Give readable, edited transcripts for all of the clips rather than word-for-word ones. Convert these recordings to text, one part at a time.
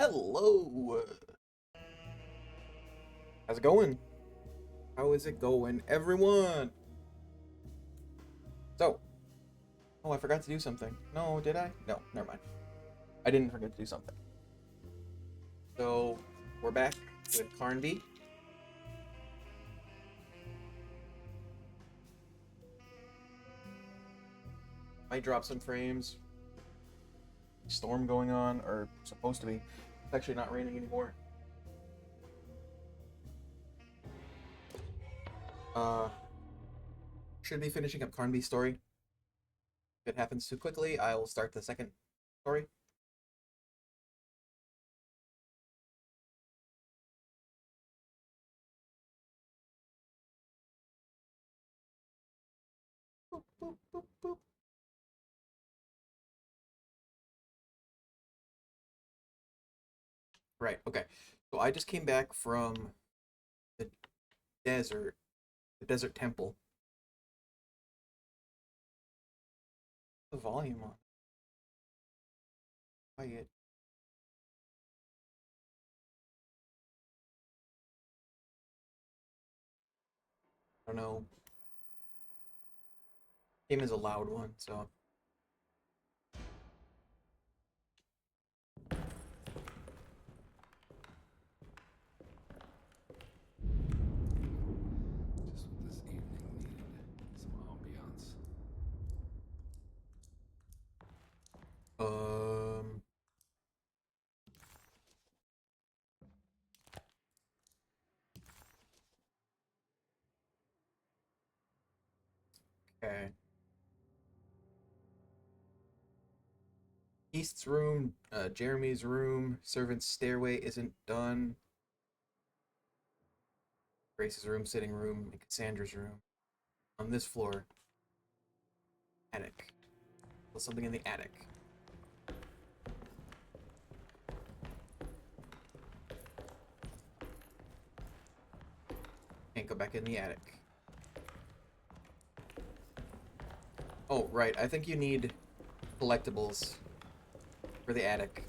Hello. How's it going? How is it going, everyone? So, oh, I forgot to do something. No, did I? No, never mind. I didn't forget to do something. So, we're back with Carnby. Might drop some frames. Storm going on, or supposed to be. It's actually not raining anymore. Should be finishing up Carnby's story. If it happens too quickly, I will start the second story. Boop, boop, boop, boop. Right, okay. So I just came back from the desert, the desert temple. The volume on. Quiet. I don't know. Game is a loud one, so. Just what this evening needed. Some ambiance. Um. Okay. East's room, Jeremy's room, servant's stairway isn't done. Grace's room, sitting room, and Cassandra's room. On this floor, attic. There's something in the attic. Can't go back in the attic. Oh, right. I think you need collectibles for the attic.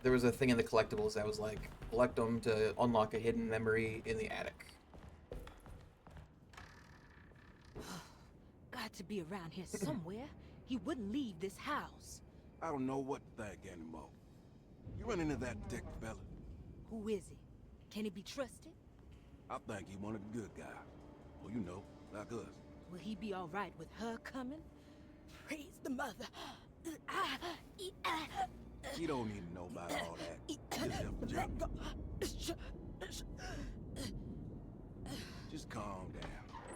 There was a thing in the collectibles that was like, collect them to unlock a hidden memory in the attic. Got to be around here somewhere. He wouldn't leave this house. I don't know what to think anymore. You run into that detective fella? Who is he? Can he be trusted? I think he one of the good guys. Well, you know, like us. Will he be all right with her coming? Praise the mother. You don't need to know about all that. Just help the job. Just calm down.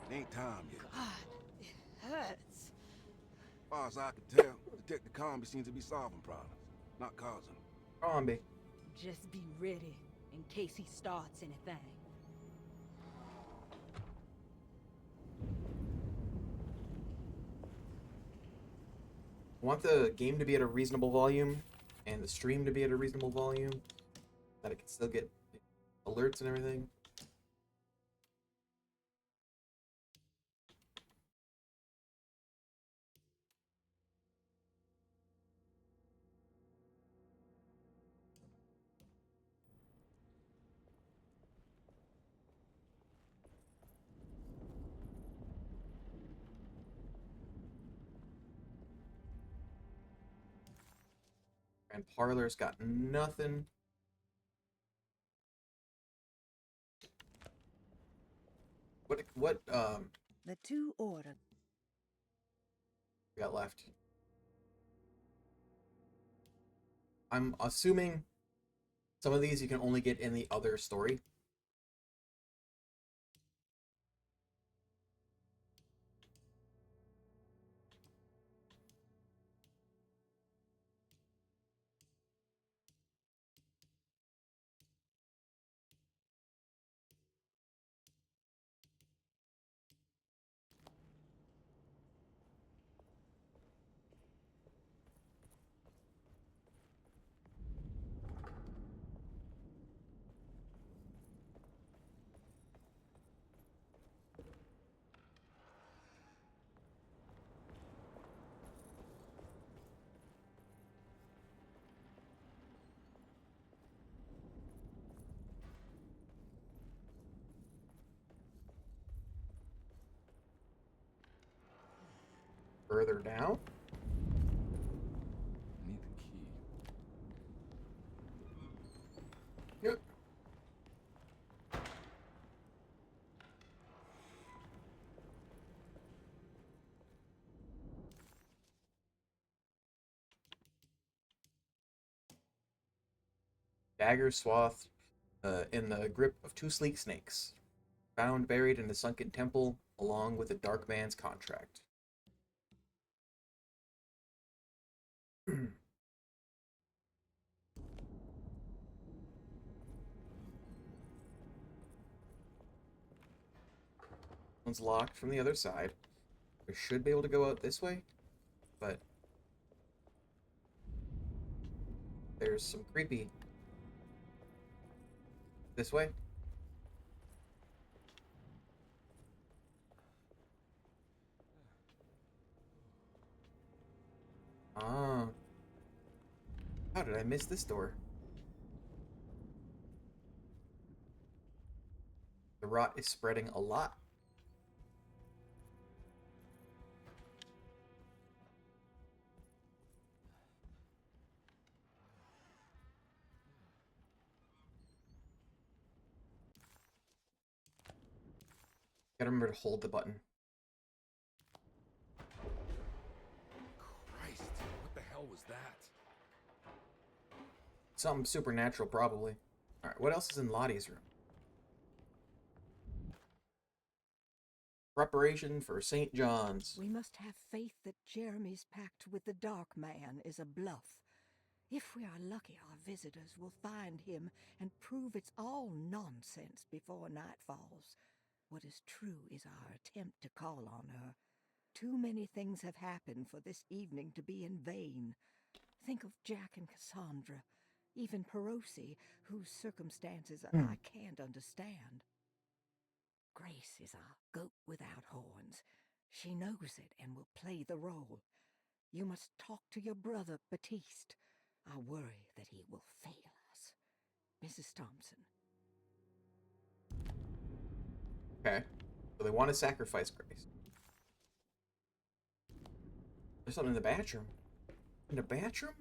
It ain't time yet. God, it hurts. As far as I can tell, Detective Carnby seems to be solving problems, not causing them. Zombie. Just be ready in case he starts anything. I want the game to be at a reasonable volume and the stream to be at a reasonable volume, that it can still get alerts and everything. And Parlor's got nothing. What The two order. we got left? I'm assuming some of these you can only get in the other story. further down? Need the key. Yep. Dagger swathed in the grip of two sleek snakes, found buried in a sunken temple along with a dark man's contract. One's locked from the other side. We should be able to go out this way, but there's some creepy. This way? Ah. How did I miss this door? The rot is spreading a lot. Gotta remember to hold the button. Christ, what the hell was that? Something supernatural, probably. Alright, what else is in Lottie's room? Preparation for St. John's. We must have faith that Jeremy's pact with the Dark Man is a bluff. If we are lucky, our visitors will find him and prove it's all nonsense before night falls. What is true is our attempt to call on her. Too many things have happened for this evening to be in vain. Think of Jack and Cassandra, even Perosi, whose circumstances I can't understand. Grace is our goat without horns. She knows it and will play the role. You must talk to your brother, Batiste. I worry that he will fail us. Mrs. Thompson. Okay. So they want to sacrifice Grace. There's something in the bathroom. In the bathroom?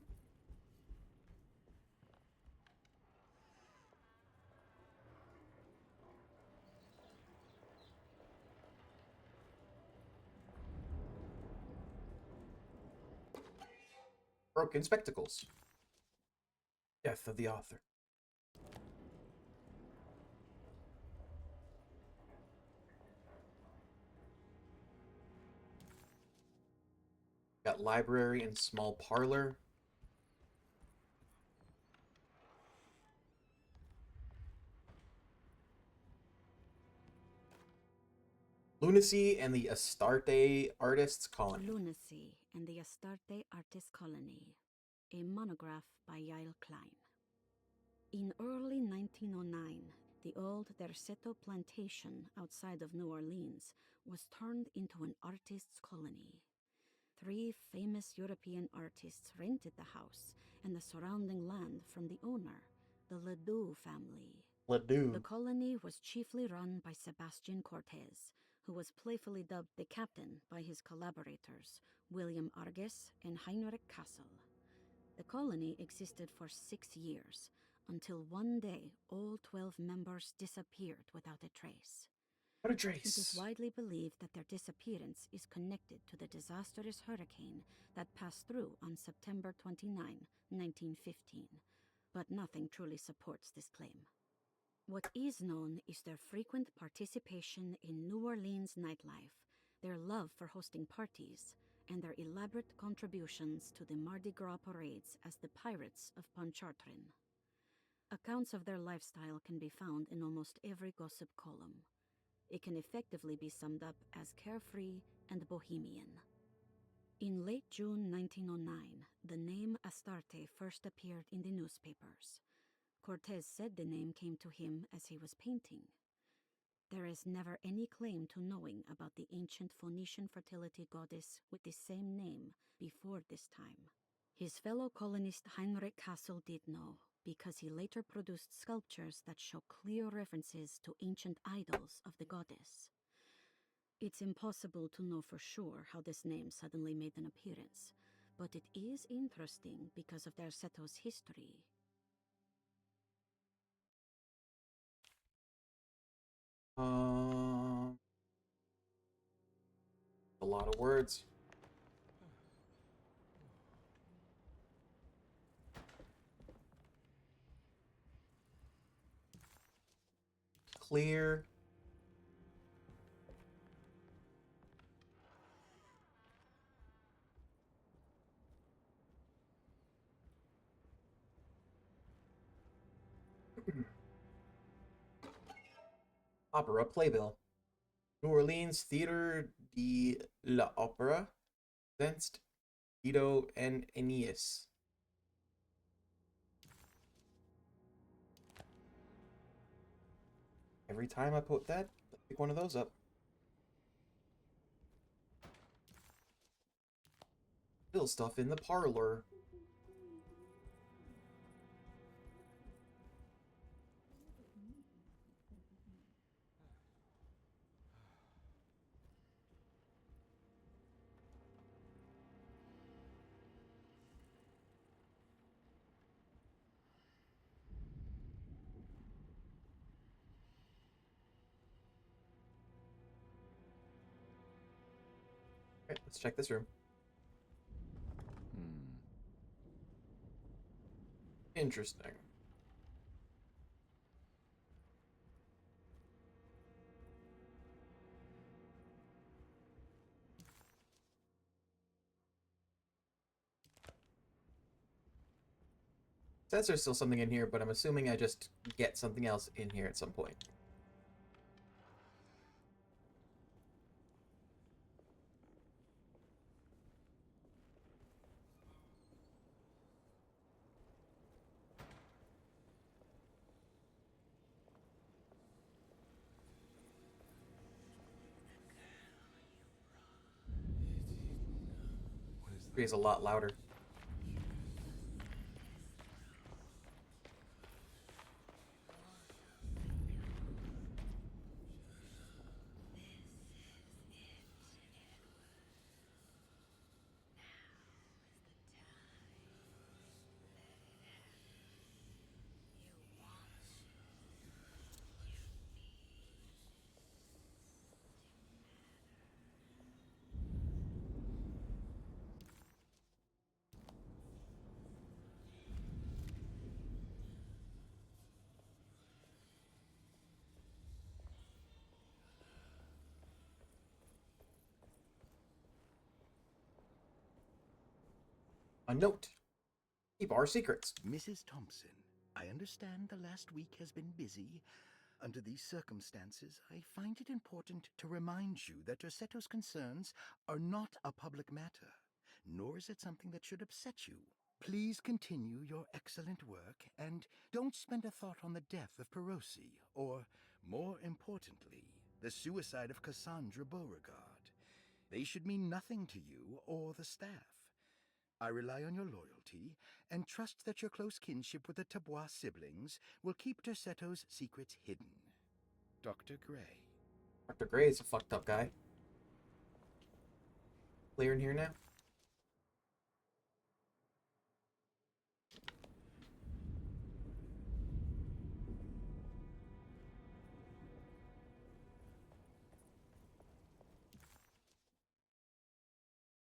Broken spectacles. Death of the author. Got library and small parlor. Lunacy and the Astarte Artists Colony. Lunacy and the Astarte Artist Colony, a monograph by Yael Klein. In early 1909, the old Derceto plantation outside of New Orleans was turned into an artist's colony. 3 famous European artists rented the house and the surrounding land from the owner, the Ledoux family. Ledoux. The colony was chiefly run by Sebastian Cortez, who was playfully dubbed the captain by his collaborators, William Arges and Heinrich Kassel. The colony existed for 6 years, until one day all 12 members disappeared without a trace. What a It is trace. widely believed that their disappearance is connected to the disastrous hurricane that passed through on September 29, 1915, but nothing truly supports this claim. What is known is their frequent participation in New Orleans nightlife, their love for hosting parties, and their elaborate contributions to the Mardi Gras parades as the Pirates of Pontchartrain. Accounts of their lifestyle can be found in almost every gossip column. It can effectively be summed up as carefree and bohemian. In late June 1909, the name Astarte first appeared in the newspapers. Cortez said the name came to him as he was painting. There is never any claim to knowing about the ancient Phoenician fertility goddess with the same name before this time. His fellow colonist Heinrich Kassel did know, because he later produced sculptures that show clear references to ancient idols of the goddess. It's impossible to know for sure how this name suddenly made an appearance, but it is interesting because of their Seto's history. A lot of words. Clear. Opera playbill. New Orleans Theater de l'Opera presents Guido and Aeneas. Every time I put that, I pick one of those up. Still stuff in the parlor. Alright, let's check this room. Interesting. Says there's still something in here, but I'm assuming I just get something else in here at some point. Is a lot louder. A note. Keep our secrets. Mrs. Thompson, I understand the last week has been busy. Under these circumstances, I find it important to remind you that Rossetto's concerns are not a public matter, nor is it something that should upset you. Please continue your excellent work, and don't spend a thought on the death of Perosi, or, more importantly, the suicide of Cassandra Beauregard. They should mean nothing to you or the staff. I rely on your loyalty, and trust that your close kinship with the Tabois siblings will keep Derceto's secrets hidden. Dr. Gray. Dr. Gray is a fucked up guy. Clear in here now?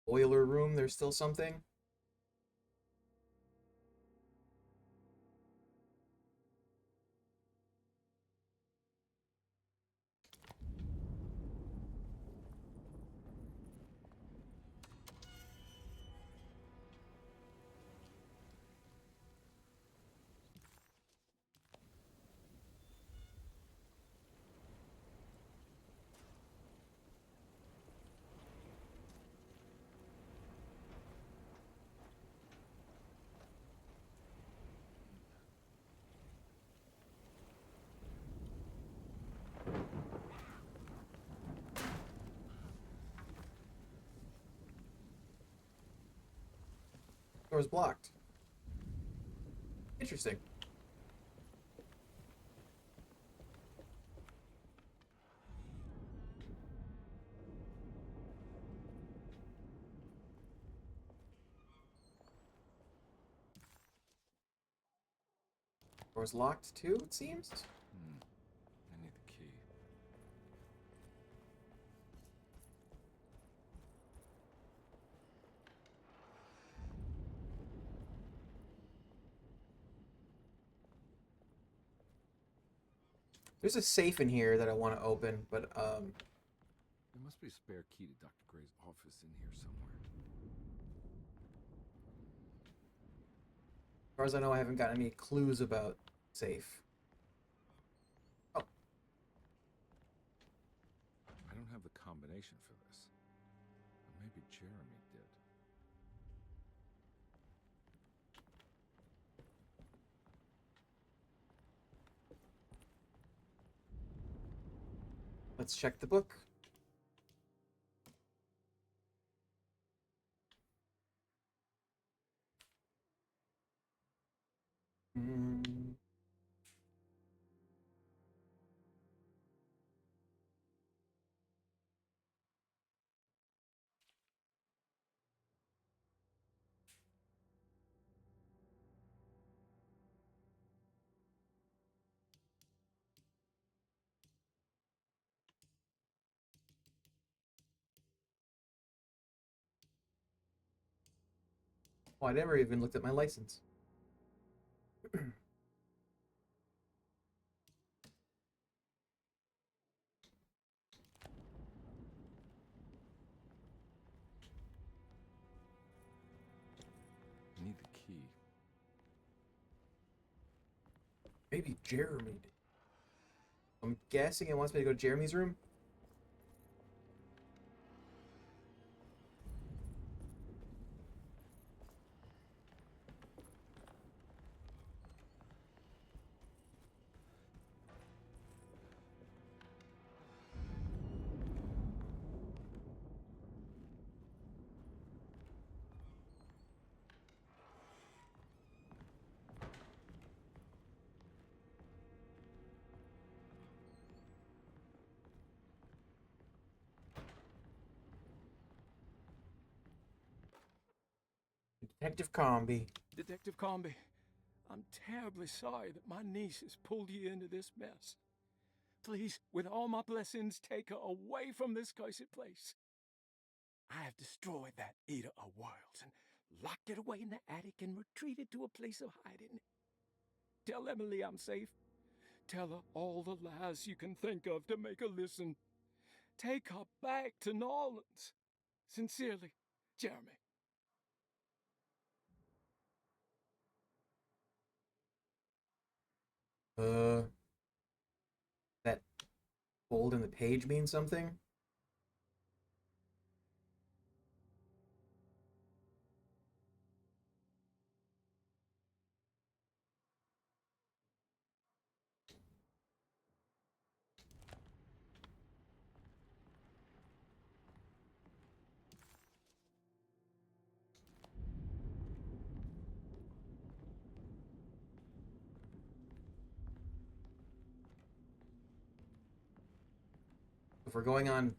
Boiler room, there's still something. Door's blocked. Interesting. Door's locked too, it seems. I need the key. There's a safe in here that I want to open, but There must be a spare key to Dr. Gray's office in here somewhere. as far as I know, I haven't got any clues about safe. Oh, I don't have the combination for this. But maybe Jeremy did. let's check the book. Mm. Oh, I never even looked at my license. I need the key. Maybe Jeremy did. I'm guessing it wants me to go to Jeremy's room. Detective Carnby. Detective Carnby, I'm terribly sorry that my niece has pulled you into this mess. Please, with all my blessings, take her away from this cursed place. I have destroyed that eater of worlds and locked it away in the attic and retreated to a place of hiding. Tell Emily I'm safe. Tell her all the lies you can think of to make her listen. Take her back to New Orleans. Sincerely, Jeremy. That fold in the page means something? If we're going on,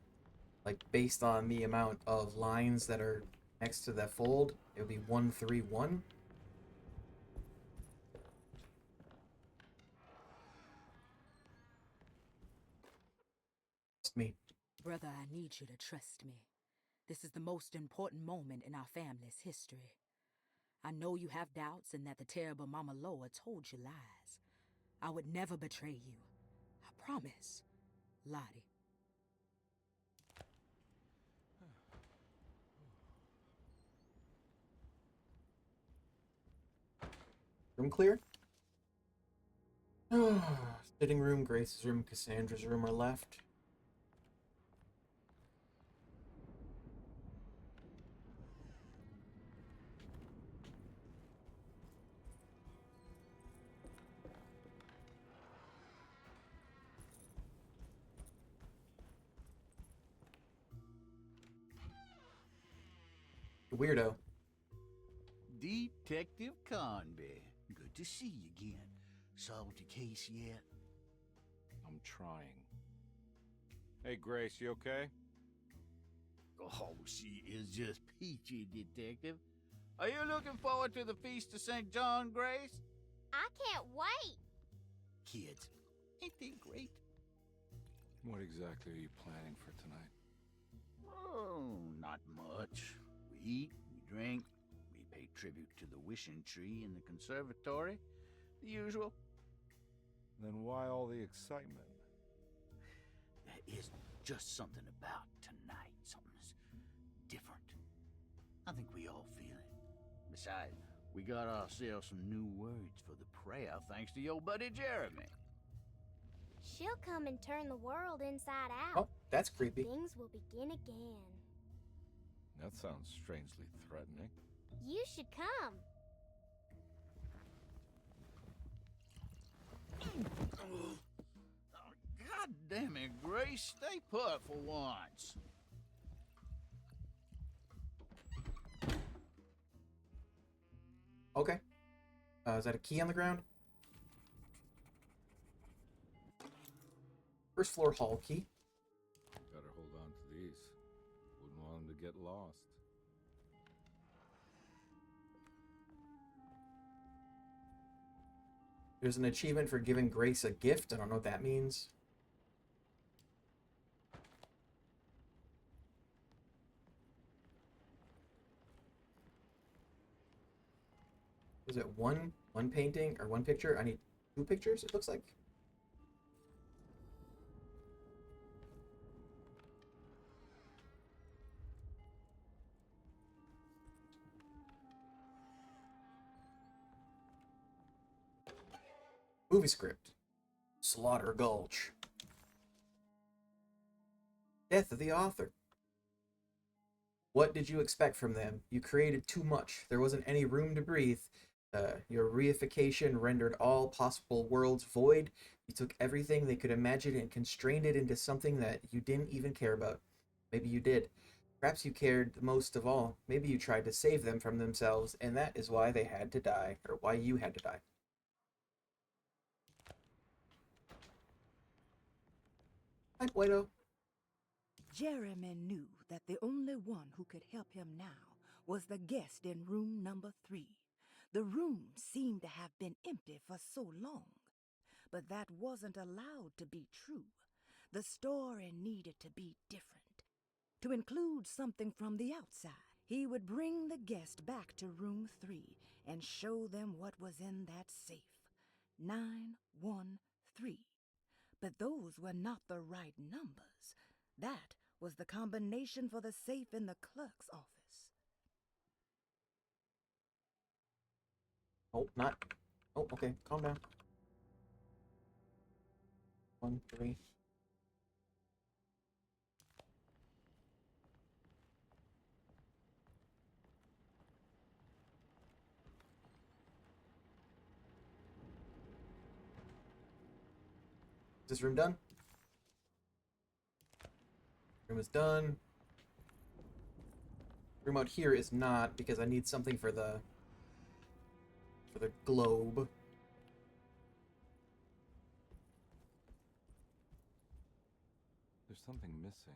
like, based on the amount of lines that are next to that fold, it would be 131. It's me. Brother, I need you to trust me. This is the most important moment in our family's history. I know you have doubts and that the terrible Mama Loa told you lies. I would never betray you. I promise. Lottie. Room clear? Sitting room, Grace's room, Cassandra's room are left. Weirdo. Detective Carnby. Good to see you again. Solved your case yet? I'm trying. Hey, Grace, you okay? Oh, she is just peachy, Detective. Are you looking forward to the Feast of St. John, Grace? I can't wait. kids. Ain't they great? What exactly are you planning for tonight? Oh, not much. We eat, we drink, we pay tribute to the wishing tree in the conservatory. The usual. Then why all the excitement? There is just something about tonight. Something's different. I think we all feel it. Besides, we got ourselves some new words for the prayer thanks to your buddy Jeremy. She'll come and turn the world inside Oh, out. that's creepy. Things will begin again. That sounds strangely threatening. You should come. God damn it, Grace. Stay put for once. Okay. Is that a key on the ground? First floor hall key. Better hold on to these. Wouldn't want them to get lost. There's an achievement for giving Grace a gift. I don't know what that means. Is it one painting or one picture? I need 2 pictures, it looks like. Movie script. Slaughter Gulch. Death of the author. What did you expect from them? You created too much. There wasn't any room to breathe. Your reification rendered all possible worlds void. You took everything they could imagine and constrained it into something that you didn't even care about. Maybe you did. Perhaps you cared the most of all. Maybe you tried to save them from themselves, and that is why they had to die, or why you had to die. Hi, Bueno. Jeremy knew that the only one who could help him now was the guest in room number 3. The room seemed to have been empty for so long, but that wasn't allowed to be true. The story needed to be different, to include something from the outside. He would bring the guest back to room 3 and show them what was in that safe. 913. But those were not the right numbers. That was the combination for the safe in the clerk's office. Oh, not. Oh, okay. Calm down. 1, 3. Is this room done? Room is done. Room out here is not, because I need something for the globe. There's something missing.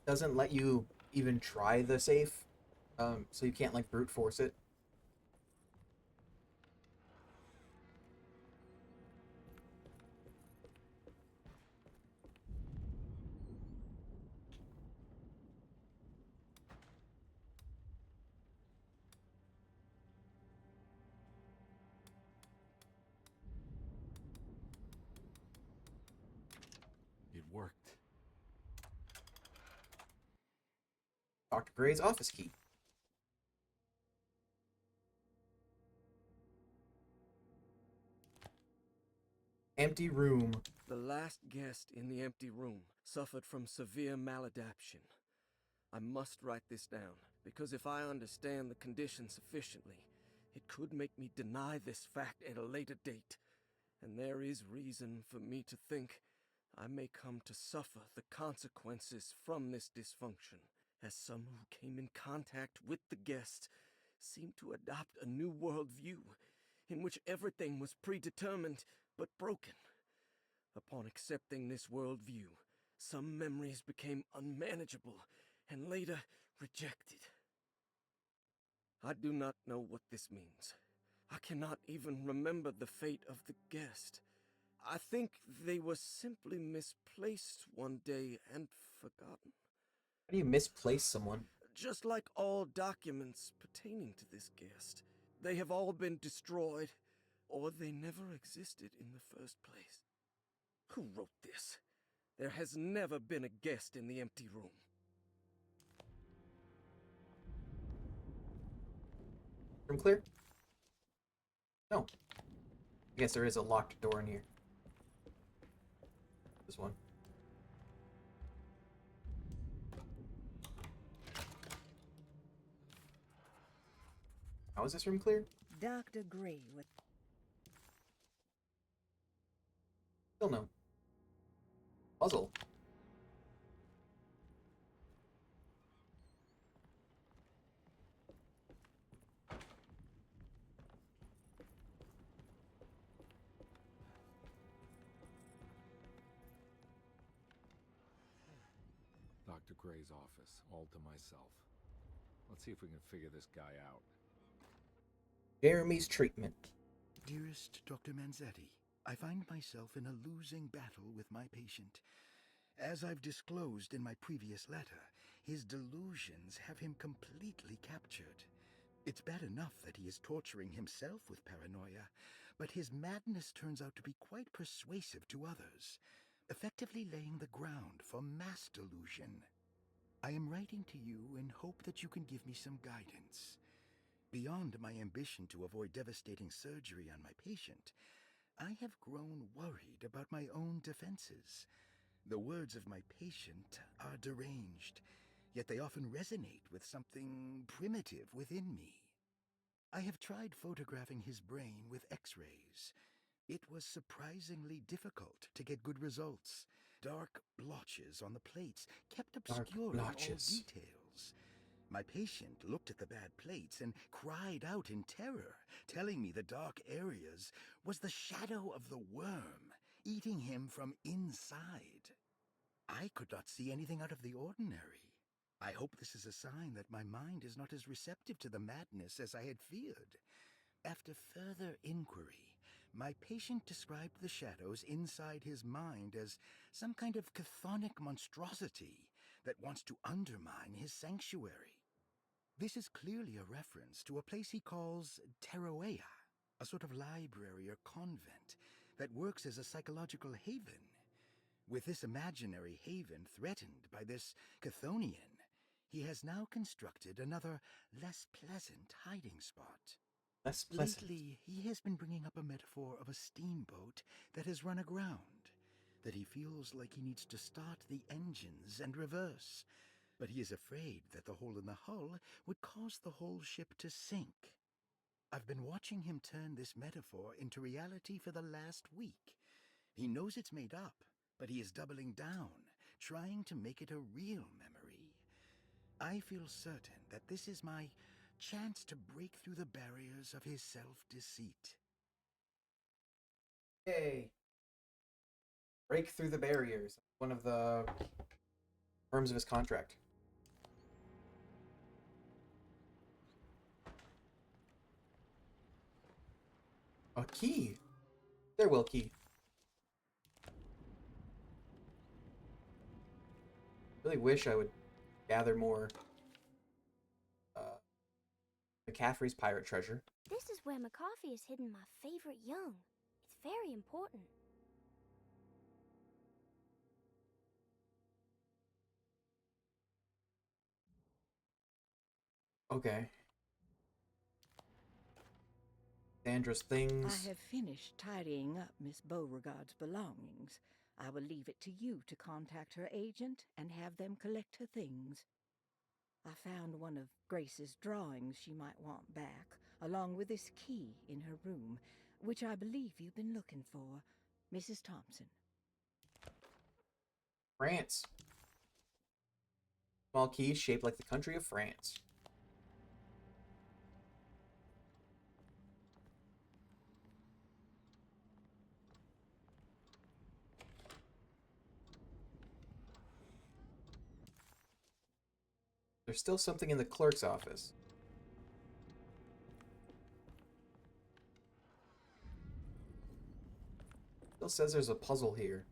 Doesn't let you even try the safe, so you can't like brute force it. It worked. Dr. Gray's office key. Empty room. The last guest in the empty room suffered from severe maladaptation. I must write this down, because if I understand the condition sufficiently, it could make me deny this fact at a later date. And there is reason for me to think I may come to suffer the consequences from this dysfunction. As someone who came in contact with the guest, seemed to adopt a new worldview in which everything was predetermined but broken. Upon accepting this worldview, some memories became unmanageable and later rejected. I do not know what this means. I cannot even remember the fate of the guest. I think they were simply misplaced one day and forgotten. How do you misplace someone? Just like all documents pertaining to this guest, they have all been destroyed, or they never existed in the first place. Who wrote this? There has never been a guest in the empty room. Room clear? No. I guess there is a locked door in here. This one. How is this room clear? Dr. Gray with... Still no. Puzzle. Dr. Gray's office, all to myself. Let's see if we can figure this guy out. Jeremy's treatment. Dearest Dr. Manzetti, I find myself in a losing battle with my patient. As I've disclosed in my previous letter, his delusions have him completely captured. It's bad enough that he is torturing himself with paranoia, but his madness turns out to be quite persuasive to others, effectively laying the ground for mass delusion. I am writing to you in hope that you can give me some guidance. Beyond my ambition to avoid devastating surgery on my patient, I have grown worried about my own defenses. The words of my patient are deranged, yet they often resonate with something primitive within me. I have tried photographing his brain with X-rays. It was surprisingly difficult to get good results. Dark blotches on the plates kept obscuring all details. My patient looked at the bad plates and cried out in terror, telling me the dark areas was the shadow of the worm, eating him from inside. I could not see anything out of the ordinary. I hope this is a sign that my mind is not as receptive to the madness as I had feared. After further inquiry, my patient described the shadows inside his mind as some kind of chthonic monstrosity that wants to undermine his sanctuary. This is clearly a reference to a place he calls Teroea, a sort of library or convent that works as a psychological haven. With this imaginary haven threatened by this Chthonian, he has now constructed another, less pleasant hiding spot. Less pleasant. Lately, he has been bringing up a metaphor of a steamboat that has run aground, that he feels like he needs to start the engines and reverse, but he is afraid that the hole in the hull would cause the whole ship to sink. I've been watching him turn this metaphor into reality for the last week. He knows it's made up, but he is doubling down, trying to make it a real memory. I feel certain that this is my chance to break through the barriers of his self-deceit. Yay. Break through the barriers. One of the terms of his contract. A key. Stairwell key. Really wish I would gather more McCaffrey's pirate treasure. This is where McCarthy has hidden my favorite young. It's very important. Okay. Sandra's things. I have finished tidying up Miss Beauregard's belongings. I will leave it to you to contact her agent and have them collect her things. I found one of Grace's drawings she might want back, along with this key in her room, which I believe you've been looking for, Mrs. Thompson. France. Small keys shaped like the country of France. There's still something in the clerk's office. Still says there's a puzzle here.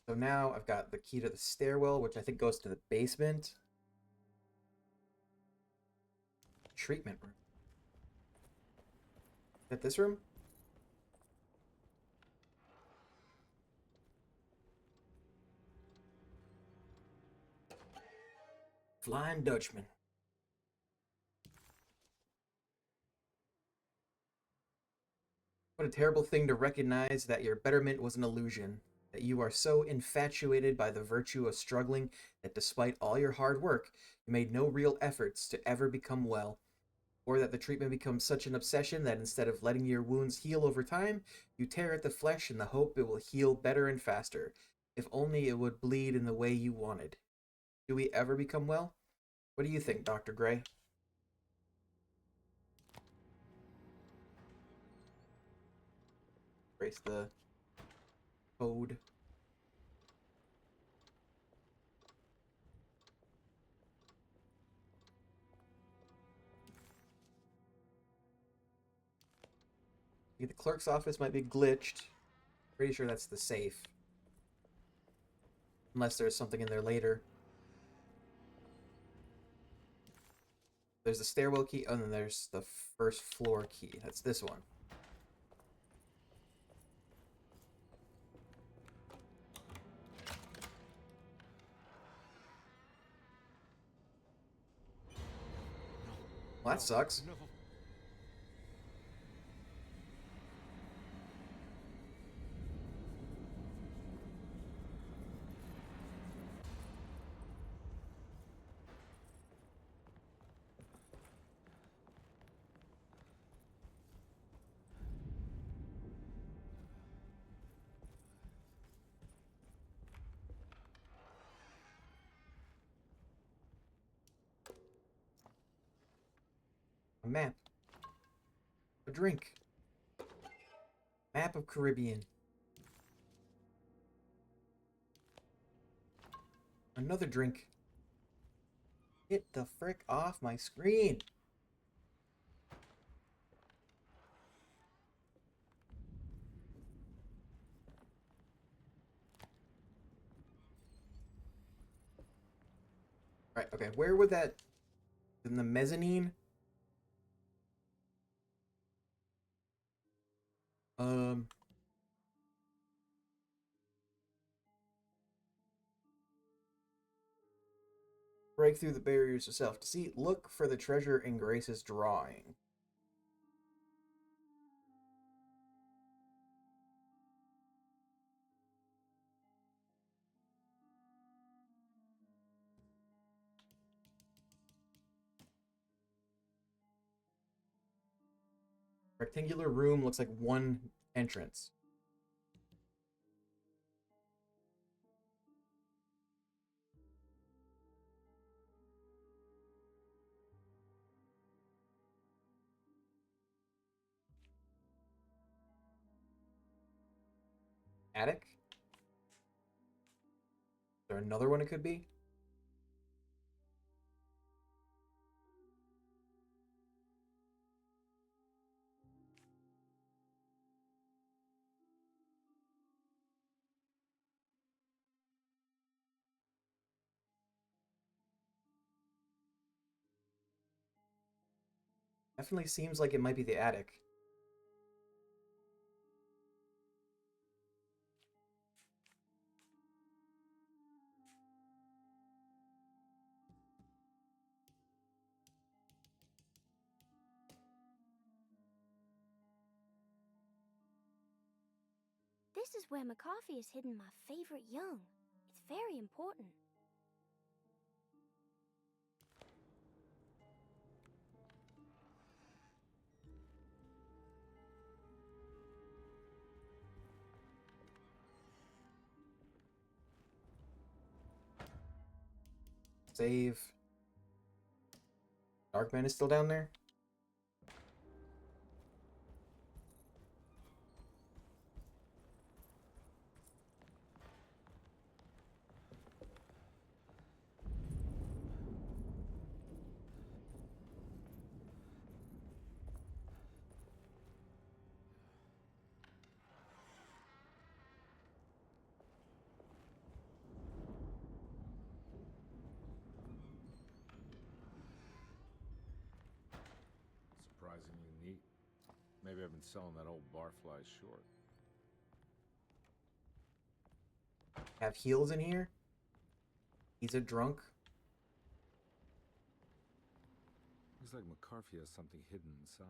So now I've got the key to the stairwell, which I think goes to the basement. Treatment room. Is that this room? Flying Dutchman. What a terrible thing to recognize that your betterment was an illusion, that you are so infatuated by the virtue of struggling that despite all your hard work, you made no real efforts to ever become well, or that the treatment becomes such an obsession that instead of letting your wounds heal over time, you tear at the flesh in the hope it will heal better and faster, if only it would bleed in the way you wanted. Do we ever become well? What do you think, Dr. Gray? Trace the code. The clerk's office might be glitched. Pretty sure that's the safe. Unless there's something in there later. There's the stairwell key. Oh, and then there's the first floor key. That's this one. Well, that sucks. No. A map. A drink. Map of Caribbean. Another drink. Get the frick off my screen. Right, okay, where would that... in the mezzanine? Break through the barriers of self-deceit. Look for the treasure in Grace's drawing. Rectangular room looks like one entrance. Attic? Is there another one it could be? Definitely seems like it might be the attic. This is where McCarthy has hidden my favorite young. It's very important. Save. Darkman is still down there? Surprisingly neat. Maybe I've been selling that old barfly short. Have heals in here? He's a drunk. Looks like McCarthy has something hidden inside.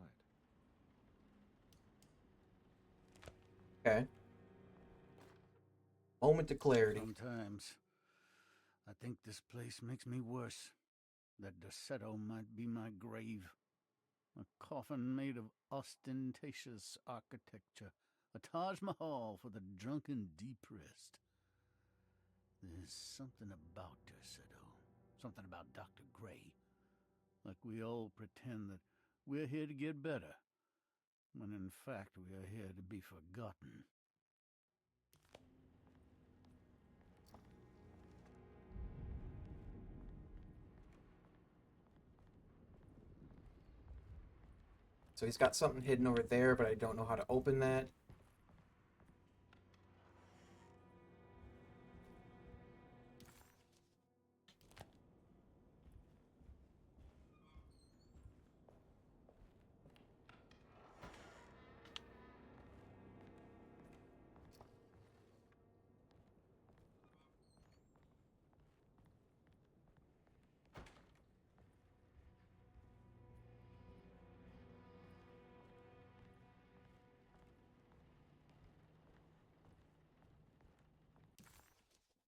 Okay. Moment of clarity. Sometimes I think this place makes me worse. That Desetto might be my grave. A coffin made of ostentatious architecture. A Taj Mahal for the drunken depressed. There's something about Desetto. Something about Dr. Gray. Like we all pretend that we're here to get better, when in fact we are here to be forgotten. So he's got something hidden over there, but I don't know how to open that.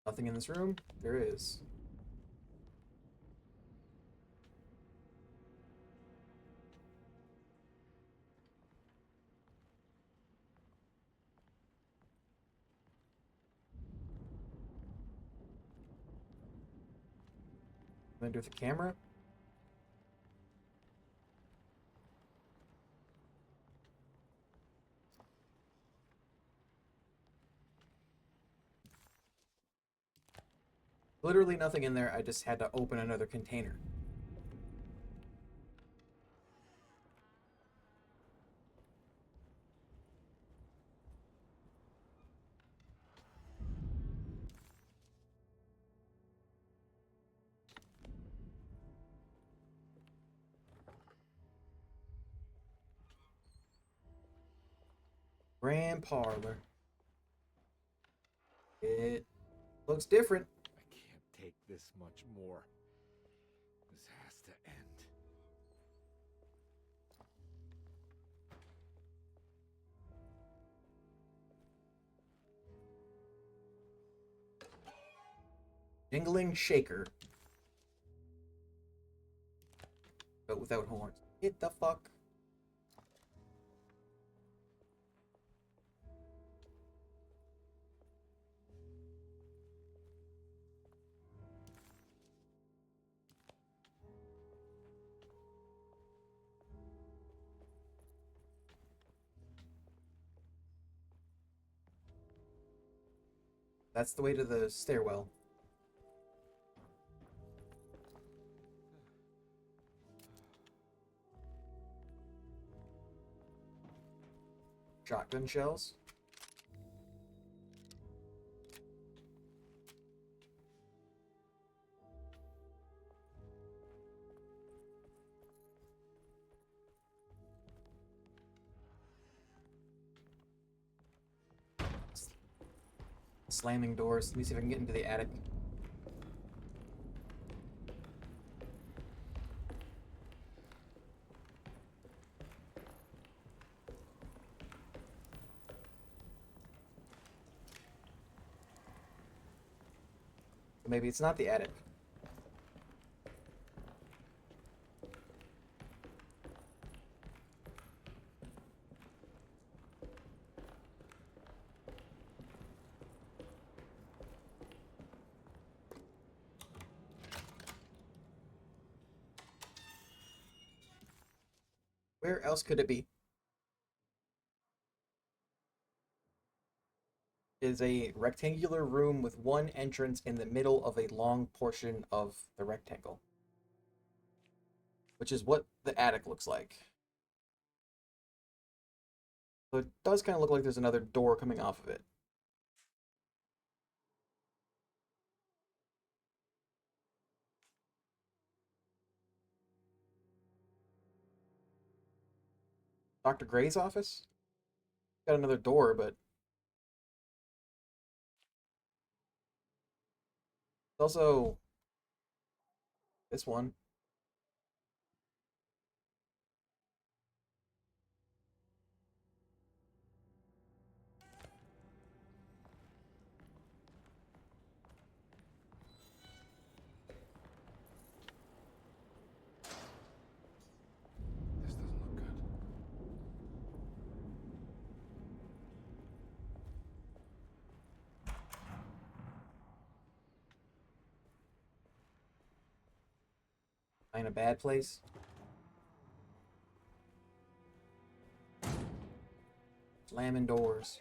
Nothing in this room? There is. What do I do with the camera? Literally nothing in there. I just had to open another container. Grand parlor. It looks different. I can't take this much more. This has to end. Jingling shaker. But without horns. Get the fuck. That's the way to the stairwell. Shotgun shells. Slamming doors. Let me see if I can get into the attic. Maybe it's not the attic. Where else could it be? It is a rectangular room with one entrance in the middle of a long portion of the rectangle, which is what the attic looks like. So it does kind of look like there's another door coming off of it. Dr. Gray's office? Got another door, but also this one. This doesn't look good. In a bad place. Slamming doors.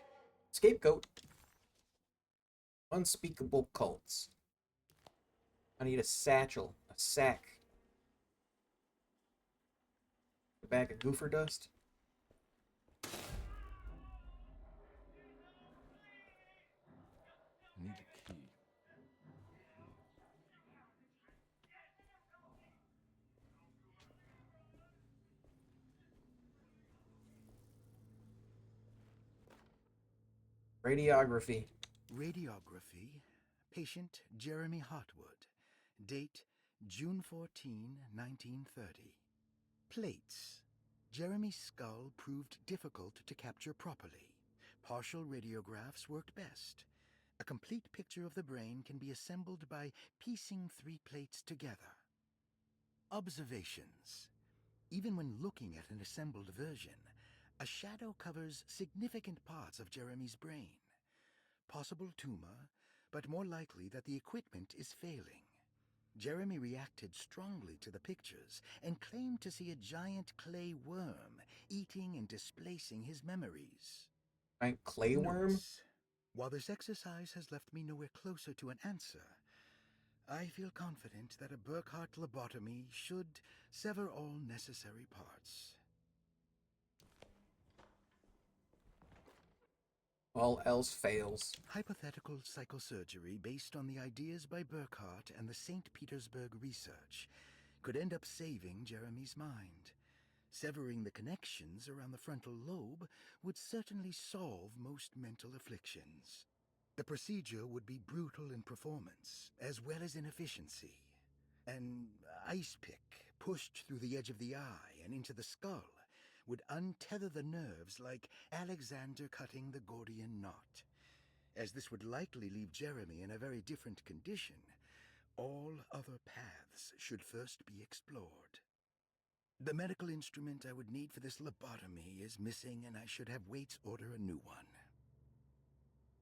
Scapegoat. Unspeakable cults. I need a satchel. A sack. A bag of goofer dust. Need a key. Radiography. Radiography. Patient Jeremy Hartwood. Date June 14, 1930. Plates. Jeremy's skull proved difficult to capture properly. Partial radiographs worked best. A complete picture of the brain can be assembled by piecing 3 plates together. Observations. Even when looking at an assembled version, a shadow covers significant parts of Jeremy's brain. Possible tumor, but more likely that the equipment is failing. Jeremy reacted strongly to the pictures and claimed to see a giant clay worm eating and displacing his memories. Giant clay worm? Notes. While this exercise has left me nowhere closer to an answer, I feel confident that a Burkhardt lobotomy should sever all necessary parts. All else fails. Hypothetical psychosurgery based on the ideas by Burkhardt and the St. Petersburg research could end up saving Jeremy's mind. Severing the connections around the frontal lobe would certainly solve most mental afflictions. The procedure would be brutal in performance, as well as in efficiency. An ice pick pushed through the edge of the eye and into the skull would untether the nerves like Alexander cutting the Gordian knot. As this would likely leave Jeremy in a very different condition, all other paths should first be explored. The medical instrument I would need for this lobotomy is missing, and I should have Waits order a new one.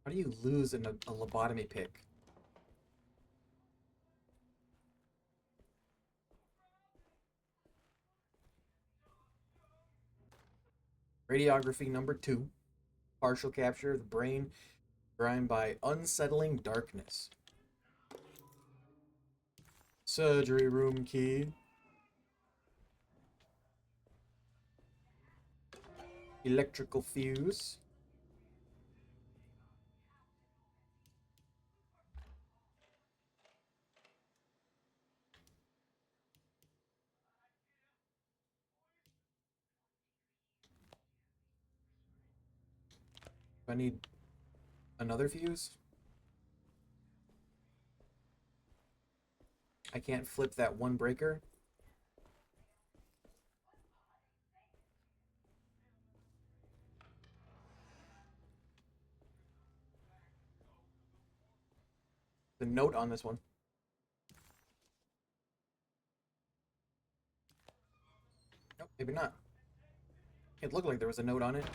How do you lose a lobotomy pick? Radiography number 2. Partial capture of the brain, grimed by unsettling darkness. Surgery room key. Electrical fuse. I need another fuse. I can't flip that one breaker. The note on this one. Nope, maybe not. It looked like there was a note on it.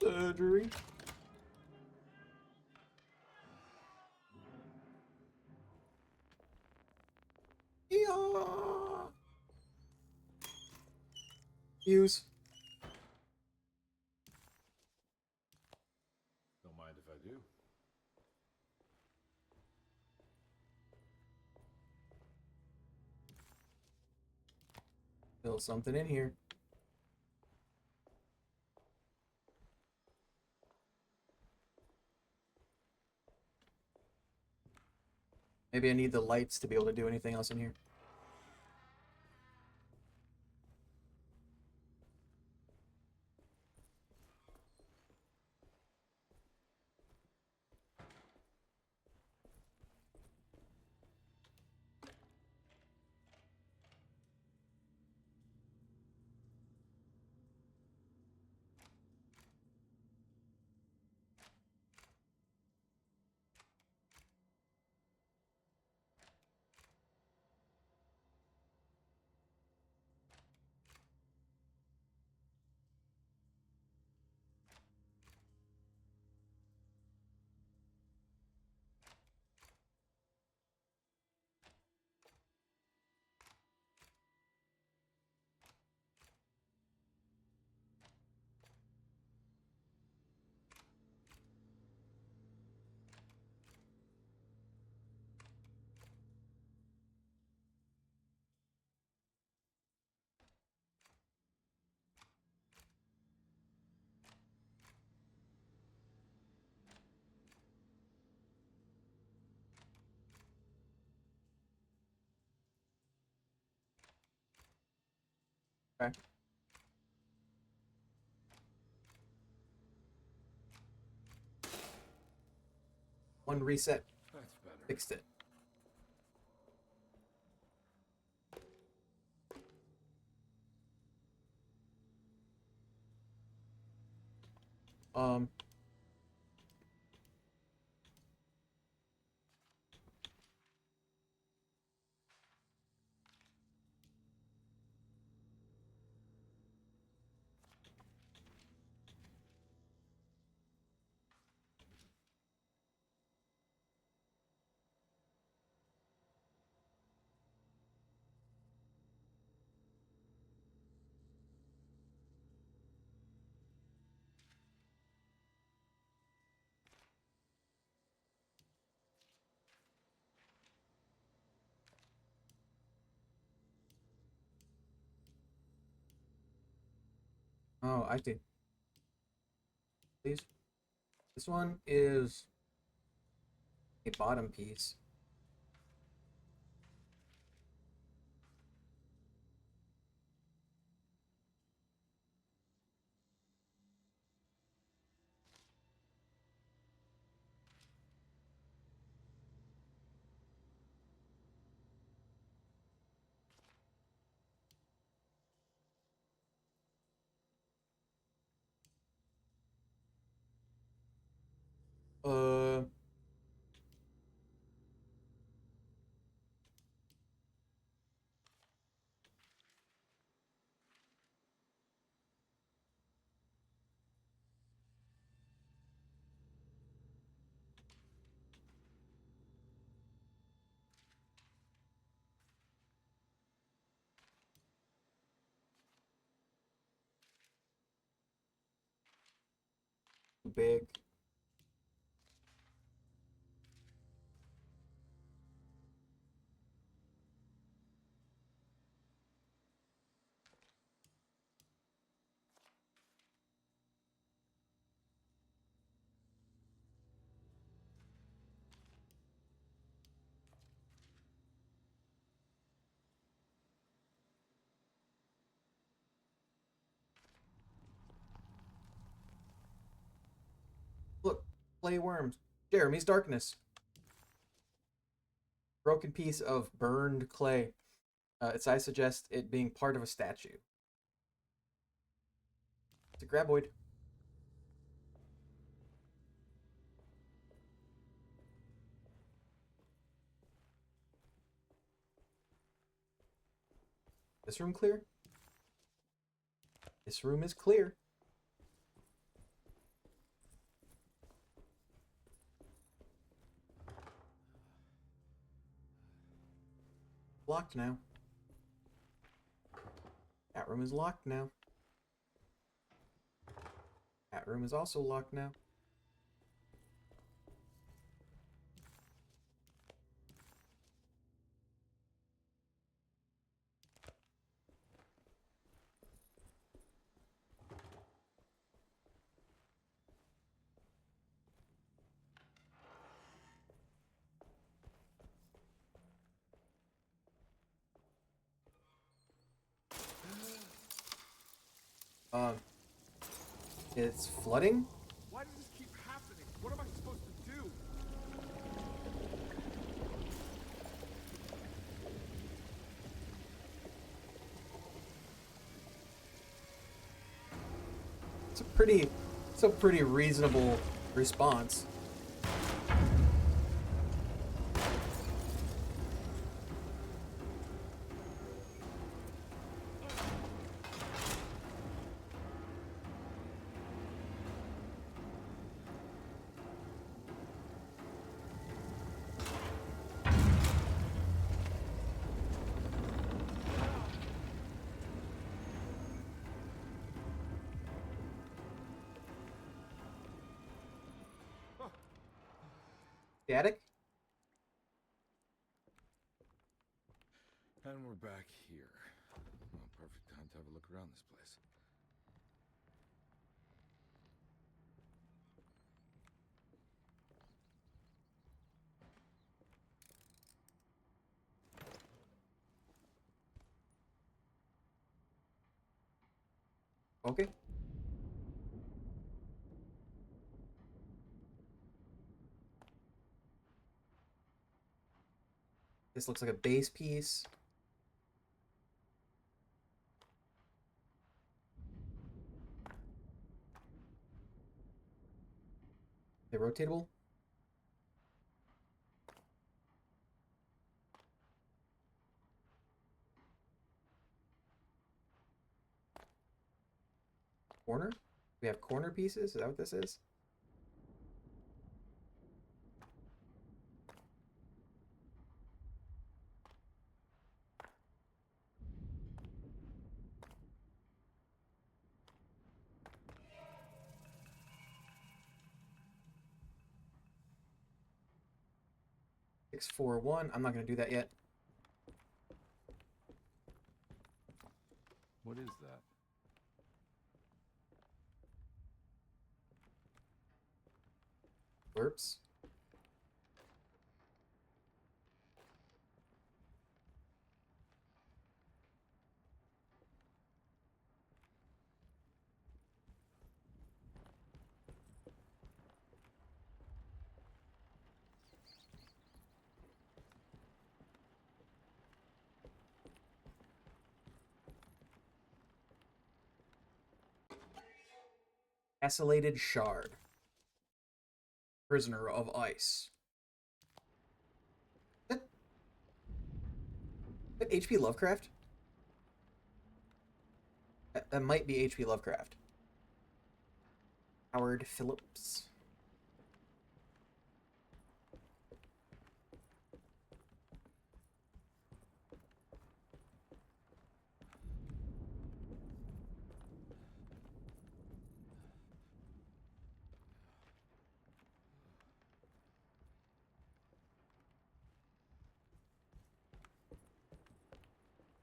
Surgery. Yeah. Use. Don't mind if I do. Still something in here. Maybe I need the lights to be able to do anything else in here. Okay. One reset. That's better. Fixed it. Um. Oh, I see. Please. This one is a bottom piece. Uh. Big. Look, play worms. Jeremy's darkness. Broken piece of burned clay. I suggest it being part of a statue. It's a graboid. This room clear? This room is clear. Locked now. That room is locked now. That room is also locked now. It's flooding? Why does this keep happening? What am I supposed to do? It's a pretty reasonable response. The attic? And we're back here. Well, perfect time to have a look around this place. Okay. This looks like a base piece. They're rotatable. Corner? We have corner pieces? Is that what this is? Six, 4, 1. I'm not going to do that yet. What is that? Burps. Tessellated shard. Prisoner of ice. That H.P. Lovecraft? That might be H.P. Lovecraft. Howard Phillips.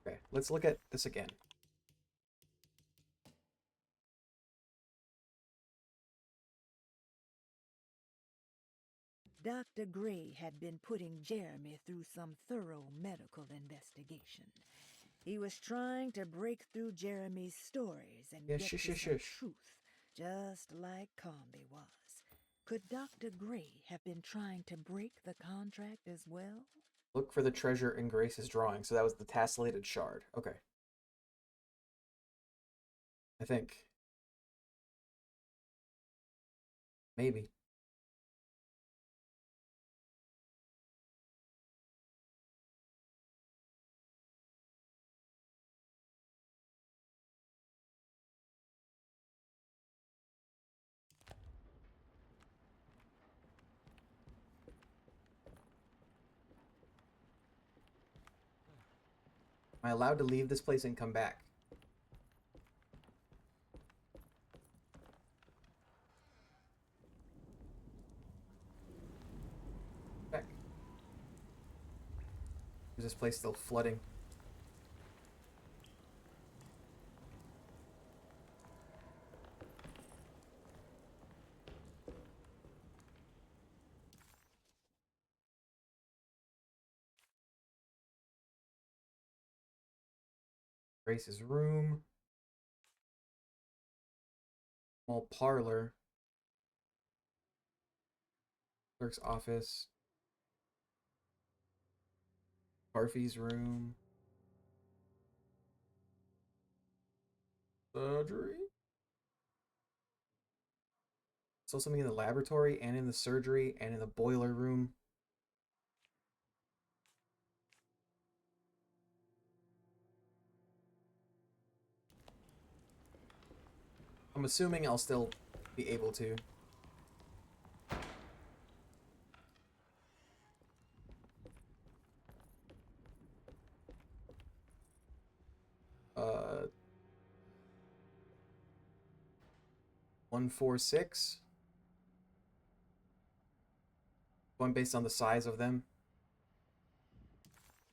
Okay, let's look at this again. Dr. Gray had been putting Jeremy through some thorough medical investigation. He was trying to break through Jeremy's stories and Yeah, get to some truth, just like Carnby was. Could Dr. Gray have been trying to break the contract as well? Look for the treasure in Grace's drawing. So that was the tessellated shard. Okay. I think. Maybe. Am I allowed to leave this place and come back? Back. Is this place still flooding? Grace's room. Small parlor. Clerk's office. Harvey's room. Surgery? Still something in the laboratory and in the surgery and in the boiler room. I'm assuming I'll still be able to. Uh, 146. Going based on the size of them.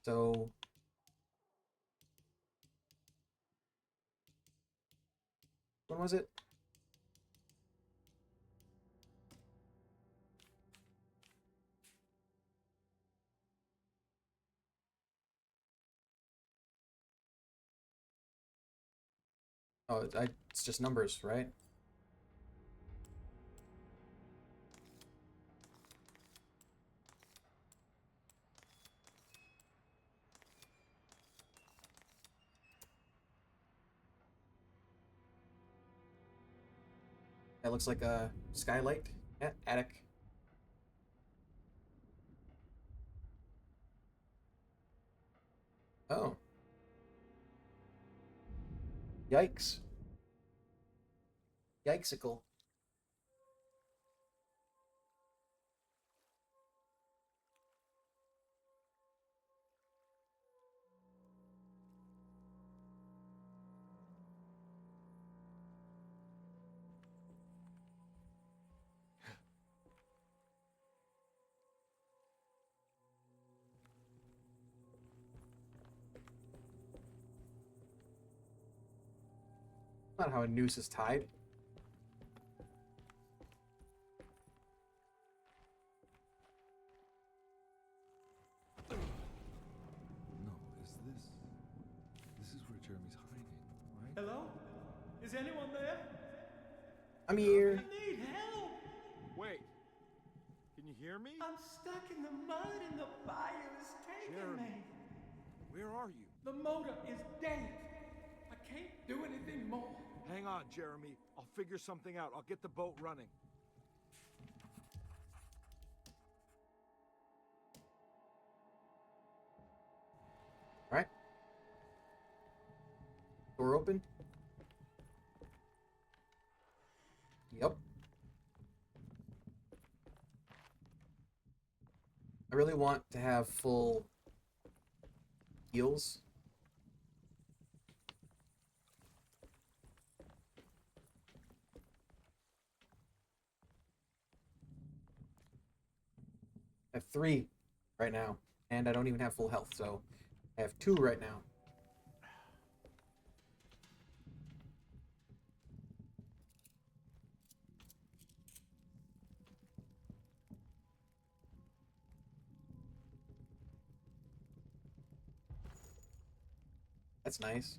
So when was it? Oh, it's just numbers, right? That looks like a skylight. Yeah, attic. Oh. Yikes. Yikesicle. Not how a noose is tied. No, this is where Jeremy's hiding, right? Hello? Is anyone there? I'm here. I need help! Wait. Can you hear me? I'm stuck in the mud and the fire is taking Jeremy. me. Where are you? The motor is dead. I can't do anything more. Hang on, Jeremy. I'll figure something out. I'll get the boat running. Alright. Door open. Yep. I really want to have full heals. I have 3 right now, and I don't even have full health, so I have 2 right now. That's nice.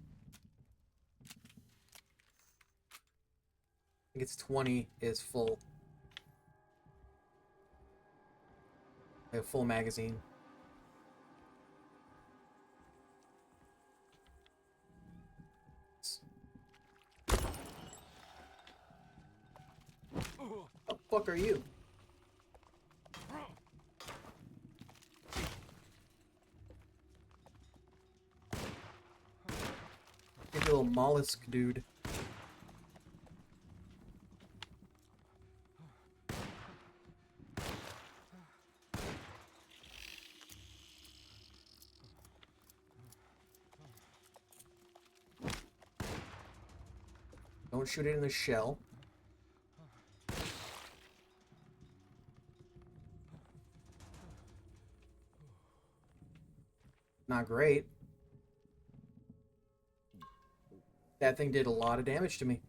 I think it's 20 is full. A full magazine. The fuck are you? You're a little mollusk dude. Don't shoot it in the shell. Not great. That thing did a lot of damage to me.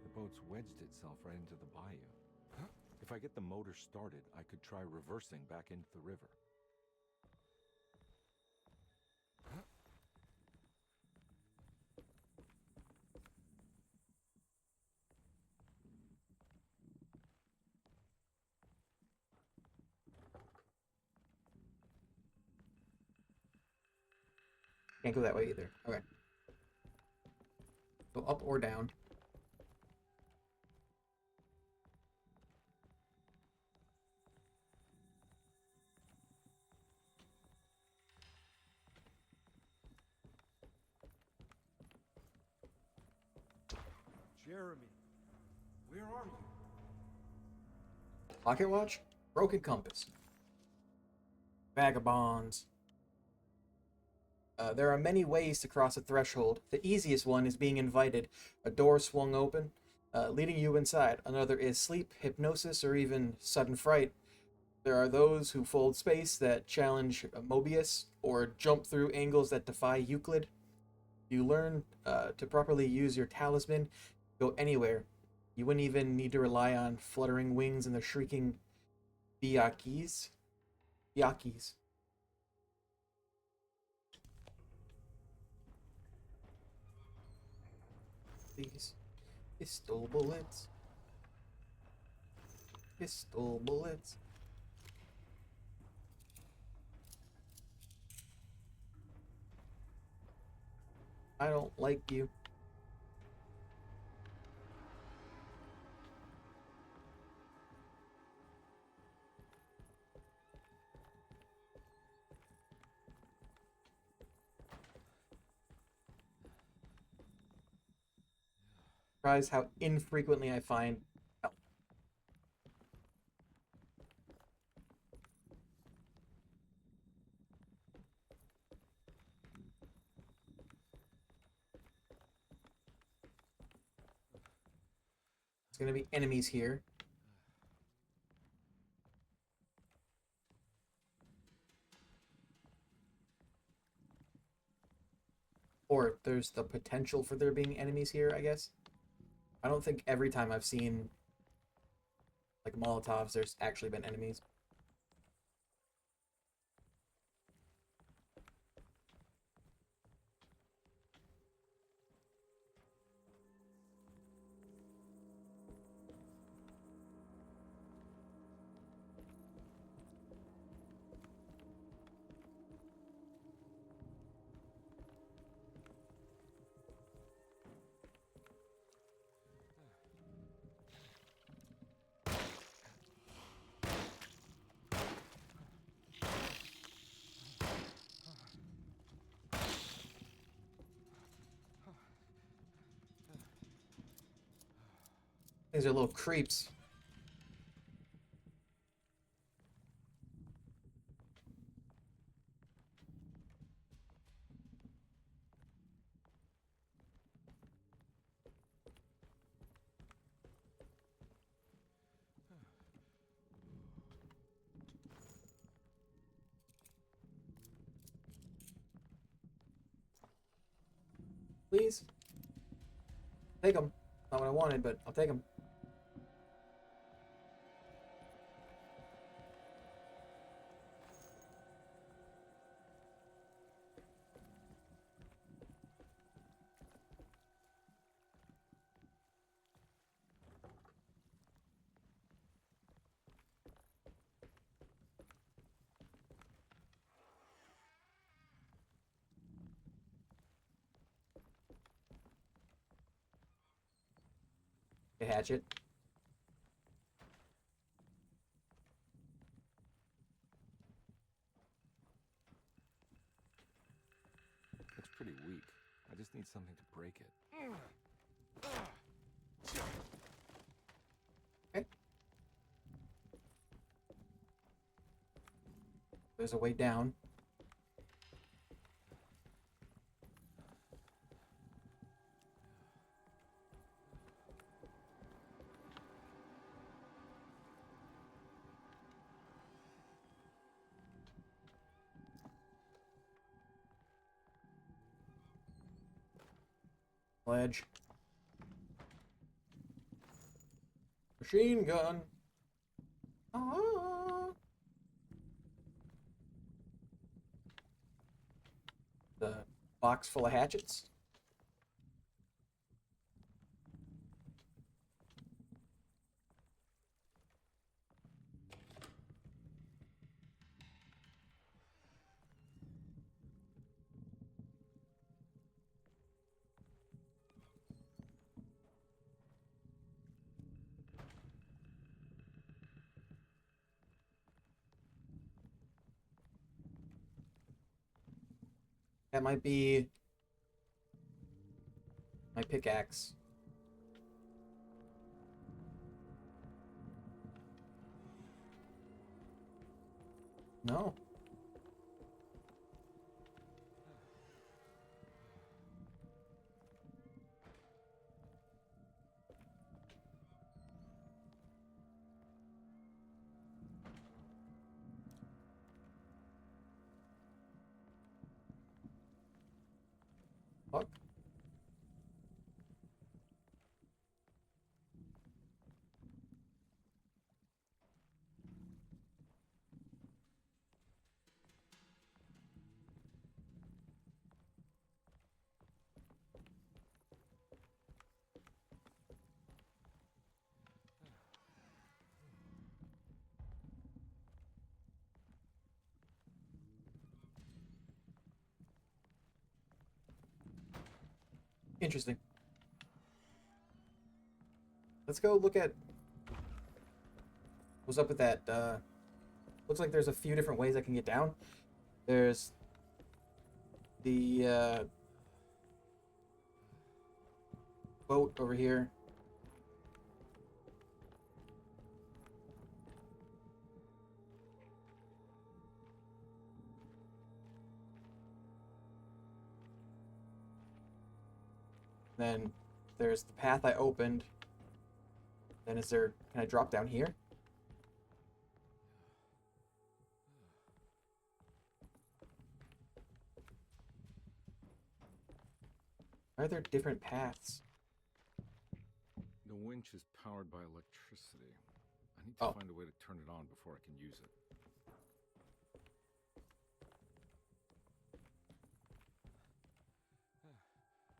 The boat's wedged itself right into the bayou. If I get the motor started, I could try reversing back into the river. Can't go that way either. Okay. Go up or down. Jeremy, where are you? Pocket watch? Broken compass. Vagabonds. There are many ways to cross a threshold. The easiest one is being invited. A door swung open, leading you inside. Another is sleep, hypnosis, or even sudden fright. There are those who fold space that challenge Mobius, or jump through angles that defy Euclid. You learn to properly use your talisman, go anywhere. You wouldn't even need to rely on fluttering wings and the shrieking Byakis. Byakis. These pistol bullets. Pistol bullets. I don't like you. Surprised how infrequently I find help. There's gonna be enemies here. Or there's the potential for there being enemies here, I guess. I don't think every time I've seen like Molotovs, there's actually been enemies. These are little creeps. Please? Take them. Not what I wanted, but I'll take them. A hatchet. Looks pretty weak. I just need something to break it. Okay. There's a way down. Ledge. Machine gun. Ah. The box full of hatchets. That might be my pickaxe. No. Fuck. Interesting. Let's go look at what's up with that. Looks like there's a few different ways I can get down. There's the boat over here. Then there's the path I opened. Then is there, can I drop down here? Are there different paths? The winch is powered by electricity. I need to find a way to turn it on before I can use it.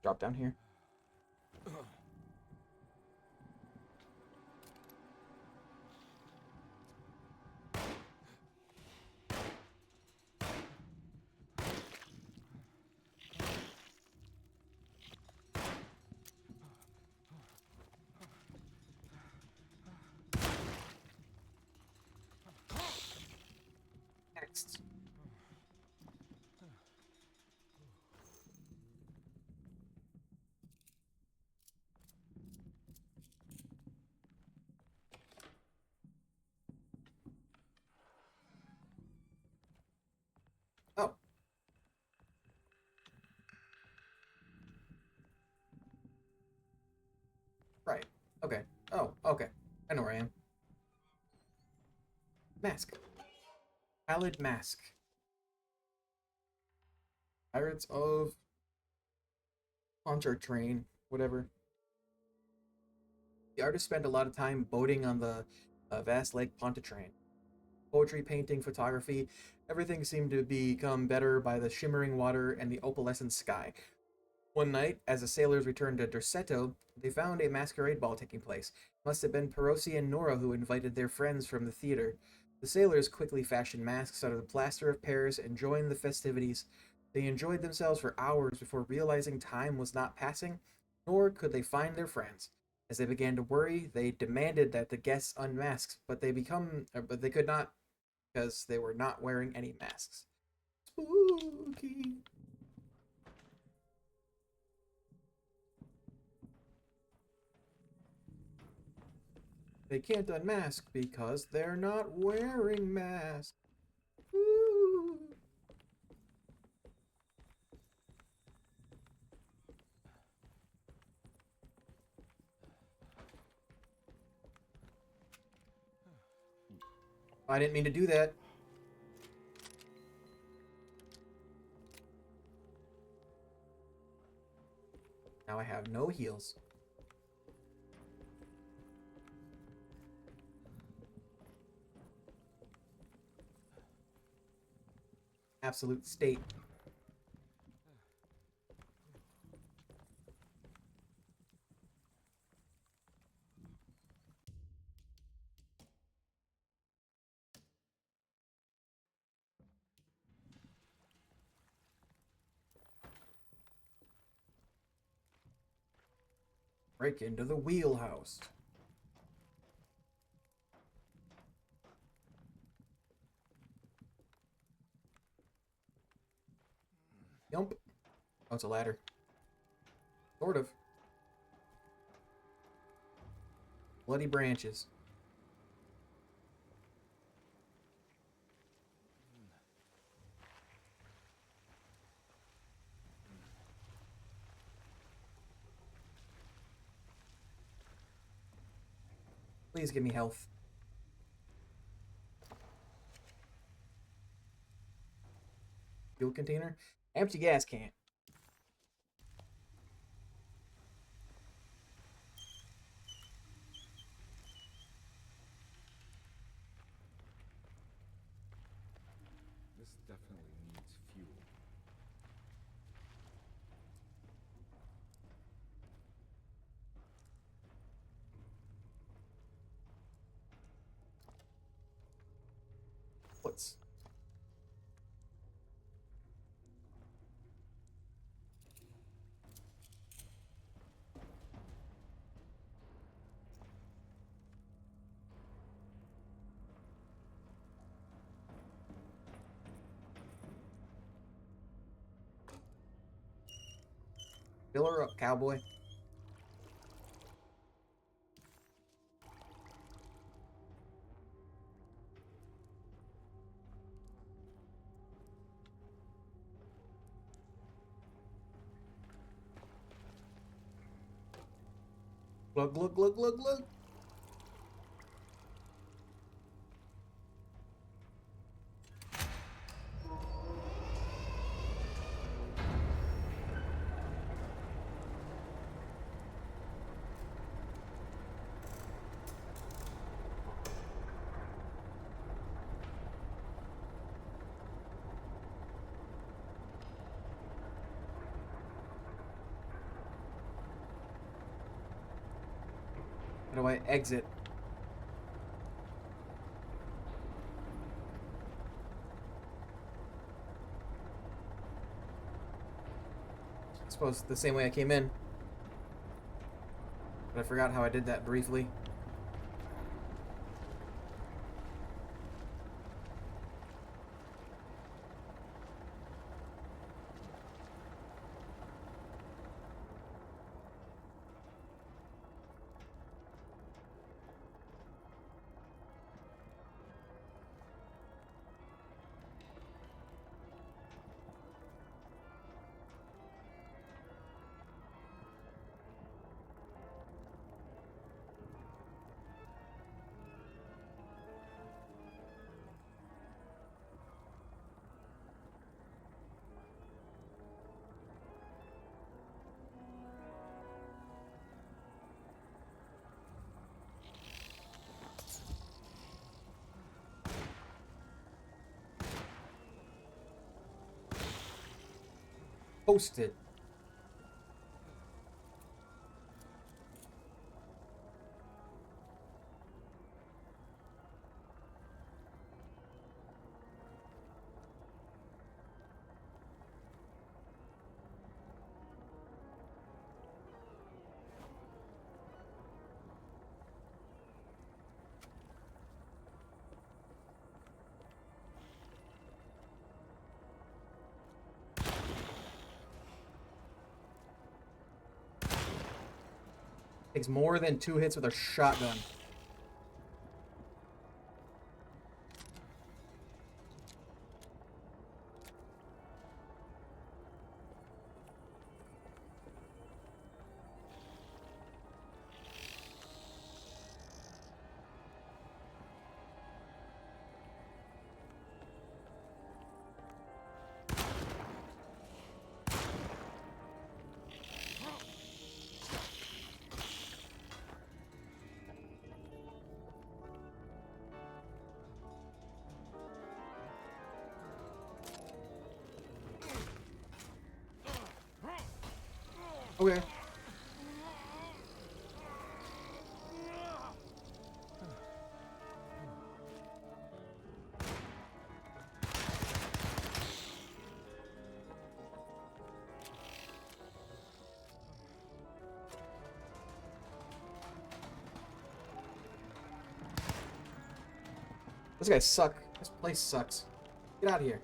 Drop down here. Next. Oh. Right. Okay. Oh, okay. I know where I am. Mask. Pallid Mask. Pirates of Pontchartrain, whatever. The artist spent a lot of time boating on the vast Lake Pontchartrain. Poetry, painting, photography, everything seemed to become better by the shimmering water and the opalescent sky. One night, as the sailors returned to Derceto, they found a masquerade ball taking place. It must have been Perosi and Nora who invited their friends from the theater. The sailors quickly fashioned masks out of the plaster of Paris and joined the festivities. They enjoyed themselves for hours before realizing time was not passing, nor could they find their friends. As they began to worry, they demanded that the guests unmask, but they could not because they were not wearing any masks. Spooky. They can't unmask because they're not wearing masks. Ooh. I didn't mean to do that. Now I have no heals. Absolute state. Break into the wheelhouse. Yump. Oh, it's a ladder. Sort of. Bloody branches. Please give me health. Fuel container. Empty gas can. This definitely needs fuel. What's... Fill her up, cowboy. Glug, glug, glug, glug, glug. How do I exit? I suppose the same way I came in. But I forgot how I did that briefly. Posted. Takes more than 2 hits with a shotgun. Okay. This guy sucks. This place sucks. Get out of here.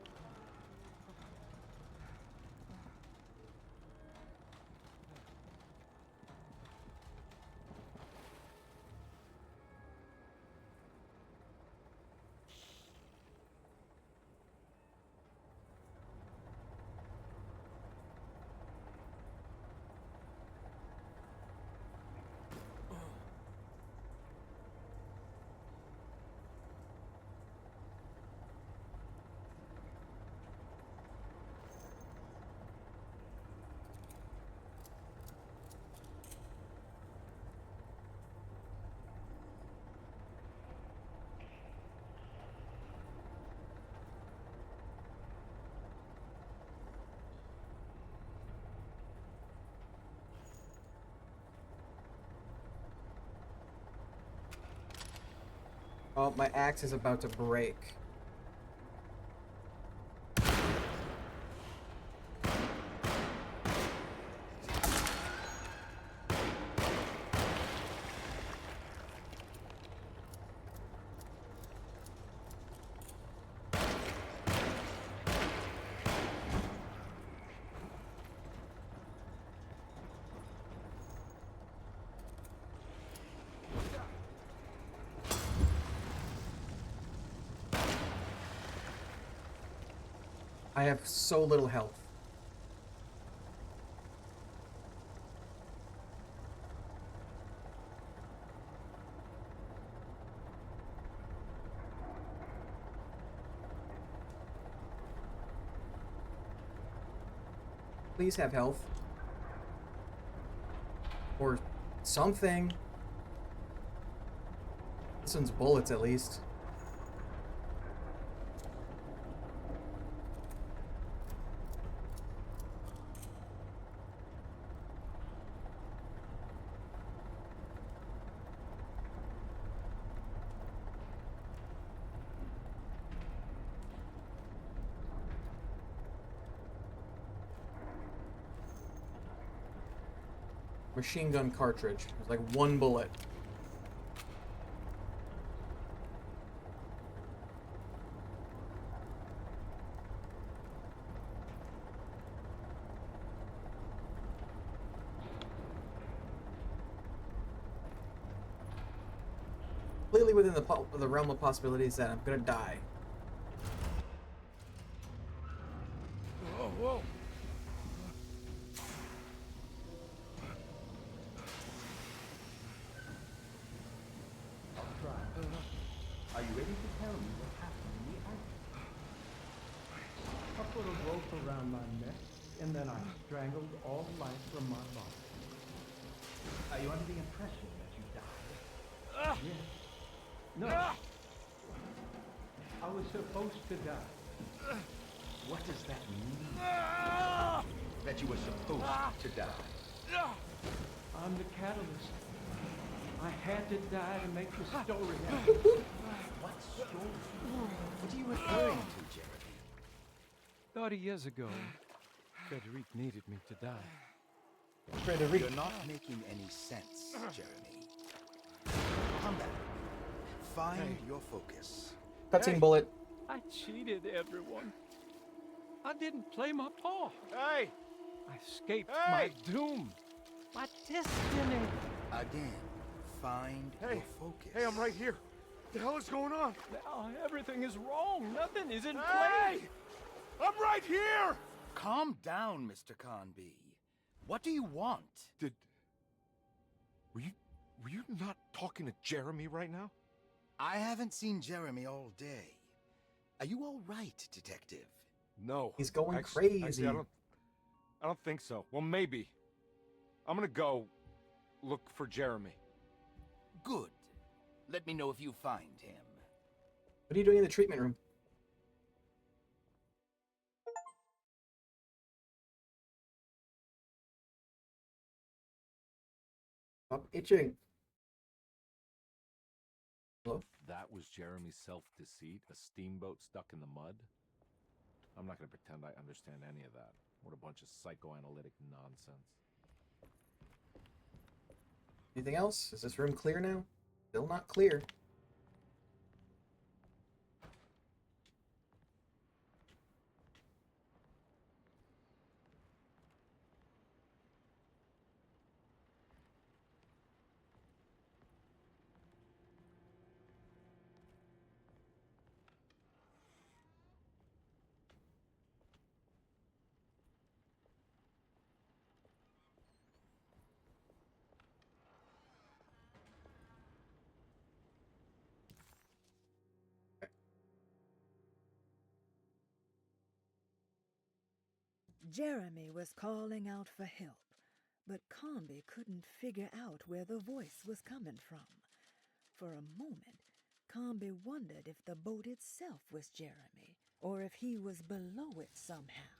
Oh, my axe is about to break. I have so little health. Please have health. Or something. This one's bullets at least. Machine gun cartridge. There's like 1 bullet. Completely within the realm of possibilities that I'm gonna die. Whoa, whoa. Are you ready to tell me what happened in the attic? I put a rope around my neck, and then I strangled all life from my body. Are you under the impression that you died? Yes. No. I was supposed to die. What does that mean? that you were supposed to die. I'm the catalyst. I had to die to make the story happen. What story? What are you referring to, Jeremy? 30 years ago, Frederic needed me to die. Frederic. You're not making any sense, Jeremy. Come back. Find your focus. Cutscene bullet. I cheated everyone. I didn't play my part. Hey! I escaped my doom, my destiny. Again, find your focus. Hey, I'm right here. What the hell is going on? Now everything is wrong. Nothing is in Hey! place. I'm right here! Calm down, Mr. Carnby. What do you want? Were you not talking to Jeremy right now? I haven't seen Jeremy all day. Are you all right, Detective? No. He's going Actually, crazy. I don't think so. Well, maybe. I'm gonna go look for Jeremy. Good. Let me know if you find him. What are you doing in the treatment room? Stop itching. Hello? That was Jeremy's self-deceit? A steamboat stuck in the mud? I'm not gonna pretend I understand any of that. What a bunch of psychoanalytic nonsense. Anything else? Is this room clear now? Still not clear. Jeremy was calling out for help, but Carnby couldn't figure out where the voice was coming from. For a moment, Carnby wondered if the boat itself was Jeremy, or if he was below it somehow.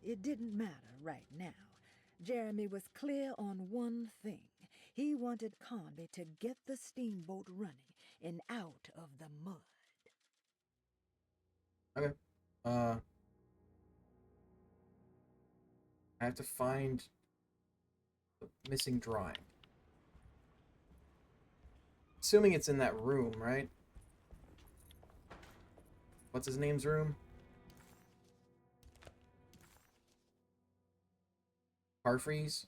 It didn't matter right now. Jeremy was clear on one thing. He wanted Carnby to get the steamboat running and out of the mud. Okay. I have to find the missing drawing. Assuming it's in that room, right? What's his name's room? Parfreeze?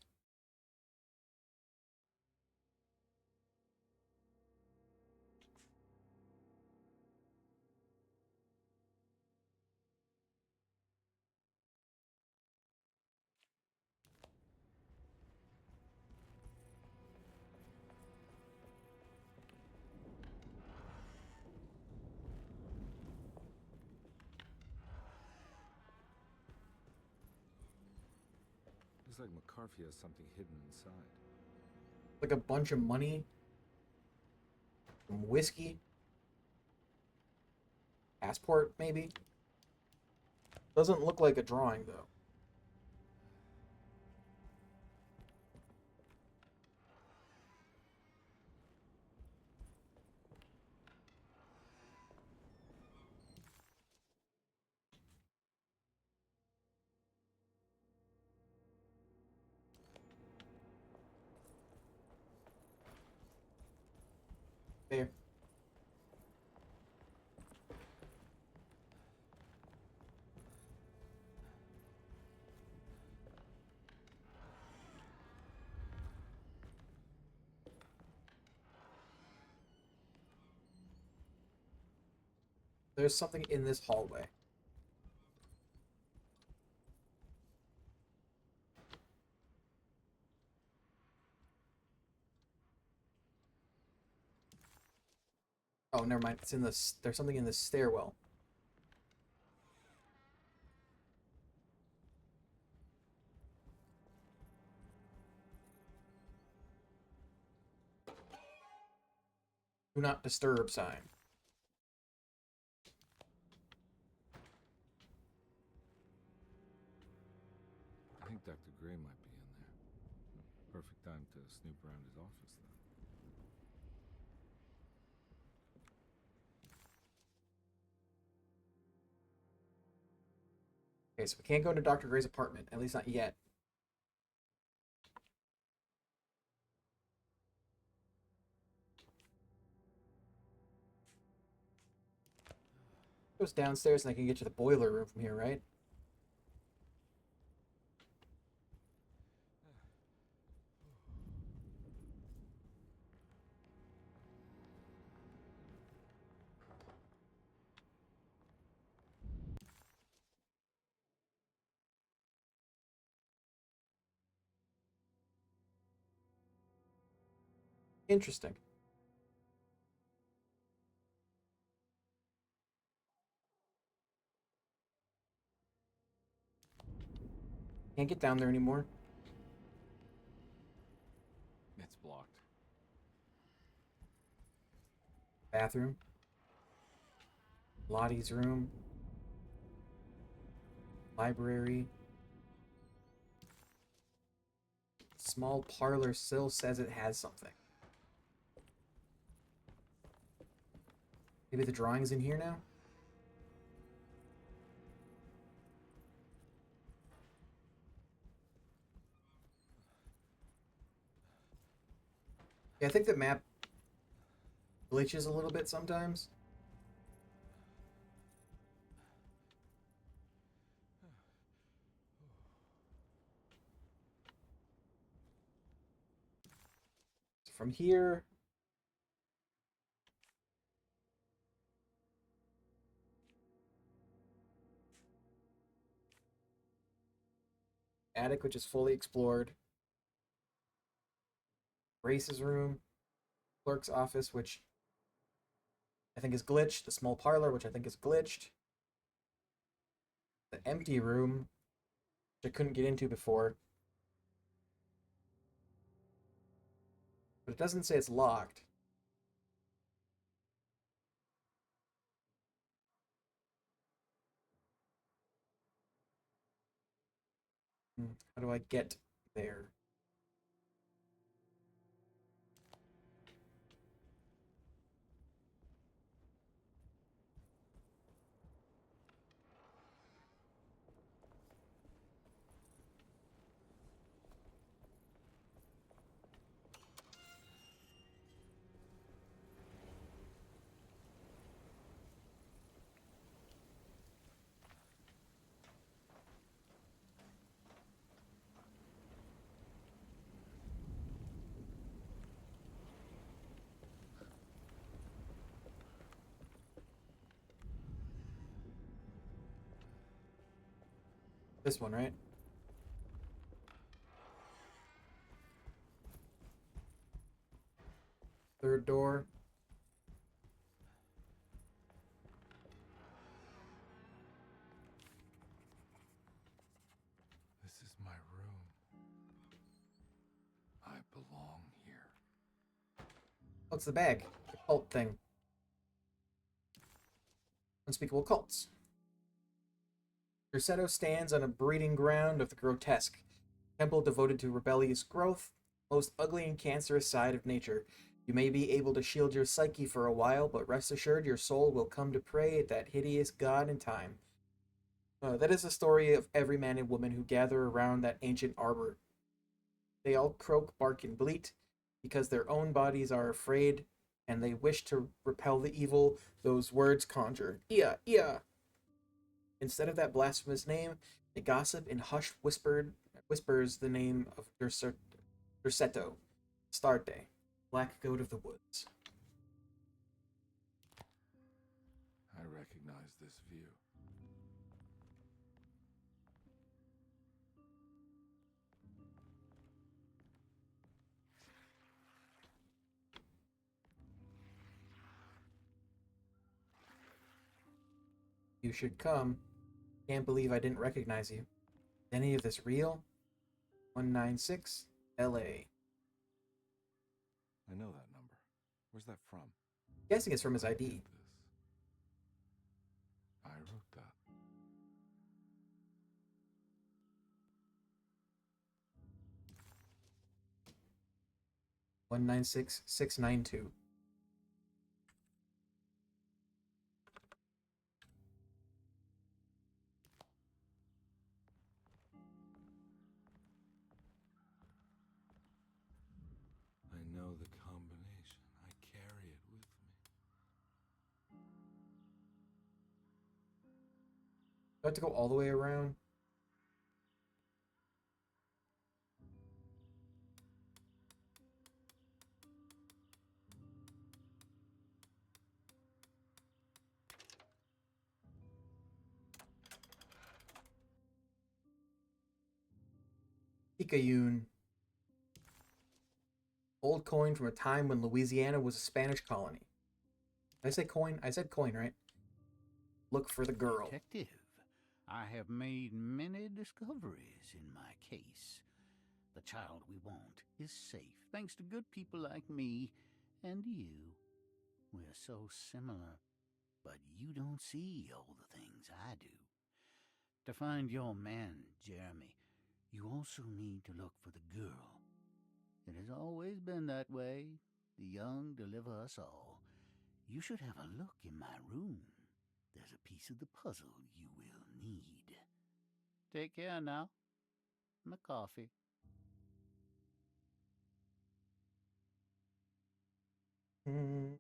Looks like McCarthy has something hidden inside. Like a bunch of money? Some whiskey? Passport, maybe? Doesn't look like a drawing, though. There. There's something in this hallway. Oh, never mind. It's in the. There's something in the stairwell. Do not disturb sign. snoop around his office then. Okay, so we can't go into Dr. Gray's apartment, at least not yet. Goes downstairs and I can get to the boiler room from here, right? Interesting. Can't get down there anymore. It's blocked. Bathroom. Lottie's room. Library. Small parlor still says it has something. Maybe the drawing's in here now? Yeah, I think the map glitches a little bit sometimes. So from here, attic, which is fully explored. Grace's room. Clerk's office, which I think is glitched. The small parlor, which I think is glitched. The empty room, which I couldn't get into before. But it doesn't say it's locked. How do I get there? This one, right? Third door. This is my room. I belong here. What's the bag? The cult thing. Unspeakable cults. Derceto stands on a breeding ground of the grotesque, temple devoted to rebellious growth, most ugly and cancerous side of nature. You may be able to shield your psyche for a while, but rest assured your soul will come to pray at that hideous god in time. That is the story of every man and woman who gather around that ancient arbor. They all croak, bark, and bleat because their own bodies are afraid and they wish to repel the evil those words conjure. Ia, ia! Instead of that blasphemous name, they gossip in hushed whispers the name of Derceto, Starte, black goat of the woods. I recognize this view. You should come. Can't believe I didn't recognize you. Is any of this real? 196 LA. I know that number. Where's that from? Guessing it's from his I ID. did this. I wrote that. 196692. I know the combination. I carry it with me. Do I have to go all the way around? Picayune. Old coin from a time when Louisiana was a Spanish colony. Did I say coin? I said coin, right? Look for the girl. Detective, I have made many discoveries in my case. The child we want is safe, thanks to good people like me and you. We're so similar, but you don't see all the things I do. To find your man, Jeremy, you also need to look for the girl. It has always been that way. The young deliver us all. You should have a look in my room. There's a piece of the puzzle you will need. Take care now. My coffee. Hmm.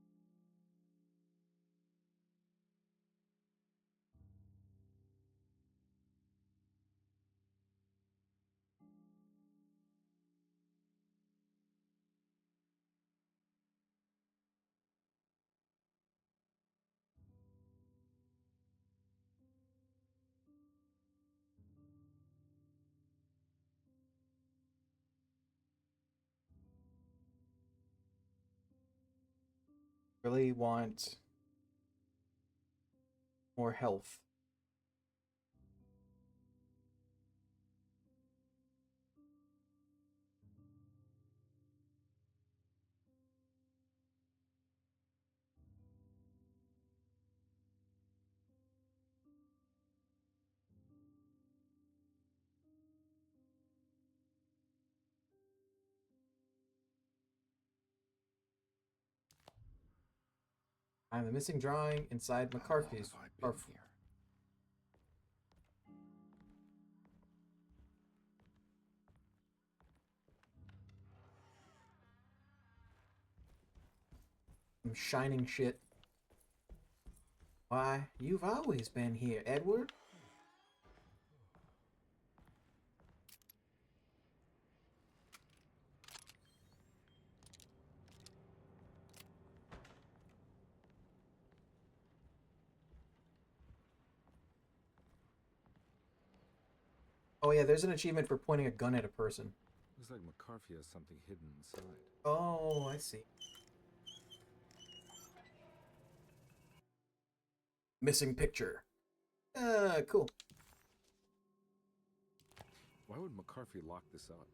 Really want more health. I'm the missing drawing inside McCarthy's. Some shining shit. Why, you've always been here, Edward. Oh yeah, there's an achievement for pointing a gun at a person. Looks like McCarthy has something hidden inside. Oh, I see. Missing picture. Cool. Why would McCarthy lock this up?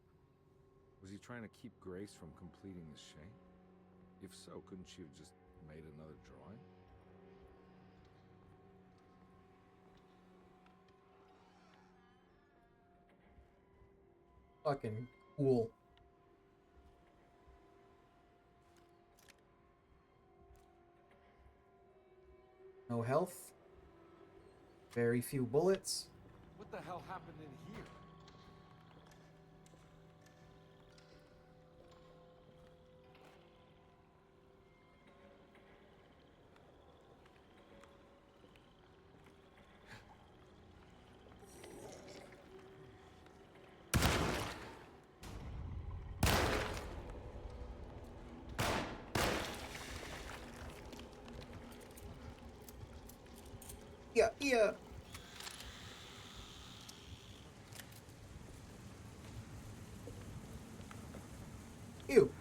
Was he trying to keep Grace from completing the shank? If so, couldn't she have just made another drawing? Fucking cool. No health. Very few bullets. What the hell happened in here? Yeah, yeah. Ew.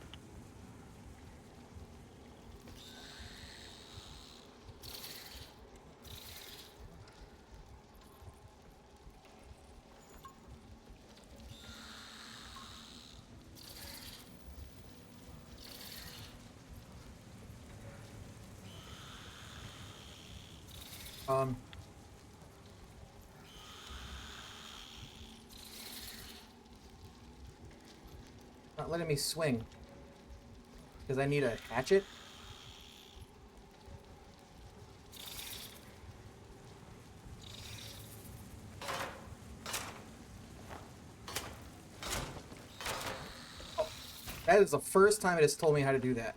Not letting me swing. Because I need a hatchet? Oh, that is the first time it has told me how to do that.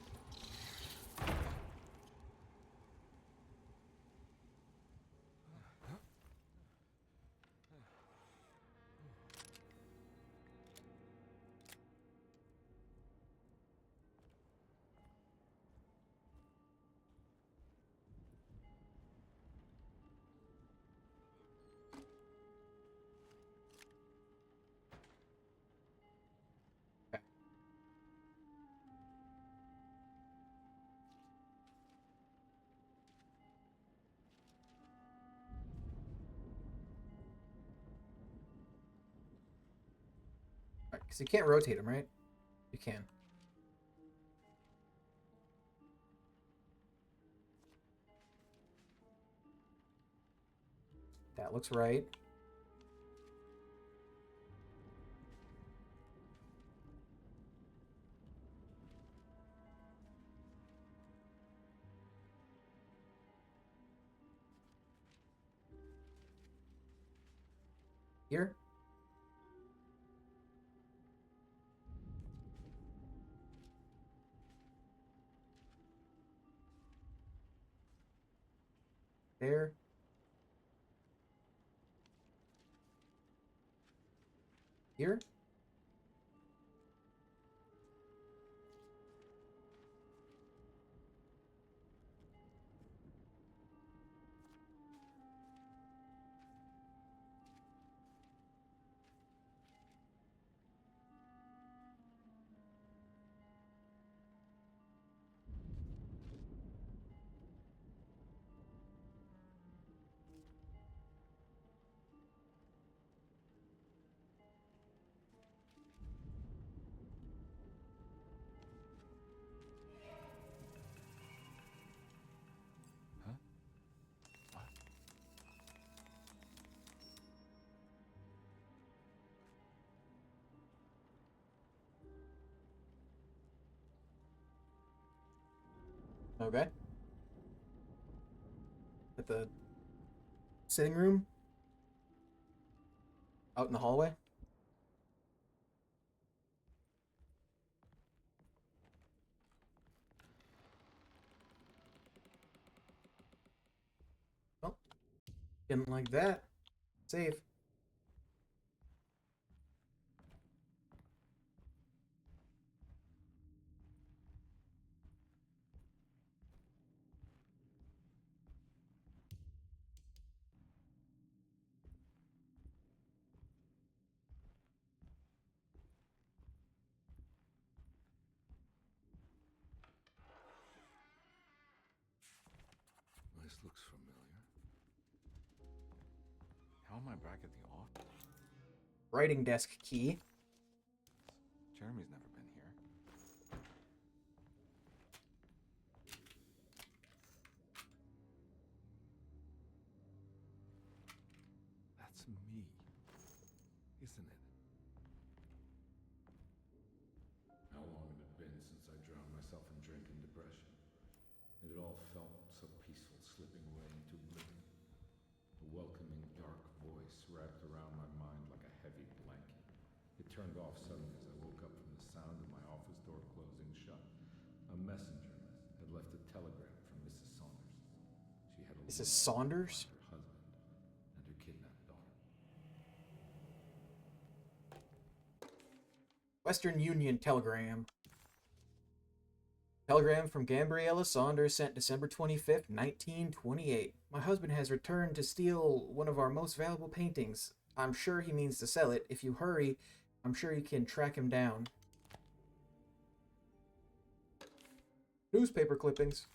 Because you can't rotate them, right? You can. That looks right. Here? There. Here? Huh? What? Okay. At the sitting room? Out in the hallway? Oh. Didn't like that. Save. This looks familiar. How am I back at the office? Writing desk key. Jeremy's never been here. That's me, isn't it? How long had it been since I drowned myself in drink and depression? It all felt so peaceful, slipping away into oblivion. A welcoming, dark voice wrapped around my mind like a heavy blanket. It turned off suddenly as I woke up from the sound of my office door closing shut. A messenger had left a telegram from Mrs. Saunders. She had a Mrs. Saunders? her husband and her kidnapped daughter. Western Union telegram. Telegram from Gabriella Saunders sent December 25th, 1928. My husband has returned to steal one of our most valuable paintings. I'm sure he means to sell it. If you hurry, I'm sure you can track him down. Newspaper clippings.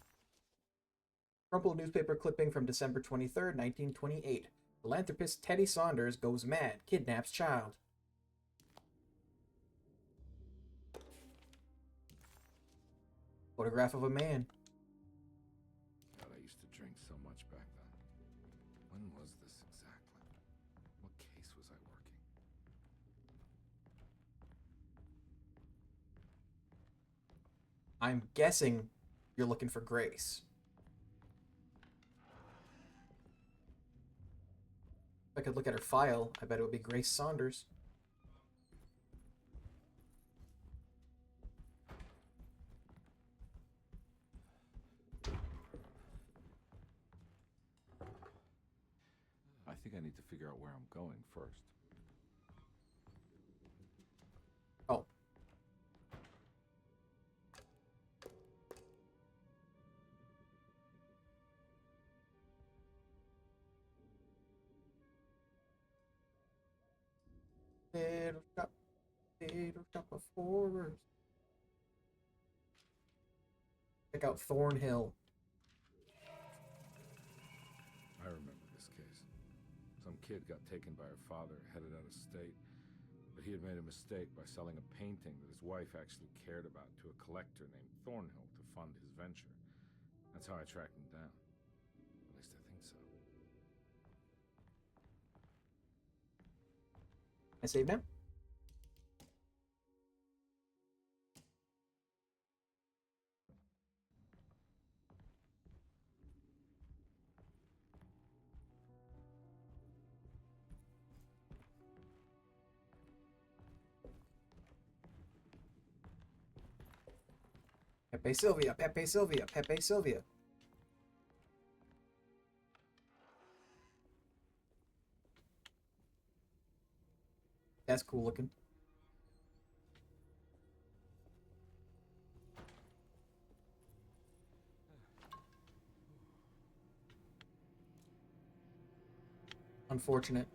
Crumpled newspaper clipping from December 23rd, 1928. Philanthropist Teddy Saunders goes mad, kidnaps child. Photograph of a man. God, I used to drink so much back then. When was this exactly? What case was I working? I'm guessing you're looking for Grace. If I could look at her file, I bet it would be Grace Saunders. I think I need to figure out where I'm going first. Oh. Little shop of horrors. Check out Thornhill. I remember this case. Some kid got taken by her father, headed out of state. But he had made a mistake by selling a painting that his wife actually cared about to a collector named Thornhill to fund his venture. That's how I tracked him down. At least I think so. I save now? Pepe Sylvia, Pepe Sylvia, Pepe Sylvia. That's cool looking. Unfortunate.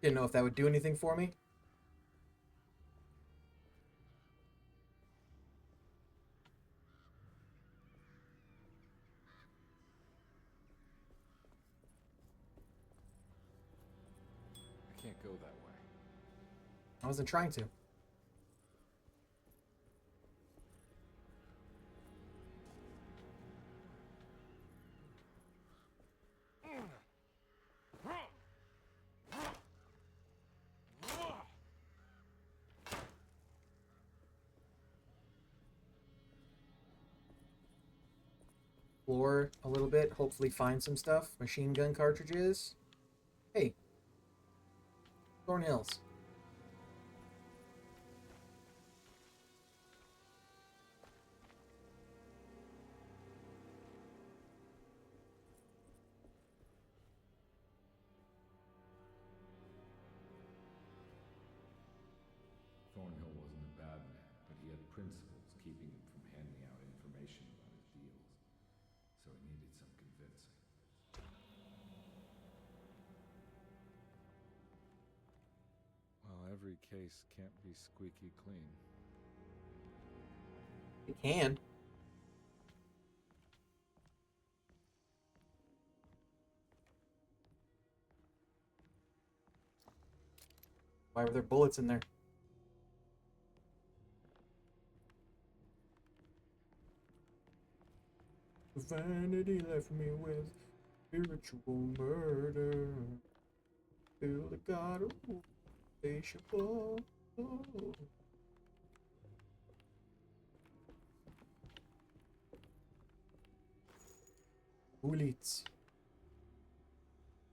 Didn't know if that would do anything for me. I can't go that way. I wasn't trying to. Explore a little bit, hopefully find some stuff. Machine gun cartridges. Hey. Thornhills. Thornhill wasn't a bad man, but he had principles keeping him from handing out information about his deals. So he needed some convincing. Well, every case can't be squeaky clean. It can. Why were there bullets in there? Vanity left me with spiritual murder. Feel the god of insatiable. Bullets.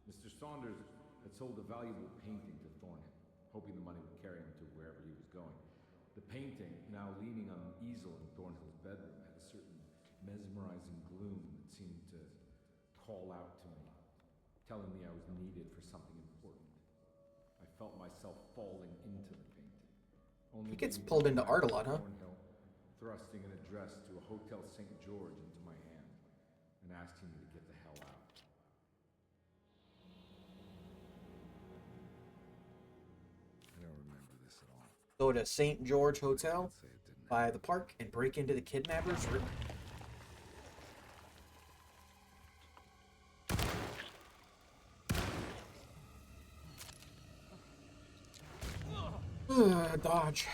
Mr. Saunders had sold a valuable painting to Thornhill, hoping the money would carry him to wherever he was going. The painting, now leaning on an easel in Thornhill's bedroom, had a certain mesmerizing gloom that seemed to call out to me, telling me I was needed for something important. I felt myself falling into the painting. Only He gets to be pulled into back art a lot, huh? Thornhill, thrusting an address to a Hotel St. George into my hand and asking me to get the hell out. I don't remember this at all. Go to St. George Hotel I'd say it didn't by the park and break into the kidnapper's room. Dodge.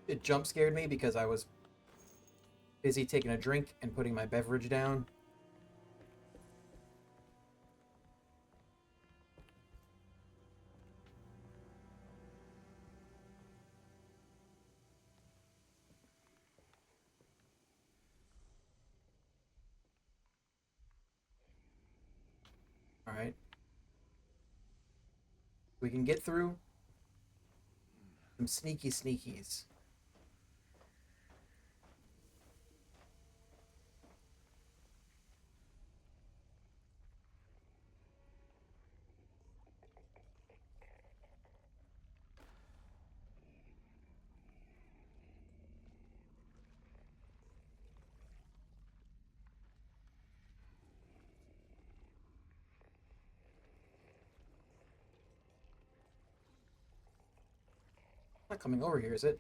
It jump scared me because I was busy taking a drink and putting my beverage down. All right. We can get through some sneaky sneakies. Not coming over here, is it?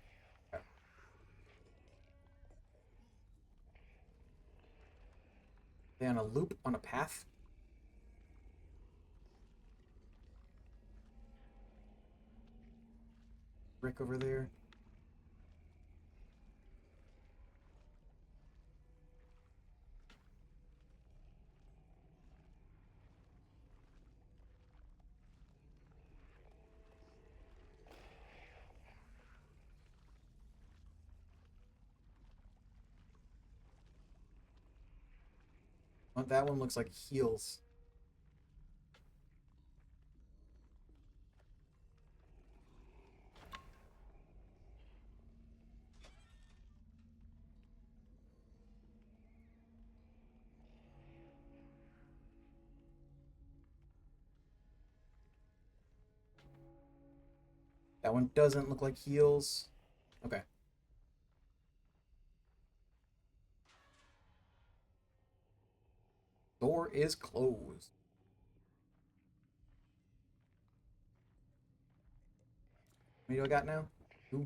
They on a loop on a path? Brick over there. Oh, that one looks like heels. That one doesn't look like heels. Okay. Door is closed. What do I got now? Ooh.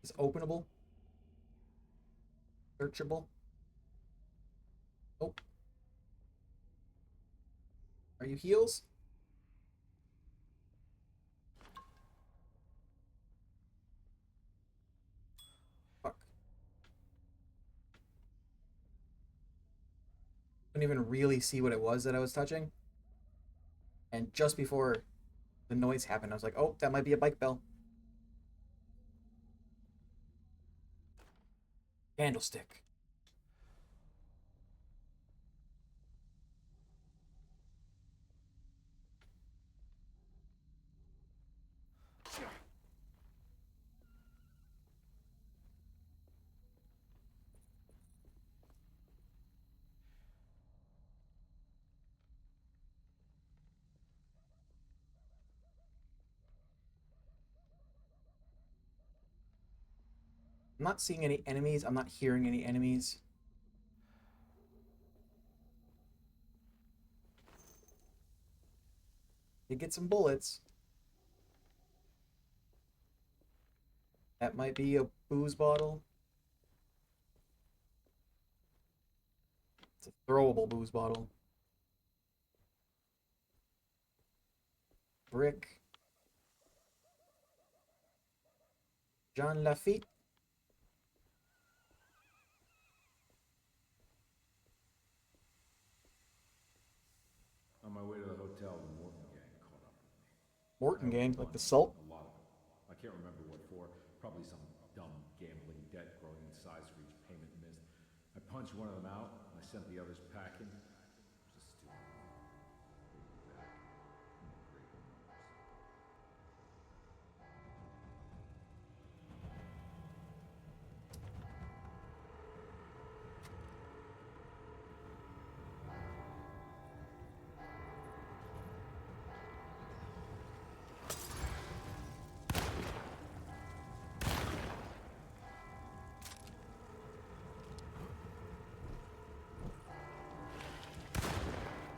Is openable? Searchable? Oh. Are you heels? Fuck. Couldn't even really see what it was that I was touching. And just before the noise happened, I was like, oh, that might be a bike bell. Candlestick. I'm not seeing any enemies. I'm not hearing any enemies. You get some bullets. That might be a booze bottle. It's a throwable booze bottle. Brick. John Lafitte. On my way to the hotel, the Morton gang caught up with me. Morton I owed gang, a like the bunch of salt. them, a lot of them. I can't remember what for. Probably some dumb gambling debt growing in size for each payment missed. I punched one of them out, and I sent the others packing. It was a stupid move. They'll be back in greater numbers.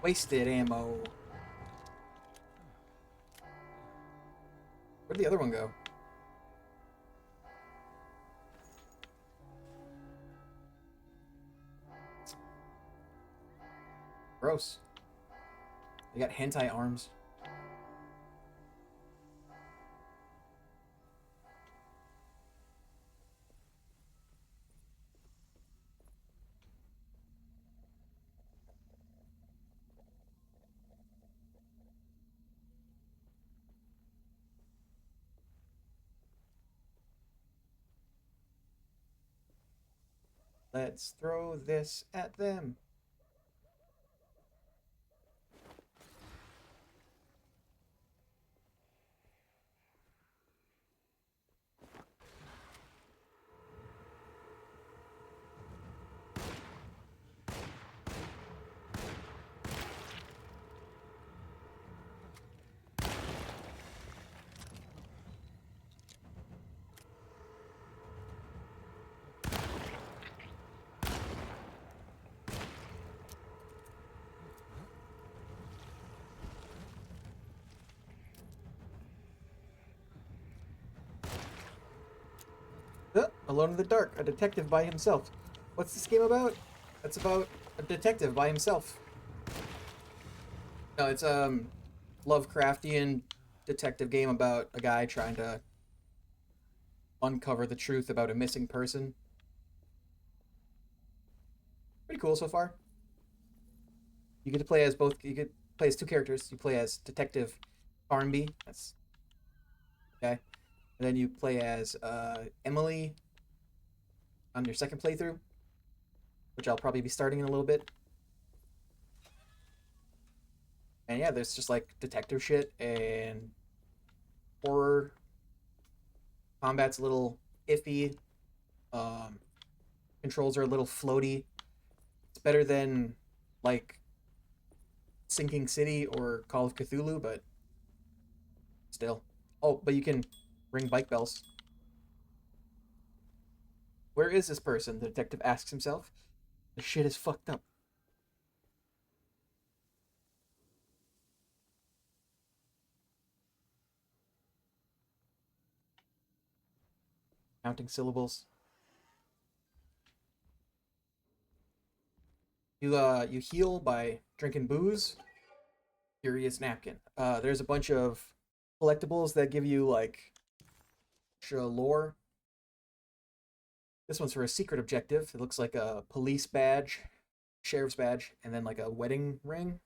Wasted ammo. Where'd the other one go? Gross. They got hentai arms. Let's throw this at them. Alone in the Dark, a detective by himself. What's this game about? It's about a detective by himself. No, it's Lovecraftian detective game about a guy trying to uncover the truth about a missing person. Pretty cool so far. You get to play as both. You get to play as two characters. You play as Detective Carnby. That's okay. And then you play as Emily on your second playthrough, which I'll probably be starting in a little bit. And yeah, there's just like detective shit and horror. Combat's a little iffy. Controls are a little floaty. It's better than like Sinking City or Call of Cthulhu, but still. Oh, but you can ring bike bells. Where is this person? The detective asks himself. The shit is fucked up. Counting syllables. You heal by drinking booze. Curious napkin. There's a bunch of collectibles that give you like extra lore. This one's for a secret objective. It looks like a police badge, sheriff's badge, and then like a wedding ring.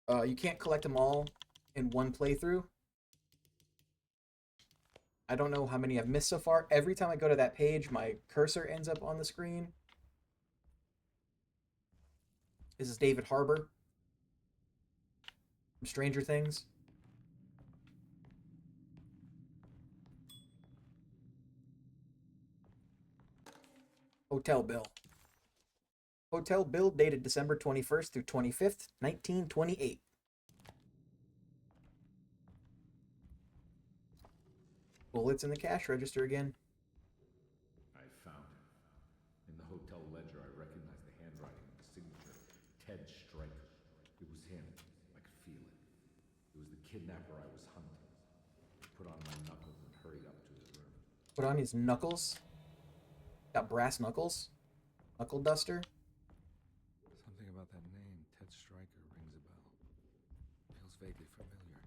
You can't collect them all in one playthrough. I don't know how many I've missed so far. Every time I go to that page, my cursor ends up on the screen. This is David Harbour from Stranger Things. Hotel bill. Hotel bill dated December 21st through 25th, 1928. Bullets in the cash register again. I found him. In the hotel ledger, I recognized the handwriting of the signature. Ted Stryker. It was him. I could feel it. It was the kidnapper I was hunting. I put on my knuckles and hurried up to his room. Put on his knuckles. Got brass knuckles. Knuckle duster. Something about that name, Ted Stryker, rings a bell. Feels vaguely familiar.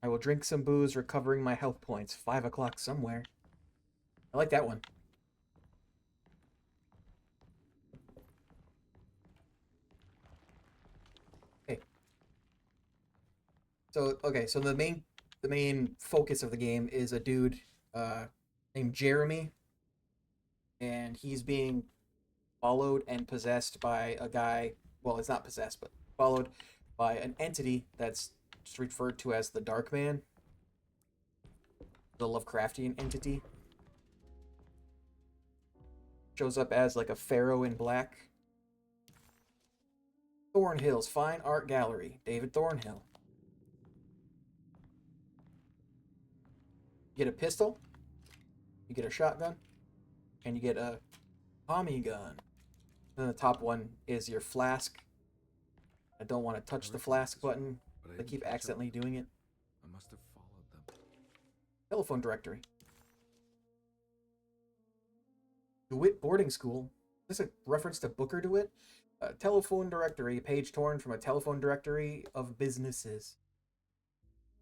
I will drink some booze, recovering my health points. 5 o'clock somewhere. I like that one. Okay. So the main focus of the game is a dude named Jeremy, and he's being followed and possessed by a guy. Well, it's not possessed, but followed by an entity that's just referred to as the Dark Man, the Lovecraftian entity. Shows up as like a pharaoh in black. Thornhill's Fine Art Gallery, David Thornhill. You get a pistol, you get a shotgun, and you get a Tommy gun. Then the top one is your flask. I don't want to touch the flask button. I keep accidentally doing it. I must have followed them. Telephone directory. DeWitt boarding school. Is this a reference to Booker DeWitt? Telephone directory, page torn from a telephone directory of businesses.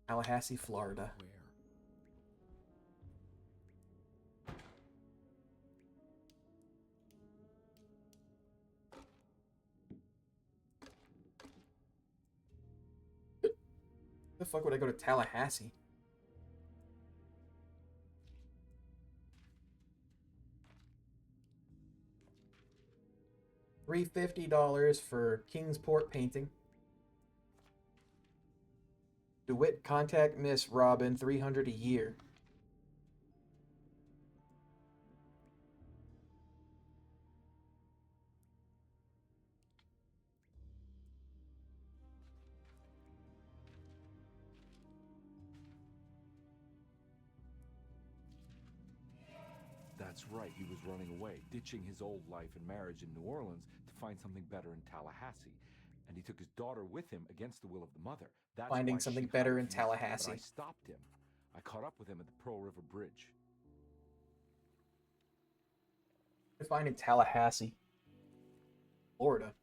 Tallahassee, Florida. Where? The fuck would I go to Tallahassee? $350 for Kingsport painting. DeWitt contact Miss Robin, $300 a year. That's right, he was running away, ditching his old life and marriage in New Orleans to find something better in Tallahassee. And he took his daughter with him against the will of the mother. That's Finding why something she better in refused, Tallahassee. But I stopped him. I caught up with him at the Pearl River Bridge. I find in Tallahassee, Florida.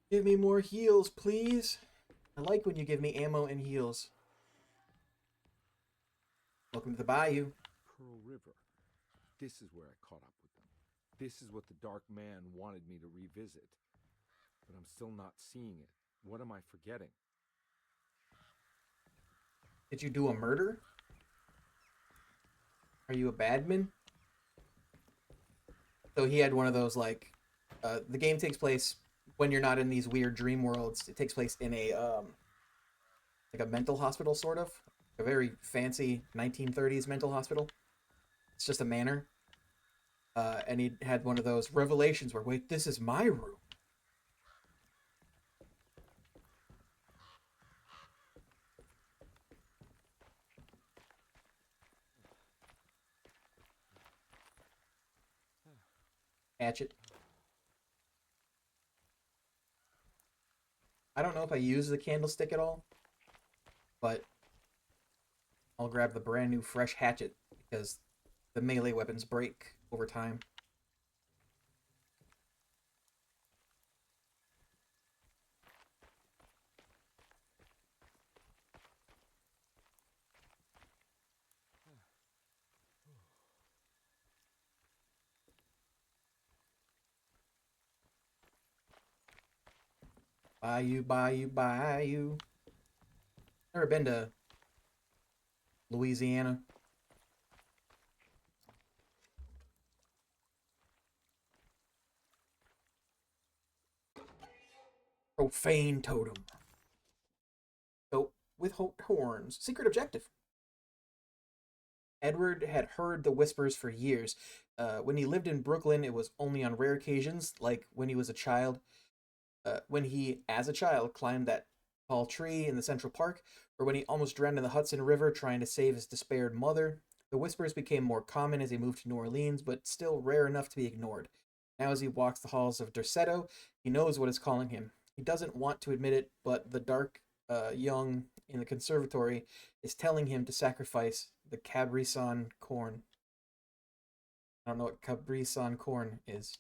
Give me more heals, please. I like when you give me ammo and heals. Welcome to the bayou. Pearl River. This is where I caught up with them. This is what the Dark Man wanted me to revisit. But I'm still not seeing it. What am I forgetting? Did you do a murder? Are you a badman? So he had one of those, like, the game takes place when you're not in these weird dream worlds. It takes place in a, like a mental hospital, sort of. A very fancy 1930s mental hospital. It's just a manor. And he had one of those revelations where, wait, this is my room. Hatchet. I don't know if I use the candlestick at all, but I'll grab the brand new fresh hatchet because the melee weapons break over time. Bayou, bayou, bayou. Never been to Louisiana. Profane totem. So, with horns. Secret objective. Edward had heard the whispers for years. When he lived in Brooklyn, it was only on rare occasions, like when he was a child. When he, as a child, climbed that tall tree in the Central Park, or when he almost drowned in the Hudson River trying to save his despaired mother. The whispers became more common as he moved to New Orleans, but still rare enough to be ignored. Now as he walks the halls of Dorsetto, he knows what is calling him. He doesn't want to admit it, but the dark young in the conservatory is telling him to sacrifice the Cabri-San corn. I don't know what Cabri-San corn is.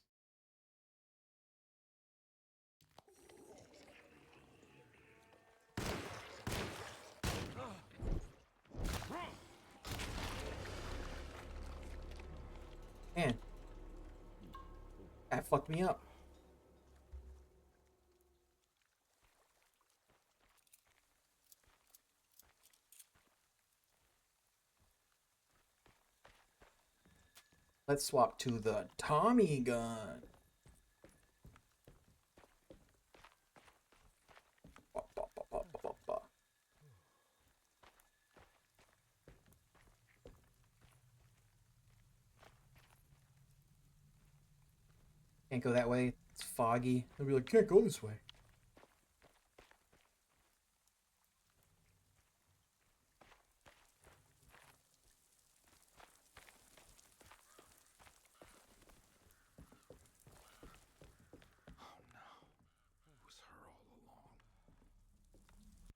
Man, that fucked me up. Let's swap to the Tommy gun. Can't go that way. It's foggy. They'll be like, can't go this way.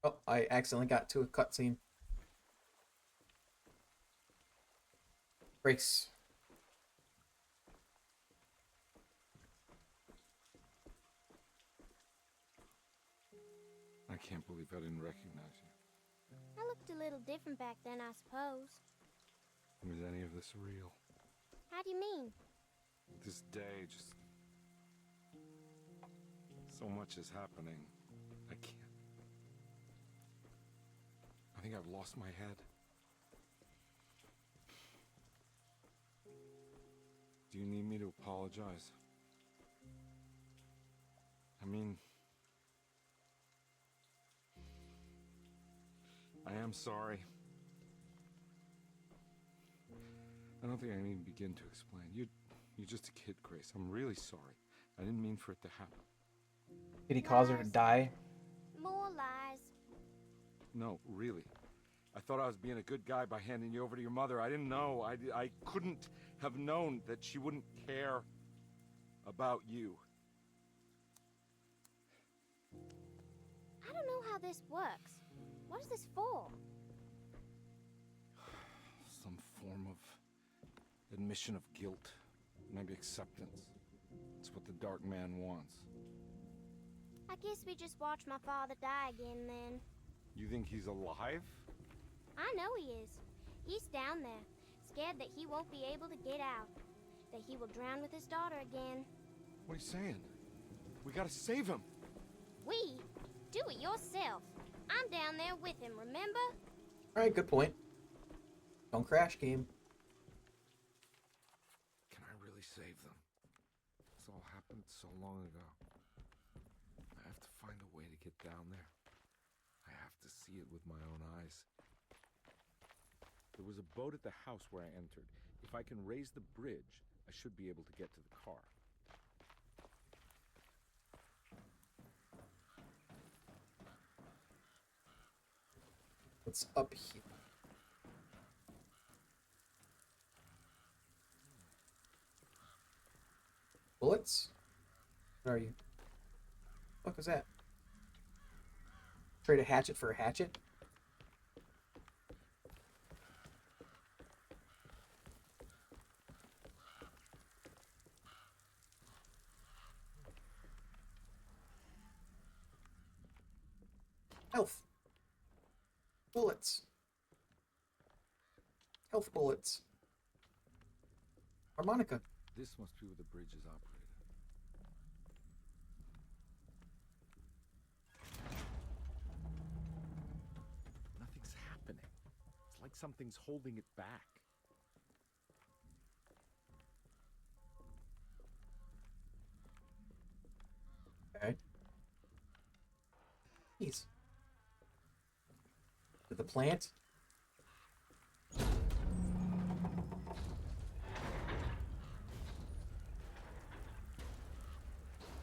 Oh, I accidentally got to a cutscene. Grace. I can't believe I didn't recognize you. I looked a little different back then, I suppose. Was any of this real? How do you mean? This day, just... so much is happening. I can't... I think I've lost my head. Do you need me to apologize? I mean... I am sorry. I don't think I need to begin to explain. You're just a kid, Grace. I'm really sorry. I didn't mean for it to happen. Did he cause her to die? More lies. No, really. I thought I was being a good guy by handing you over to your mother. I didn't know. I couldn't have known that she wouldn't care about you. I don't know how this works. What is this for? Some form of admission of guilt. Maybe acceptance. It's what the Dark Man wants. I guess we just watched my father die again then. You think he's alive? I know he is. He's down there, scared that he won't be able to get out. That he will drown with his daughter again. What are you saying? We gotta save him. We? Do it yourself. I'm down there with him, remember? Alright, good point. Don't crash, game. Can I really save them? This all happened so long ago. I have to find a way to get down there. I have to see it with my own eyes. There was a boat at the house where I entered. If I can raise the bridge, I should be able to get to the car. What's up here? Bullets? Where are you? What was that? Trade a hatchet for a hatchet? Health. Bullets. Health bullets. Harmonica. This must be where the bridge is operated. Nothing's happening. It's like something's holding it back. Okay. Keys. To the plant.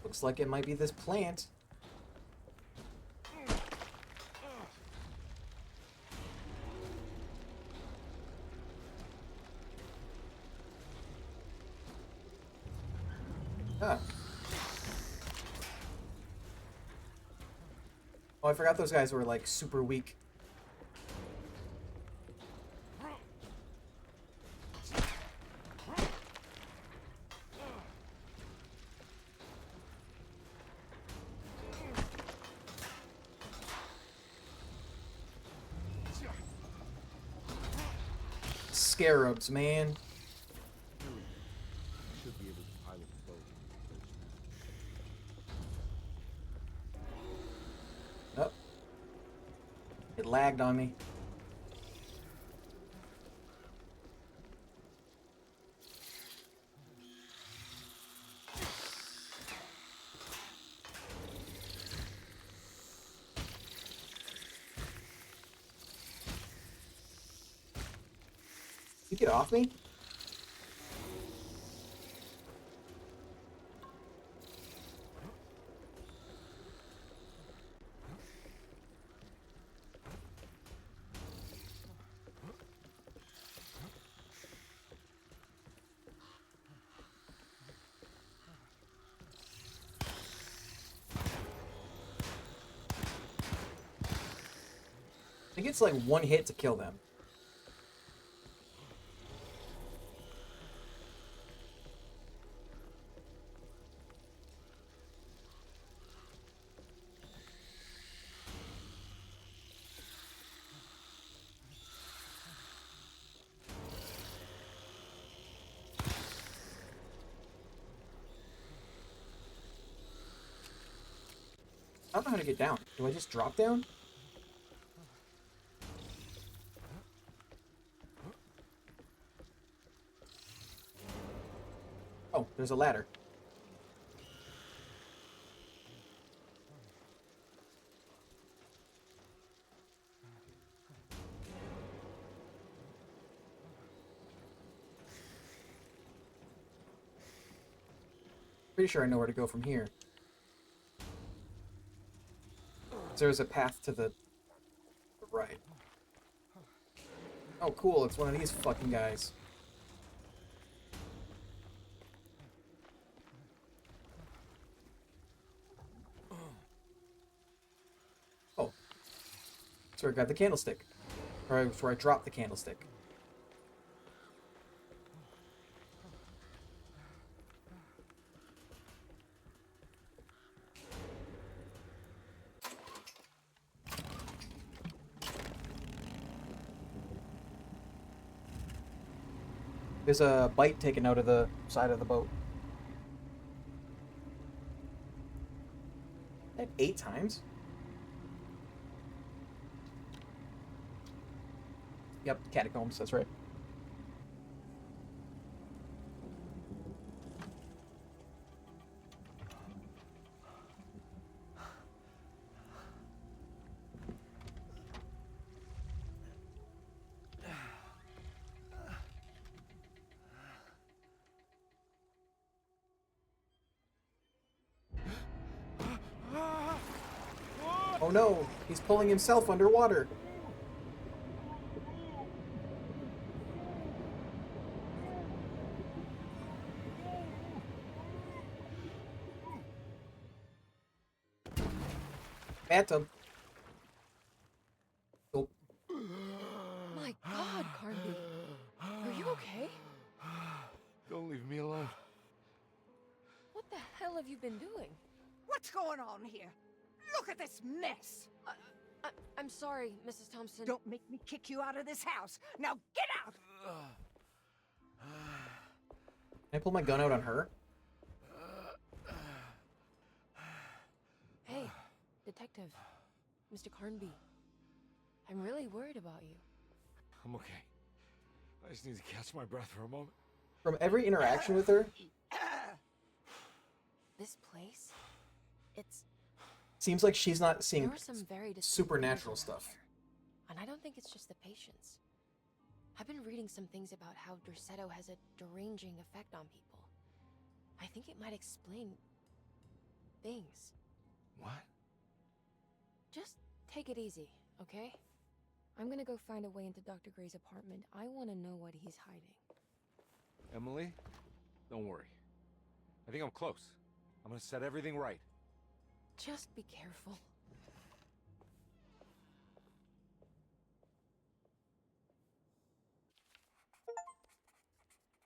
Looks like it might be this plant. Ah. Oh, I forgot those guys were like super weak. Scarabs, man. I should be able to pilot the boat. Oh. It lagged on me. You get off me? think it's like one hit to kill them. I don't know how to get down. Do I just drop down? Oh, there's a ladder. Pretty sure I know where to go from here. There's a path to the right. Oh, cool. It's one of these fucking guys. Oh. That's where I got the candlestick. Or that's where I dropped the candlestick. There's a bite taken out of the side of the boat. That 8 times? Yep, catacombs, that's right. Oh no, he's pulling himself underwater. Phantom. Oh. My God, Carnby. Are you okay? Don't leave me alone. What the hell have you been doing? What's going on here? Look at this mess! I'm sorry, Mrs. Thompson. Don't make me kick you out of this house. Now get out! Can I pull my gun out on her? Hey, Detective. Mr. Carnby. I'm really worried about you. I'm okay. I just need to catch my breath for a moment. From every interaction with her, This place? It's... seems like she's not seeing There are some very distinct supernatural things around stuff. here. And I don't think it's just the patients. I've been reading some things about how Derceto has a deranging effect on people. I think it might explain... things. What? Just take it easy, okay? I'm gonna go find a way into Dr. Gray's apartment. I want to know what he's hiding. Emily? Don't worry. I think I'm close. I'm gonna set everything right. Just be careful.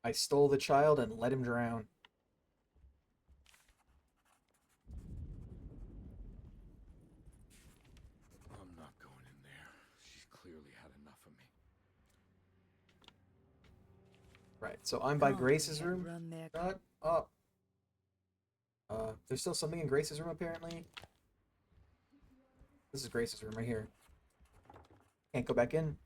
I stole the child and let him drown. I'm not going in there. She's clearly had enough of me. Right, so I'm by Grace's yeah, room. run there. Shut up. There's still something in Grace's room, apparently. This is Grace's room right here. Can't go back in.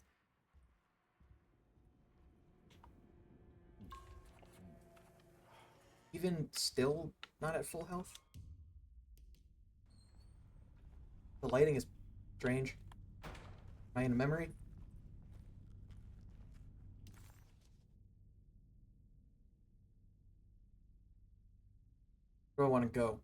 Even still not at full health? The lighting is strange. Am I in memory? Where do I want to go?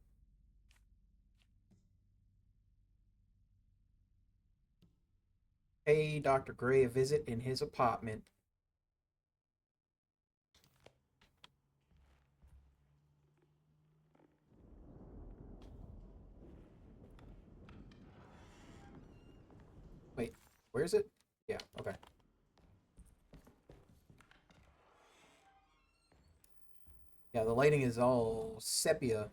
Pay Dr. Gray a visit in his apartment. Wait, where is it? Yeah, okay. Yeah, the lighting is all sepia.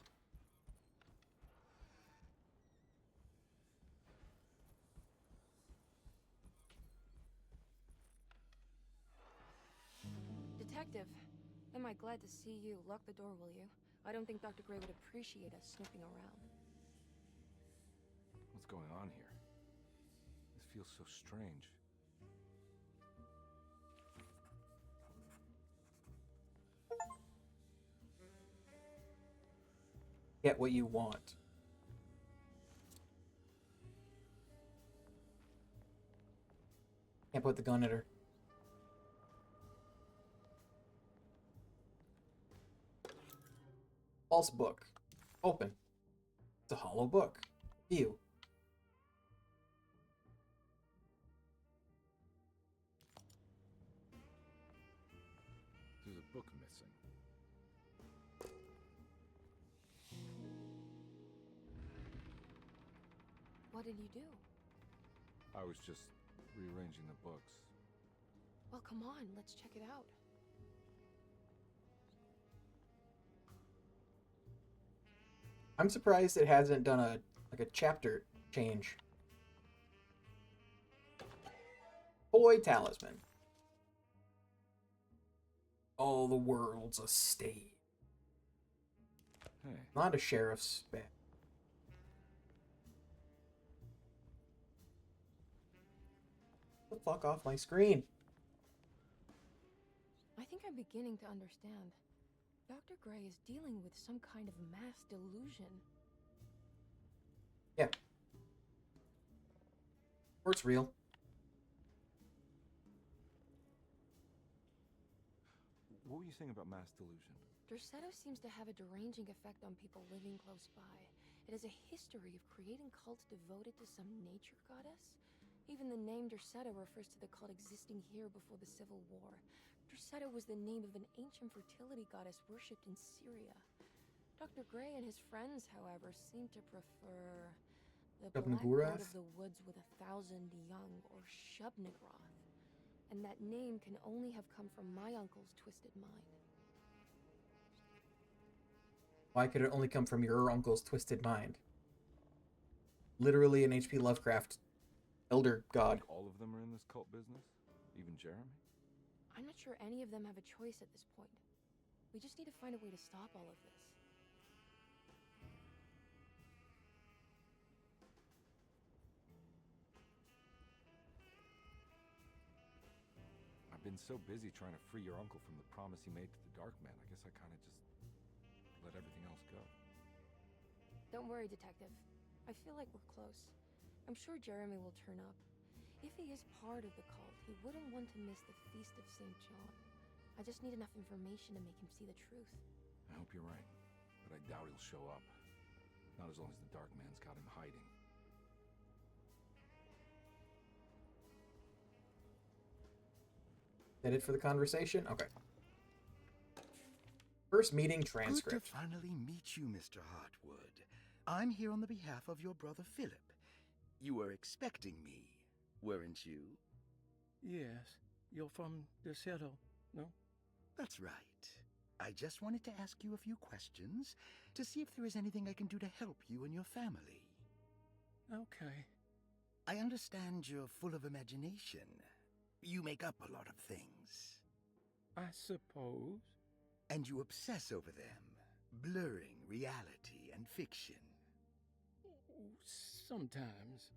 Detective, am I glad to see you. Lock the door, will you? I don't think Dr. Gray would appreciate us snooping around. What's going on here? This feels so strange. Get what you want. Can't put the gun at her. False book. Open. It's a hollow book. View. There's a book missing. What did you do? I was just rearranging the books. Well, come on, let's check it out. I'm surprised it hasn't done a chapter change. Toy talisman. All the world's a stage. Hey. Not a sheriff's badge. The fuck off my screen. I think I'm beginning to understand. Dr. Gray is dealing with some kind of mass delusion. Yeah. Or it's real. What were you saying about mass delusion? Derceto seems to have a deranging effect on people living close by. It has a history of creating cults devoted to some nature goddess. Even the name Derceto refers to the cult existing here before the Civil War. Derceto was the name of an ancient fertility goddess worshipped in Syria. Dr. Gray and his friends, however, seem to prefer the black goat of the woods with 1,000 young, or shub-niggurath. And that name can only have come from my uncle's twisted mind. Why could it only come from your uncle's twisted mind? Literally an H.P. Lovecraft elder god. All of them are in this cult business? Even Jeremy? I'm not sure any of them have a choice at this point. We just need to find a way to stop all of this. I've been so busy trying to free your uncle from the promise he made to the Dark Man, I guess I kind of just let everything else go. Don't worry, Detective. I feel like we're close. I'm sure Jeremy will turn up. If he is part of the cult, he wouldn't want to miss the Feast of St. John. I just need enough information to make him see the truth. I hope you're right, but I doubt he'll show up. Not as long as the Dark Man's got him hiding. That it for the conversation? Okay. First meeting transcript. Good to finally meet you, Mr. Hartwood. I'm here on the behalf of your brother Philip. You were expecting me, weren't you? Yes. You're from Derceto, no? That's right. I just wanted to ask you a few questions to see if there is anything I can do to help you and your family. Okay. I understand you're full of imagination. You make up a lot of things. I suppose. And you obsess over them, blurring reality and fiction. Sometimes.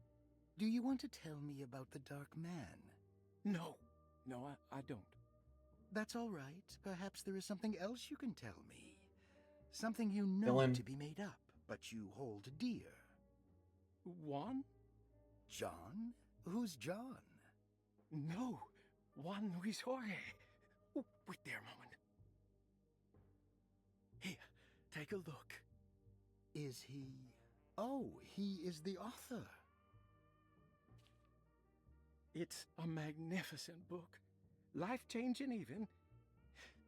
Do you want to tell me about the Dark Man? No. No, I don't. That's all right. Perhaps there is something else you can tell me. Something you know to be made up, but you hold dear. Juan? John? Who's John? No. Juan Luis Jorge. Oh, wait there a moment. Here, take a look. Is he... Oh, he is the author. It's a magnificent book. Life-changing even.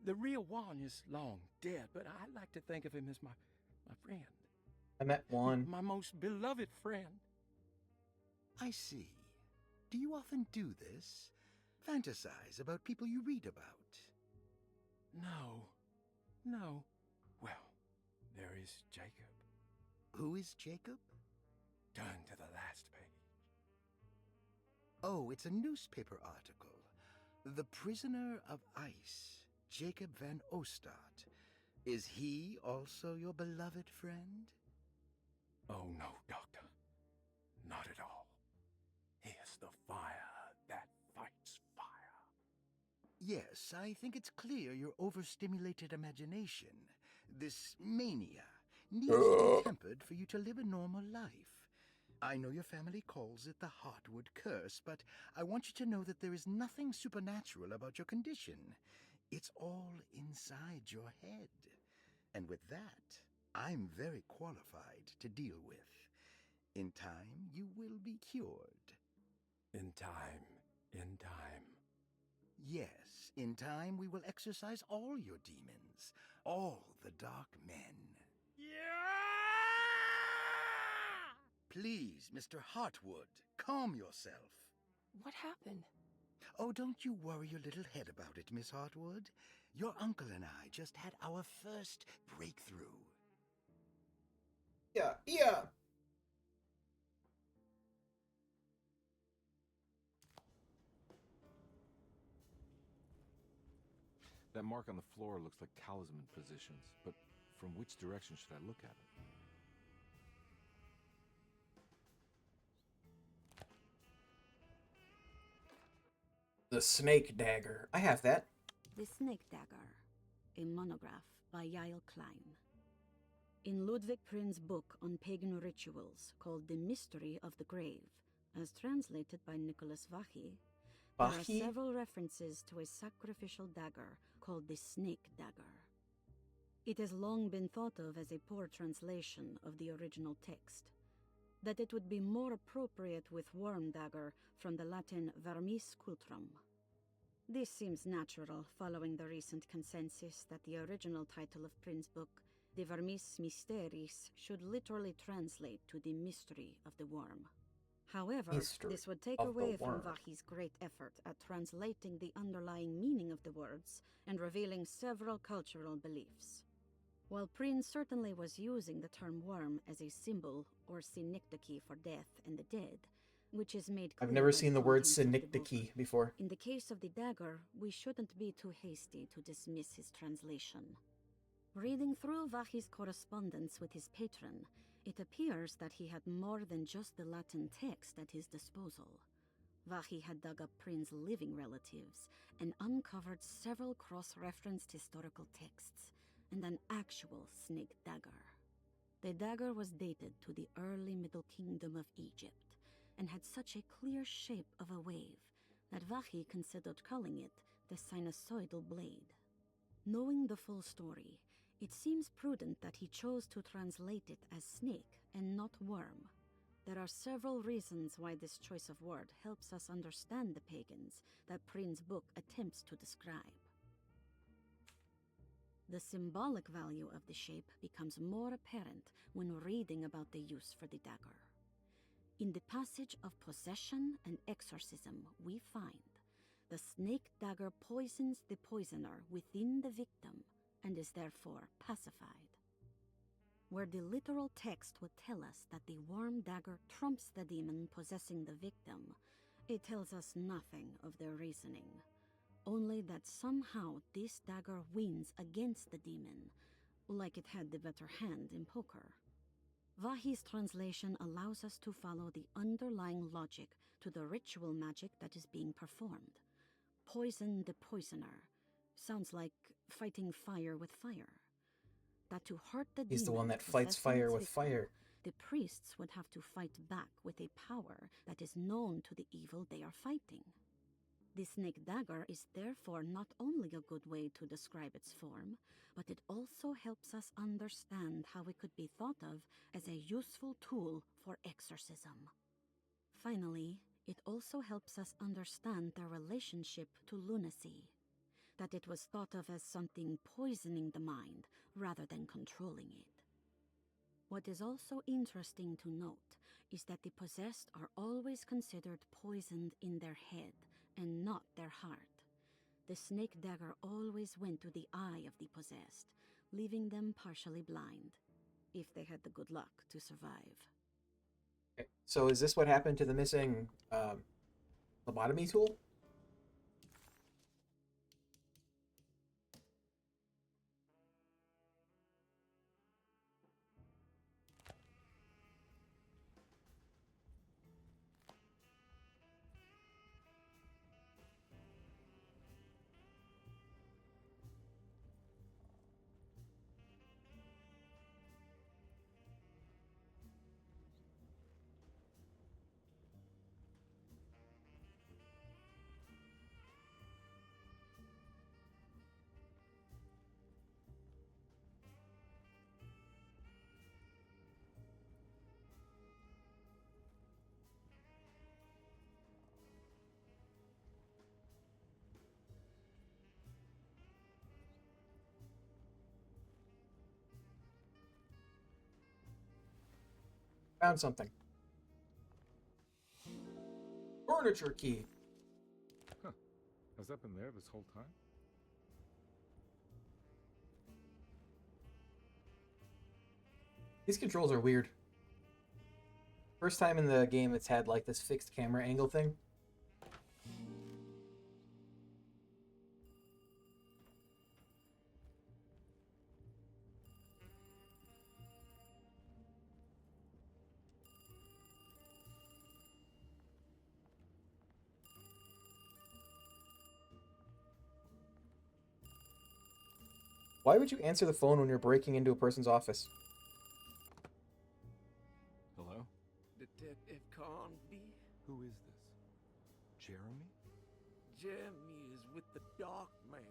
The real Juan is long dead, but I like to think of him as my friend. I met Juan. My most beloved friend. I see. Do you often do this? Fantasize about people you read about? No. No. Well, there is Jacob. Who is Jacob? Turn to the last page. Oh, it's a newspaper article. The Prisoner of Ice, Jacob van Ostad. Is he also your beloved friend? Oh, no, Doctor. Not at all. He is the fire that fights fire. Yes, I think it's clear your overstimulated imagination, this mania, needs to be tempered for you to live a normal life. I know your family calls it the Heartwood Curse, but I want you to know that there is nothing supernatural about your condition. It's all inside your head. And with that, I'm very qualified to deal with. In time, you will be cured. In time. In time. Yes, in time we will exorcise all your demons, all the dark men. Please, Mr. Heartwood, calm yourself. What happened? Oh, don't you worry your little head about it, Miss Heartwood. Your uncle and I just had our first breakthrough. Yeah, yeah. That mark on the floor looks like talisman positions, but from which direction should I look at it? The snake dagger. I have that. The Snake Dagger, a monograph by Yael Klein. In Ludwig Prin's book on pagan rituals called The Mystery of the Grave, as translated by Nicholas Vachy, there are Vachy? several references to a sacrificial dagger called the Snake Dagger. It has long been thought of as a poor translation of the original text, that it would be more appropriate with worm dagger from the Latin vermis cultrum. This seems natural following the recent consensus that the original title of Prin's book, De Vermis Mysteris, should literally translate to the mystery of the worm. However, Mystery this would take of the away from worm. Vachy's great effort at translating the underlying meaning of the words and revealing several cultural beliefs. While Prin certainly was using the term worm as a symbol or synecdoche for death and the dead, which is made clear I've never by seen the the word content of the book, synecdoche before. in the case of the dagger, we shouldn't be too hasty to dismiss his translation. Reading through Vachy's correspondence with his patron, it appears that he had more than just the Latin text at his disposal. Vachy had dug up Prin's living relatives and uncovered several cross-referenced historical texts and an actual snake dagger. The dagger was dated to the early Middle Kingdom of Egypt and had such a clear shape of a wave that Vachy considered calling it the sinusoidal blade. Knowing the full story, it seems prudent that he chose to translate it as snake and not worm. There are several reasons why this choice of word helps us understand the pagans that Prin's book attempts to describe. The symbolic value of the shape becomes more apparent when reading about the use for the dagger. In the passage of possession and exorcism, we find the snake dagger poisons the poisoner within the victim and is therefore pacified. Where the literal text would tell us that the worm dagger trumps the demon possessing the victim, it tells us nothing of their reasoning, only that somehow this dagger wins against the demon, like it had the better hand in poker. Vachy's translation allows us to follow the underlying logic to the ritual magic that is being performed. Poison the poisoner sounds like fighting fire with fire. That to hurt the He's the demon one that fights possessing fire its with victim, fire. the priests would have to fight back with a power that is known to the evil they are fighting. The snake dagger is therefore not only a good way to describe its form, but it also helps us understand how it could be thought of as a useful tool for exorcism. Finally, it also helps us understand their relationship to lunacy, that it was thought of as something poisoning the mind rather than controlling it. What is also interesting to note is that the possessed are always considered poisoned in their head and not their heart. The snake dagger always went to the eye of the possessed, leaving them partially blind, if they had the good luck to survive. Okay. So is this what happened to the missing lobotomy tool? Found something. Furniture key. Huh. Has that been there this whole time? These controls are weird. First time in the game it's had like this fixed camera angle thing. Why would you answer the phone when you're breaking into a person's office? Hello? Detective Carnby? Who is this? Jeremy? Jeremy is with the Dark Man.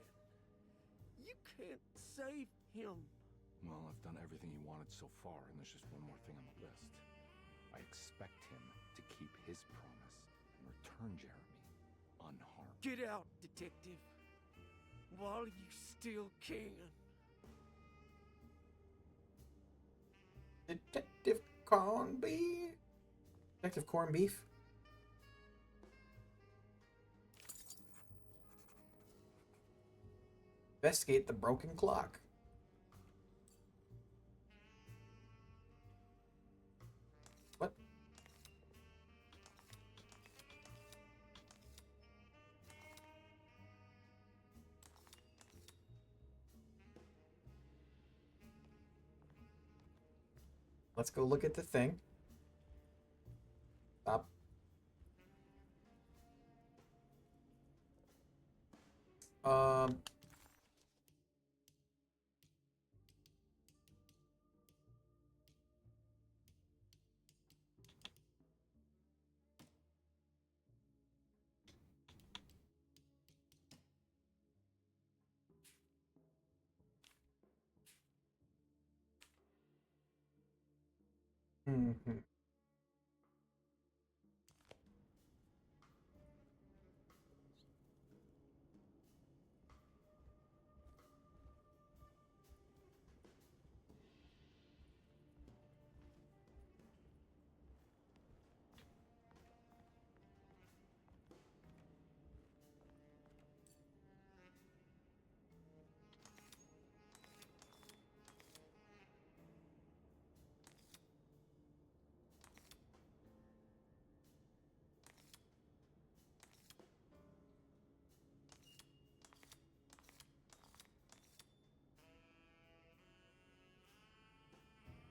You can't save him. Well, I've done everything he wanted so far, and there's just one more thing on the list. I expect him to keep his promise and return Jeremy unharmed. Get out, detective. While you still can. Detective Carnby? Detective Corned Beef? Investigate the broken clock. What? Let's go look at the thing. Stop. Um. Mm-hmm.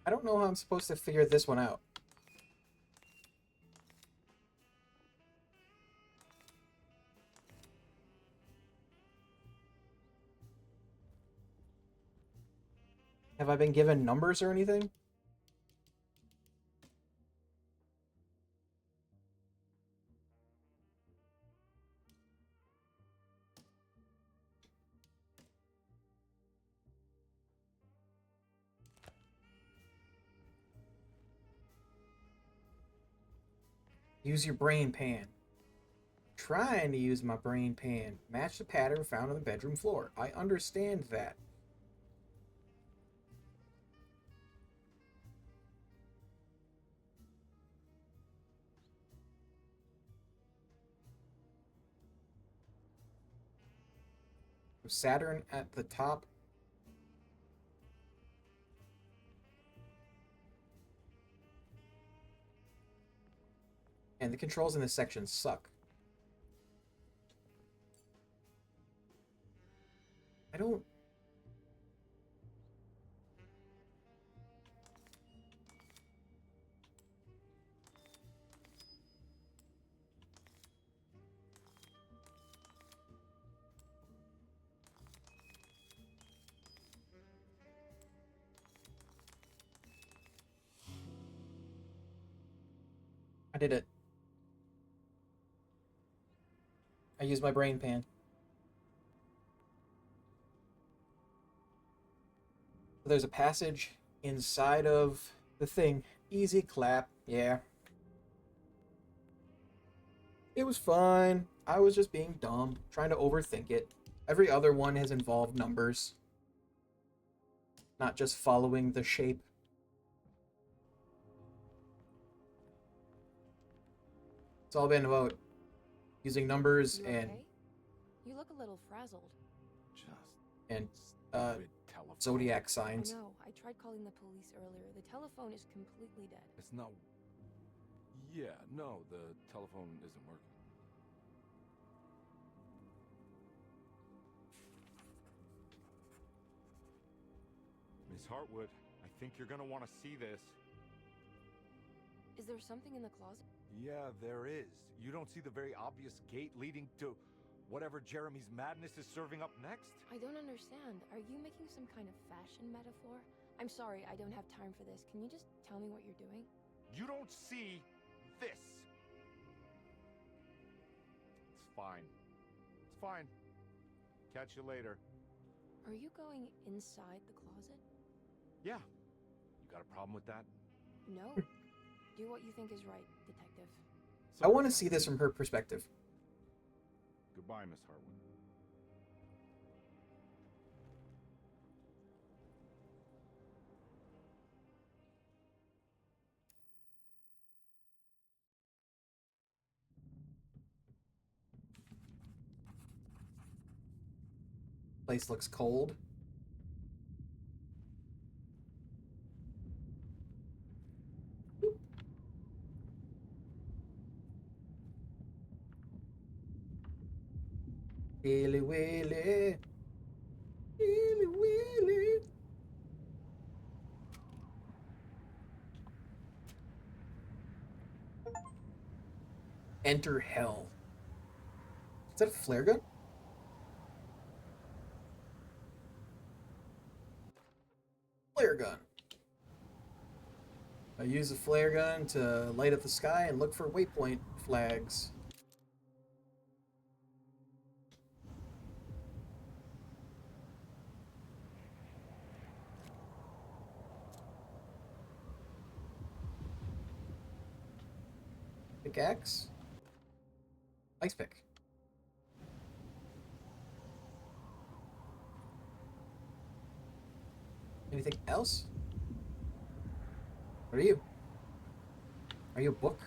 I don't know how I'm supposed to figure this one out. Have I been given numbers or anything? Use your brain pan. Trying to use my brain pan. Match the pattern found on the bedroom floor. I understand that. Saturn at the top. And the controls in this section suck. I don't... I did it. I used my brain pan. There's a passage inside of the thing. Easy clap, yeah. It was fine. I was just being dumb, trying to overthink it. Every other one has involved numbers, not just following the shape. It's all been about using numbers You and okay? You look a little frazzled. and Stupid telephone. zodiac I signs. know. I tried calling the police earlier. The telephone is completely dead. It's not... Yeah, no, the telephone isn't working. Miss Hartwood, I think you're gonna want to see this. Is there something in the closet? Yeah, there is. You don't see the very obvious gate leading to whatever Jeremy's madness is serving up next? I don't understand. Are you making some kind of fashion metaphor? I'm sorry, I don't have time for this. Can you just tell me what you're doing? You don't see this. It's fine. It's fine. Catch you later. Are you going inside the closet? Yeah. You got a problem with that? No. Do what you think is right, detective. I want to see this from her perspective. Goodbye, Miss Hartwood. Place looks cold. Willy Willy. Willy Willy. Enter hell. Is that a flare gun? Flare gun. I use a flare gun to light up the sky and look for waypoint flags. Pickaxe. Ice pick. Anything else? What are you? Are you a book?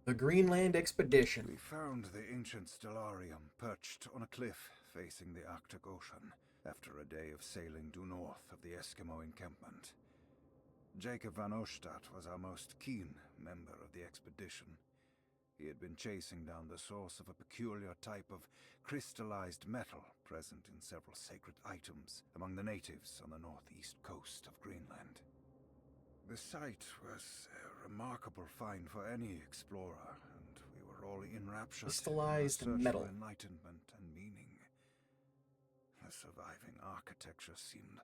The Greenland Expedition. We found the ancient stellarium perched on a cliff facing the Arctic Ocean after a day of sailing due north of the Eskimo encampment. Jacob van Oostad was our most keen member of the expedition. He had been chasing down the source of a peculiar type of crystallized metal present in several sacred items among the natives on the northeast coast of Greenland. The site was a remarkable find for any explorer, and we were all enraptured Crystallized in our search metal. for enlightenment and meaning. The surviving architecture seemed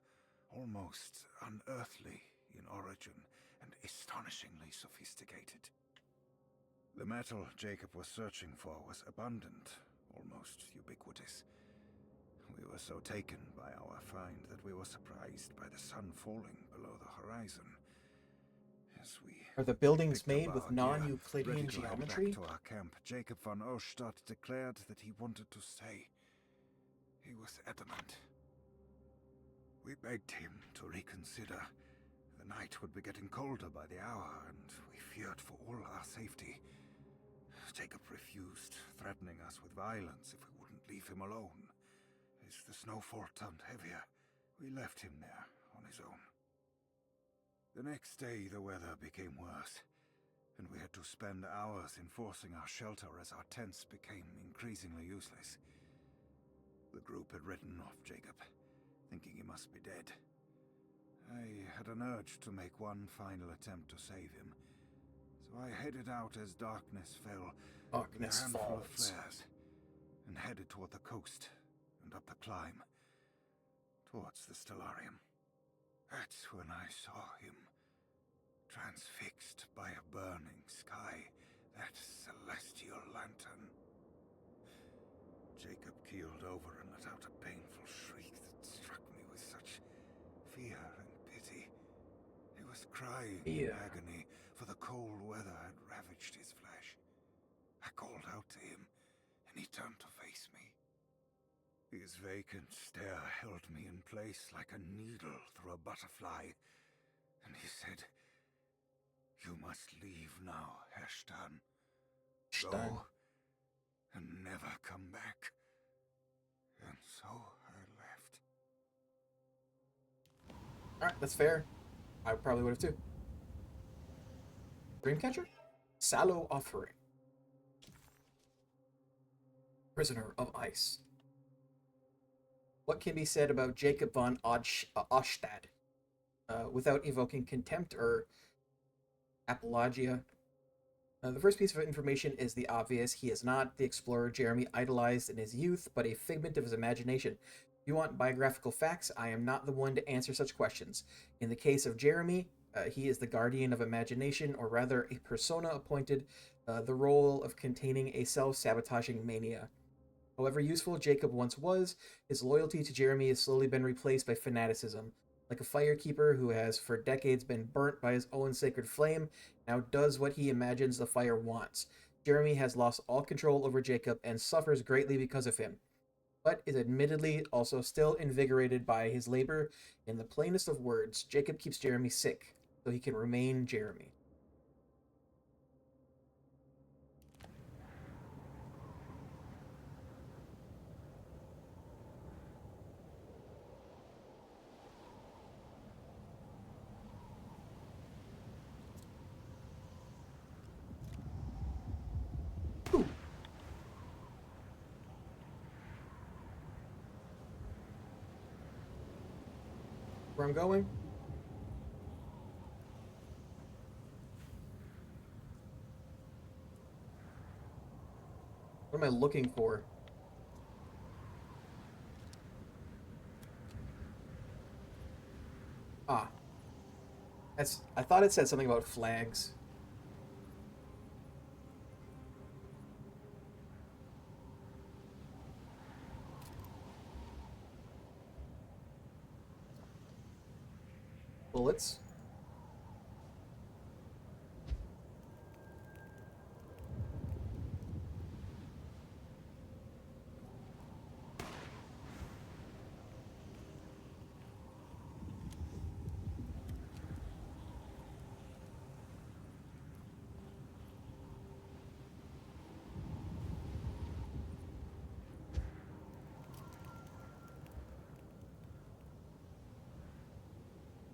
almost unearthly in origin and astonishingly sophisticated. The metal Jacob was searching for was abundant, almost ubiquitous. We were so taken by our find that we were surprised by the sun falling below the horizon. As we Are the buildings picked up made with our gear, non-Euclidean ready to head geometry? back to our camp, Jacob van Oostad declared that he wanted to stay. He was adamant. We begged him to reconsider. The night would be getting colder by the hour, and we feared for all our safety. Jacob refused, threatening us with violence if we wouldn't leave him alone. As the snowfall turned heavier, we left him there on his own. The next day, the weather became worse, and we had to spend hours enforcing our shelter as our tents became increasingly useless. The group had written off Jacob, thinking he must be dead. I had an urge to make one final attempt to save him, so I headed out as darkness fell with a handful of flares, and headed toward the coast and up the climb, towards the Stellarium. That's when I saw him, transfixed by a burning sky, that celestial lantern. Jacob keeled over and let out a painful shriek that struck me with such fear and pity. He was crying in agony, for the cold weather had ravaged his flesh. I called out to him, and he turned to face me. His vacant stare held me in place like a needle through a butterfly, and he said, "You must leave now, Herrstan. Go, and never come back." And so I left. Alright, that's fair. I probably would have too. Dreamcatcher? Sallow Offering. Prisoner of Ice. What can be said about Jacob von Ostad without evoking contempt or apologia? The first piece of information is the obvious. He is not the explorer Jeremy idolized in his youth, but a figment of his imagination. If you want biographical facts, I am not the one to answer such questions. In the case of Jeremy, he is the guardian of imagination, or rather a persona appointed the role of containing a self-sabotaging mania. However useful Jacob once was, his loyalty to Jeremy has slowly been replaced by fanaticism. Like a firekeeper who has for decades been burnt by his own sacred flame, now does what he imagines the fire wants. Jeremy has lost all control over Jacob and suffers greatly because of him, but is admittedly also still invigorated by his labor. In the plainest of words, Jacob keeps Jeremy sick, so he can remain Jeremy. Where I'm going? What am I looking for? Ah. I thought it said something about flags. Bullets.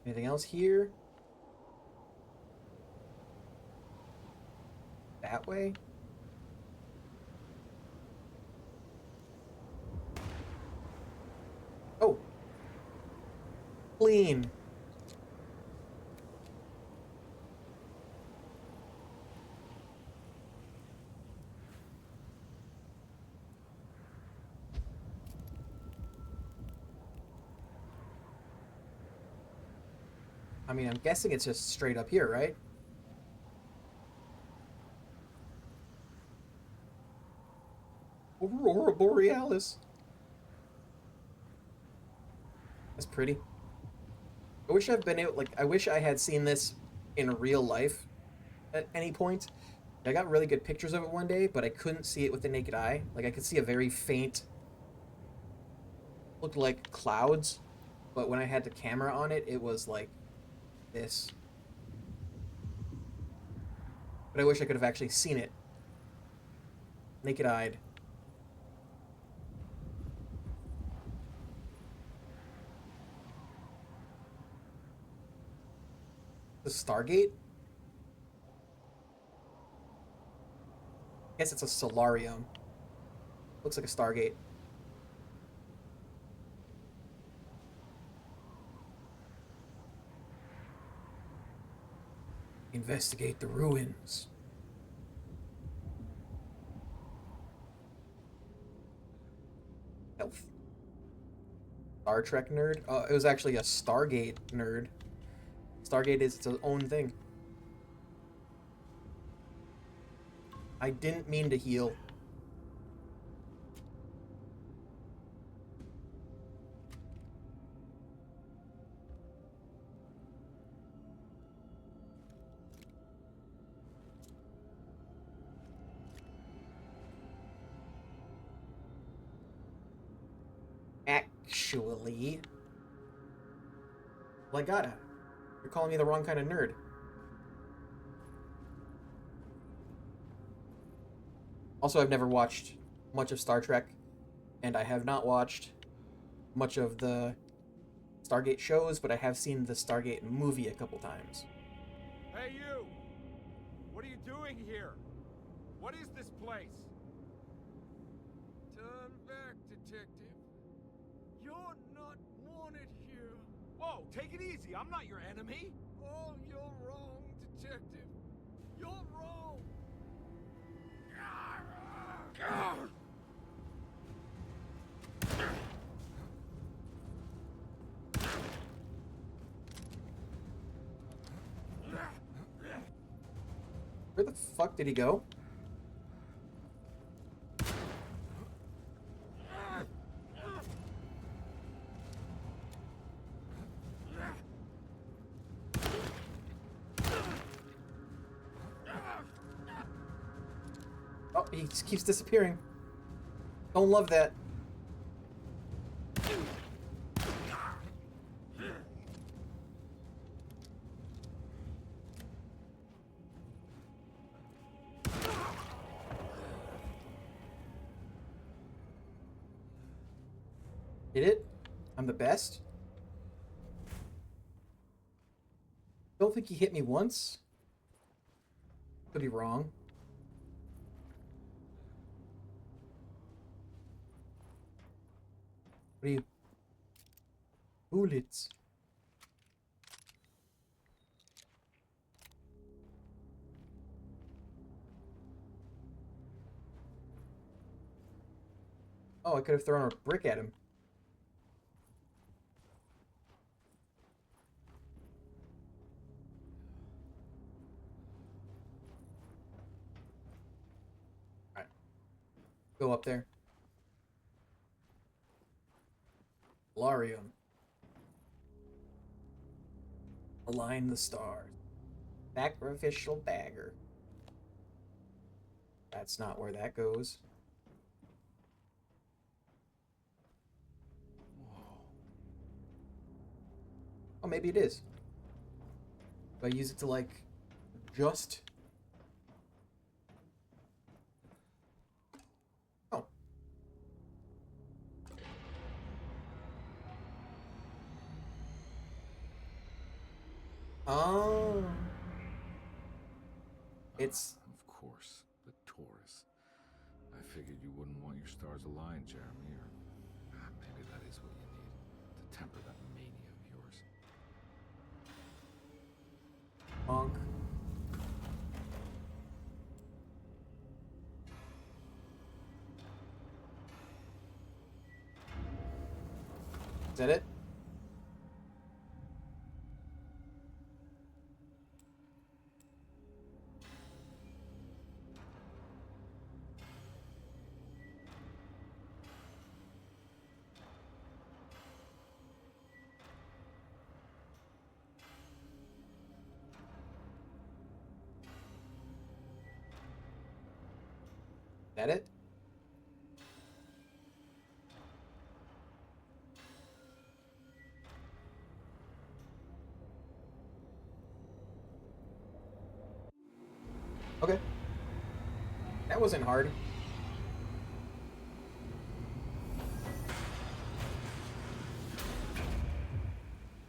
Anything else here? That way? Oh. Clean. I mean, I'm guessing it's just straight up here, right? Aurora Borealis. That's pretty. I wish I've been able, like, I wish I had seen this in real life at any point. I got really good pictures of it one day, but I couldn't see it with the naked eye. Like, I could see a very faint, looked like clouds, but when I had the camera on it, it was like this. But I wish I could have actually seen it. Naked-eyed. The Stargate? I guess it's a solarium. Looks like a Stargate. Investigate the ruins. Health. Star Trek nerd? It was actually a Stargate nerd. Stargate is its own thing. I didn't mean to heal. Actually... Well, I gotta. You're calling me the wrong kind of nerd. Also, I've never watched much of Star Trek, and I have not watched much of the Stargate shows, but I have seen the Stargate movie a couple times. Hey, you! What are you doing here? What is this place? Turn back, detective. You're not wanted here. Whoa, take it easy. I'm not your enemy. Oh, you're wrong, detective. You're wrong. Where the fuck did he go? Oh, he just keeps disappearing. Don't love that. Did it? I'm the best? Don't think he hit me once. Could be wrong. What are you? Bullets. Oh, I could have thrown a brick at him. Alright. Go up there. Solarium. Align the stars. Sacrificial dagger. That's not where that goes. Oh, maybe it is. Do I use it to, like, just... Oh. Oh. It's... Of course, the Taurus. I figured you wouldn't want your stars aligned, Jeremy, or maybe that is what you need to temper that mania of yours. Bonk. Is that it? That it? Okay. That wasn't hard.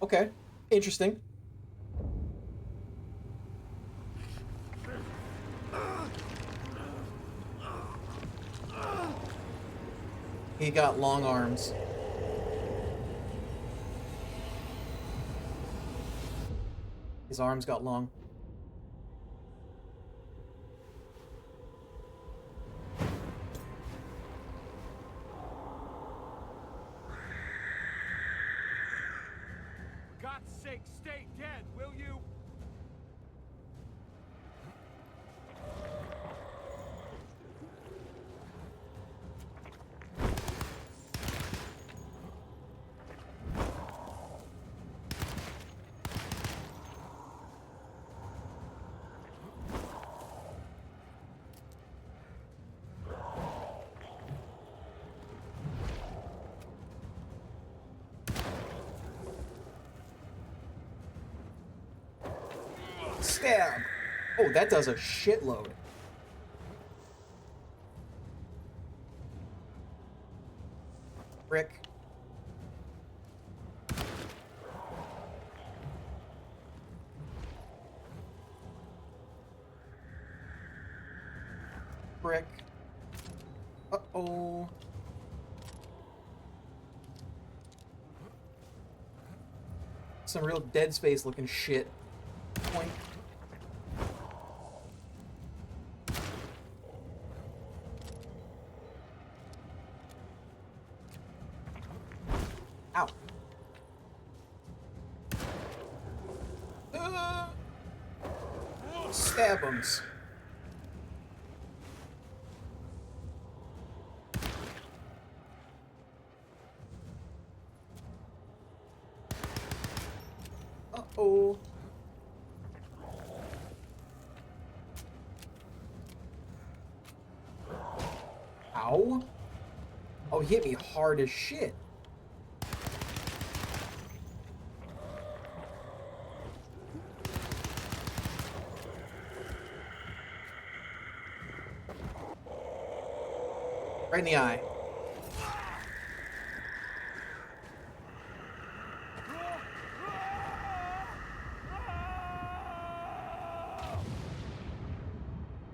Okay. Interesting. He got long arms. His arms got long. For God's sake, stay dead, will you? Stab! Oh, that does a shitload. Brick. Brick. Uh-oh. Some real Dead Space looking shit. Point. Ow. Stab 'em. Uh-oh. Ow. Oh, he hit me hard as shit. Right in the eye.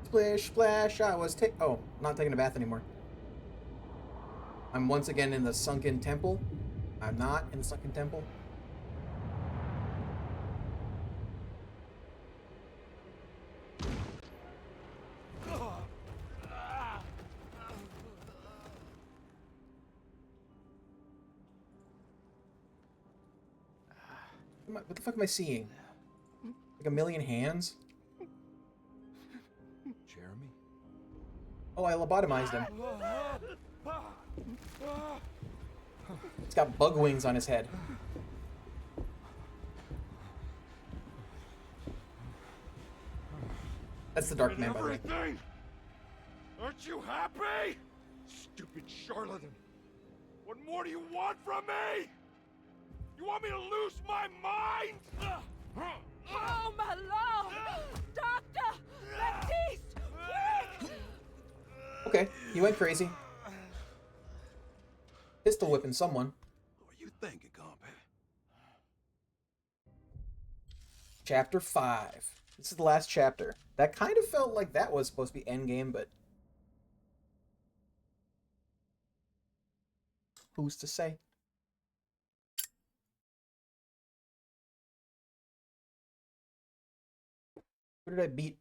Splish, splash, oh, not taking a bath anymore. I'm once again in the sunken temple. I'm not in the sunken temple. What the fuck am I seeing? Like a million hands? Jeremy? Oh, I lobotomized him. He's got bug wings on his head. That's the Dark Man, by the way. Aren't you happy? Stupid charlatan. What more do you want from me? You want me to lose my mind? Oh, my lord! Doctor! Baptiste! Quick! Okay, he went crazy. Pistol whipping someone. What are you thinking, Carnby? Chapter 5. This is the last chapter. That kind of felt like that was supposed to be endgame, but who's to say? Who did I beat?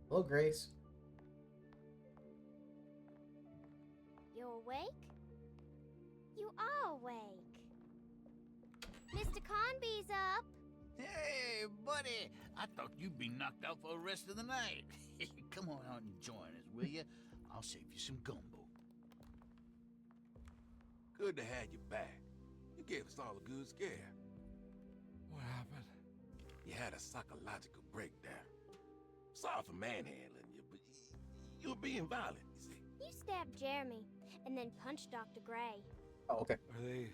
Hello, Grace. You awake? You are awake. Mr. Carnby's up. Hey, buddy. I thought you'd be knocked out for the rest of the night. Come on out and join us, will you? I'll save you some gumbo. Good to have you back. You gave us all a good scare. What happened? You had a psychological breakdown. Sorry for manhandling you, but you were being violent, you see. You stabbed Jeremy and then punched Dr. Gray. Oh, okay. Are they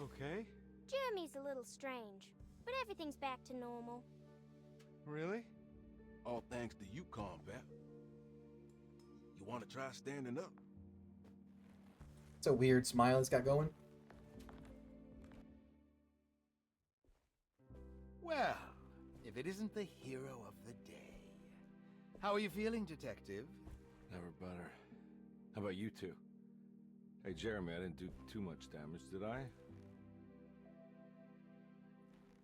okay? Jeremy's a little strange, but everything's back to normal. Really? All thanks to you, Carnby. You want to try standing up? It's a weird smile he's got going. Well, if it isn't the hero of the day. How are you feeling, Detective? Never better. How about you two? Hey, Jeremy, I didn't do too much damage, did I?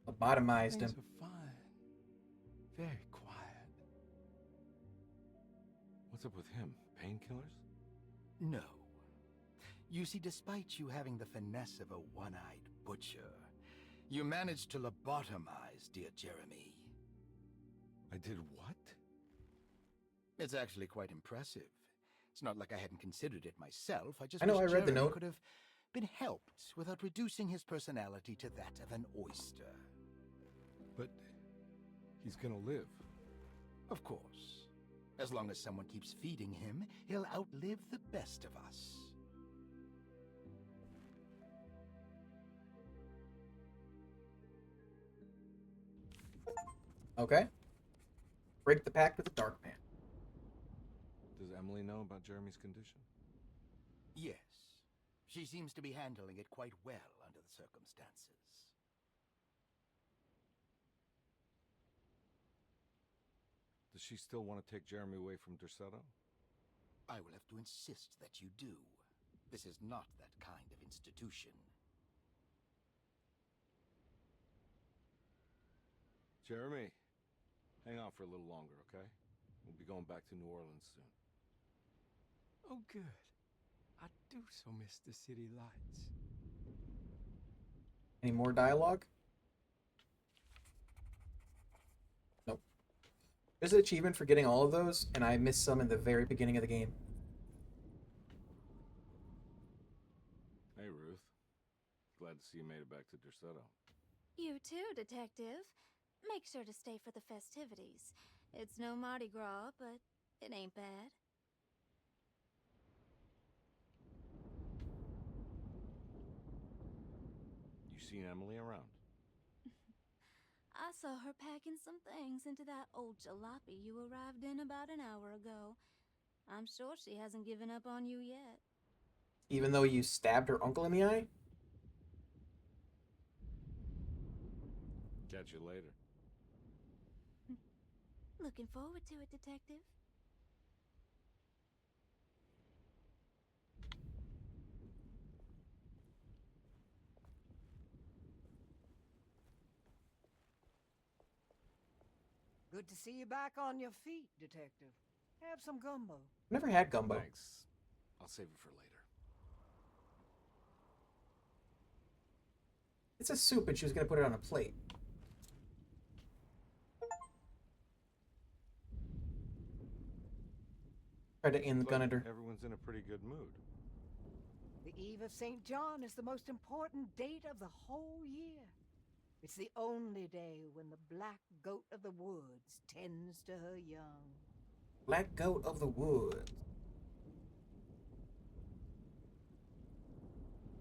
Lobotomized Things him. are fine. Very quiet. What's up with him? Painkillers? No. You see, despite you having the finesse of a one-eyed butcher, you managed to lobotomize dear Jeremy. I did what? It's actually quite impressive. It's not like I hadn't considered it myself. I just I know, wish I read the Jeremy note. could have been helped without reducing his personality to that of an oyster. But he's gonna live. Of course. As long as someone keeps feeding him, he'll outlive the best of us. Okay. Break the pact with the Dark Man. Does Emily know about Jeremy's condition? Yes. She seems to be handling it quite well under the circumstances. Does she still want to take Jeremy away from Derceto? I will have to insist that you do. This is not that kind of institution. Jeremy, hang on for a little longer, okay? We'll be going back to New Orleans soon. Oh, good. I do so miss the city lights. Any more dialogue? Nope. There's an achievement for getting all of those, and I missed some in the very beginning of the game. Hey, Ruth. Glad to see you made it back to Derceto. You too, Detective. Make sure to stay for the festivities. It's no Mardi Gras, but it ain't bad. You seen Emily around? I saw her packing some things into that old jalopy you arrived in about an hour ago. I'm sure she hasn't given up on you yet. Even though you stabbed her uncle in the eye? Catch you later. Looking forward to it, Detective. Good to see you back on your feet, Detective. Have some gumbo. Never had gumbo. Thanks. I'll save it for later. It's a soup and she was going to put it on a plate. Try to aim the gun at her. Everyone's in a pretty good mood. The Eve of St. John is the most important date of the whole year. It's the only day when the black goat of the woods tends to her young. Black goat of the woods.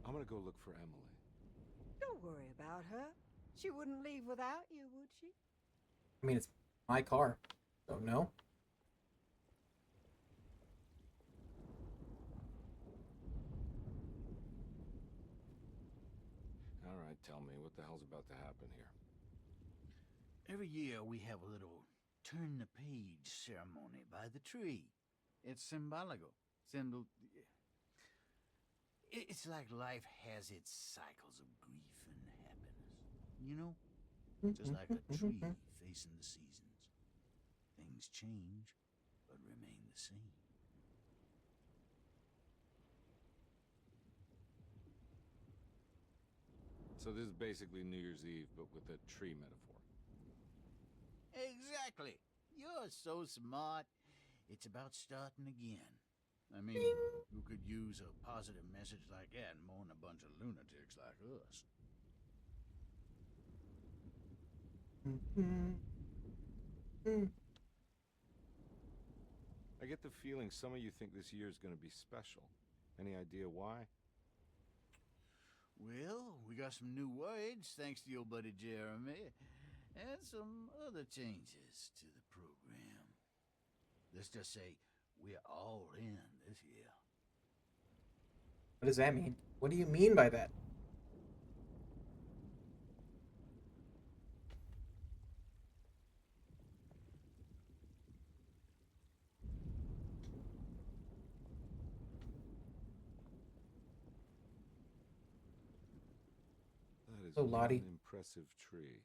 I'm gonna go look for Emily. Don't worry about her. She wouldn't leave without you, would she? I mean, it's my car. So no. All right, tell me, what the hell's about to happen here? Every year we have a little turn the page ceremony by the tree. It's symbolical. It's like life has its cycles of grief and happiness. You know? Just like a tree facing the seasons. Things change, but remain the same. So this is basically New Year's Eve, but with a tree metaphor. Exactly. You're so smart. It's about starting again. I mean, who could use a positive message like that more than a bunch of lunatics like us? I get the feeling some of you think this year is going to be special. Any idea why? Well, we got some new words, thanks to your buddy Jeremy. and some other changes to the program. Let's just say we're all in this year. What does that mean? What do you mean by that? That is So, Lottie. one impressive tree.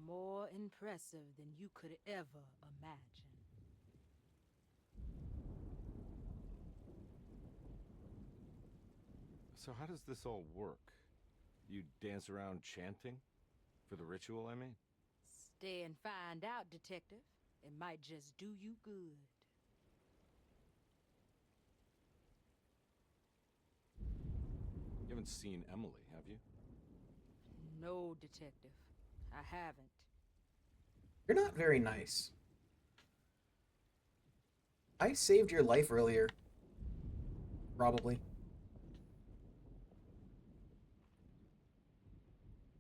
More impressive than you could ever imagine. So how does this all work? You dance around chanting? For the ritual, I mean? Stay and find out, Detective. It might just do you good. You haven't seen Emily, have you? No, Detective. I haven't. You're not very nice. I saved your life earlier. Probably.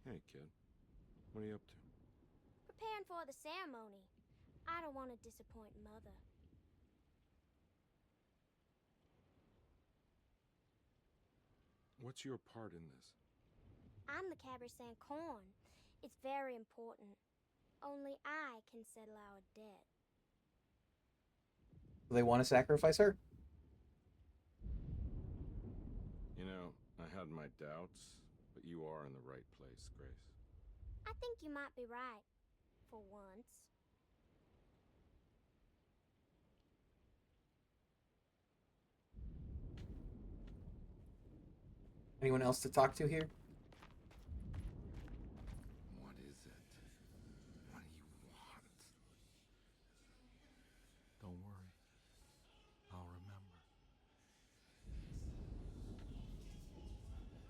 Hey, kid. What are you up to? Preparing for the ceremony. I don't want to disappoint Mother. What's your part in this? I'm the Cabersan Corn. It's very important. Only I can settle our debt. Do they want to sacrifice her? You know, I had my doubts, but you are in the right place, Grace. I think you might be right. For once. Anyone else to talk to here? What is it? What do you want? Don't worry. I'll remember.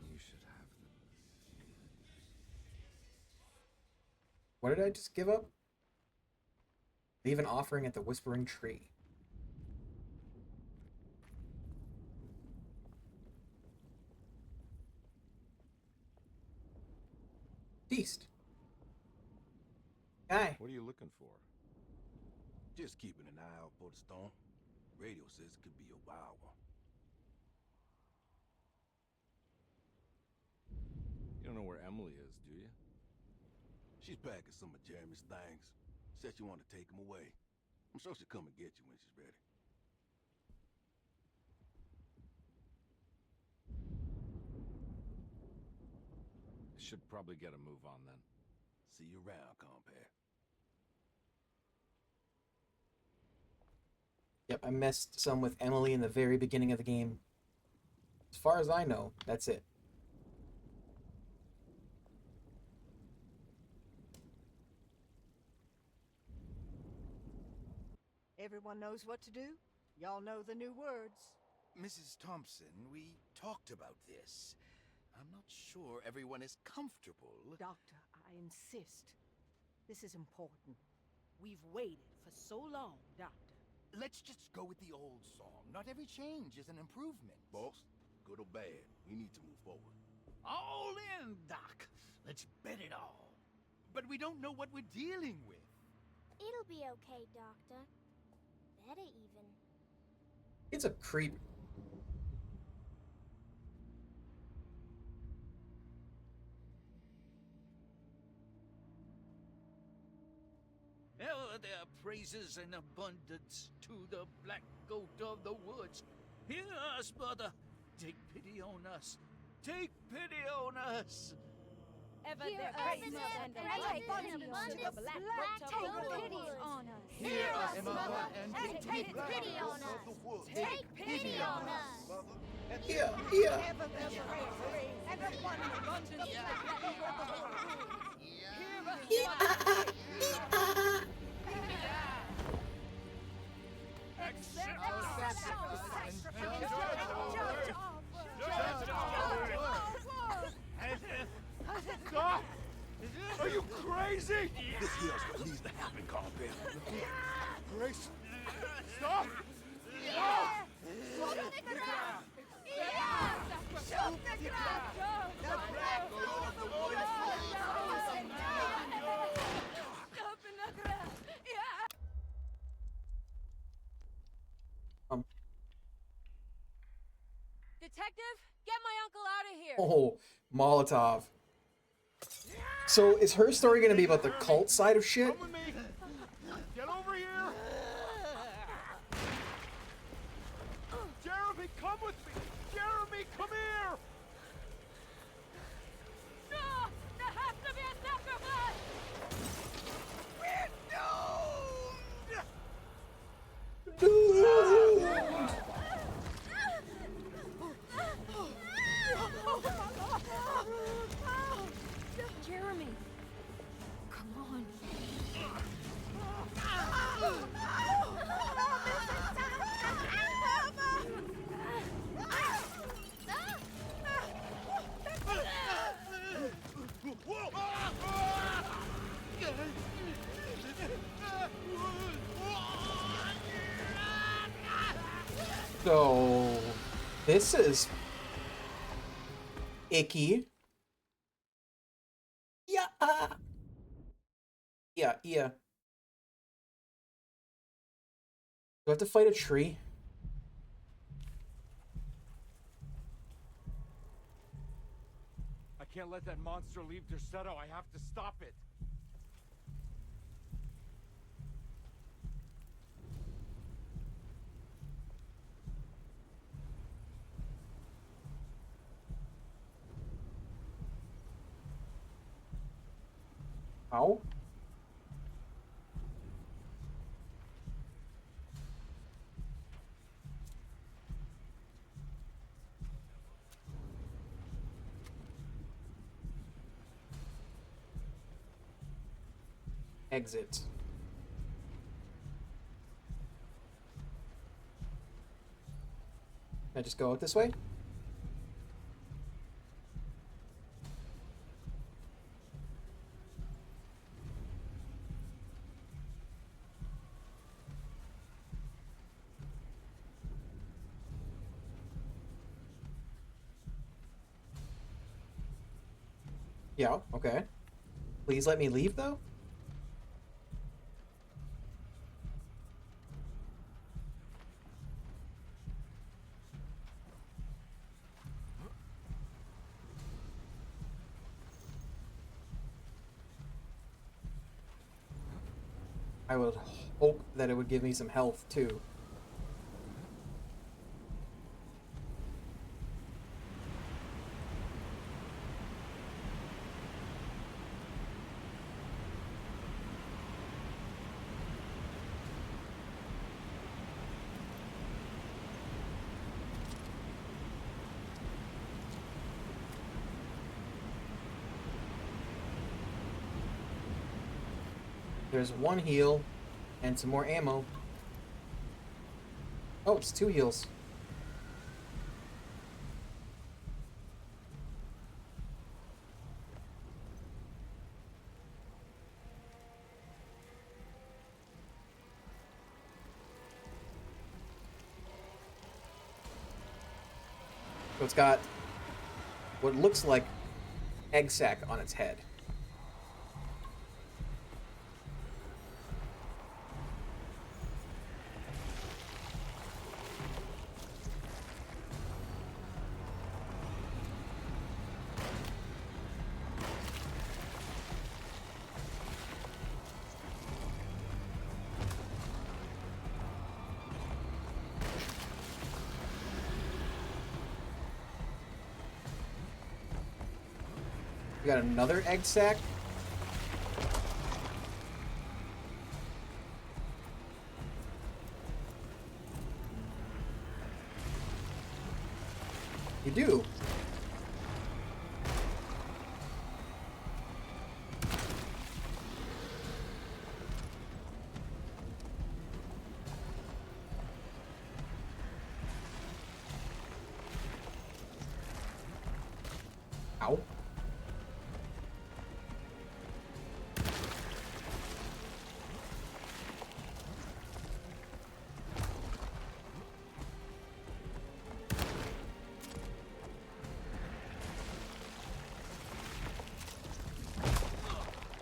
You should have them. What did I just give up? Leave an offering at the Whispering Tree. Feast. Guy. What are you looking for? Just keeping an eye out for the storm. Radio says it could be a wild one. You don't know where Emily is, do you? She's packing some of Jeremy's things. Said she wanted to take them away. I'm sure she'll come and get you when she's ready. Should probably get a move on then. See you around, compare. Yep, I messed some with Emily in the very beginning of the game. As far as I know, that's it. Everyone knows what to do? Y'all know the new words. Mrs. Thompson, we talked about this. I'm not sure everyone is comfortable. Doctor, I insist. This is important. We've waited for so long, Doctor. Let's just go with the old song. Not every change is an improvement. Boss, good or bad, we need to move forward. All in, Doc. Let's bet it all. But we don't know what we're dealing with. It'll be okay, Doctor. Better even. It's a creep. Ever their praises and abundance to the black goat of the woods. Hear us, mother. Take pity on us. Take pity on us. Ever Hear their us, praises Mother, and take abundance pity to on the us. black Take goat of the pity woods. on us. Hear us, Mother, mother, and take pity on us. Take pity on us. Yeah, yeah. Ever their bravery and abundance to the black goat of the woods. Hear us, Accept our sacrifice and judge Stop! Are you crazy? This here's what needs to happen, compare. Grace, stop! No! Shub-niggurath! Shub-niggurath! The black goat of the woods! here. Oh, Molotov. So is her story going to be about the cult side of shit? Come with me. Get over here. Jeremy, come with me. Jeremy, come here. No! There has to be a sacrifice! Jeremy! Come on. So, this is icky. Yeah. Yeah. Do I have to fight a tree? I can't let that monster leave Derceto. I have to stop it. How? Exit. Can I just go out this way? Yeah, okay. Please let me leave, though? I would hope that it would give me some health, too. There's one heal and some more ammo. Oh, it's 2 heals. So it's got what looks like egg sac on its head. We got another egg sac. You do. Ow.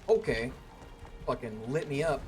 Okay. Fucking lit me up.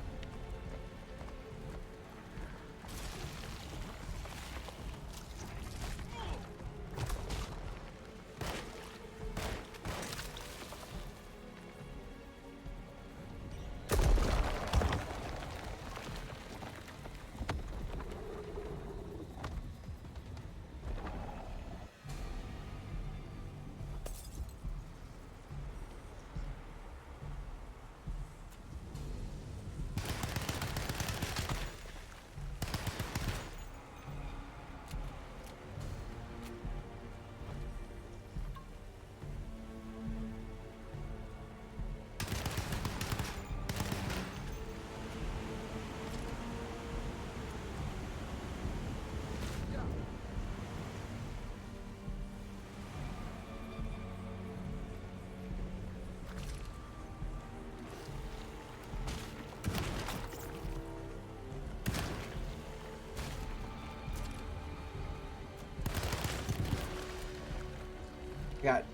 Got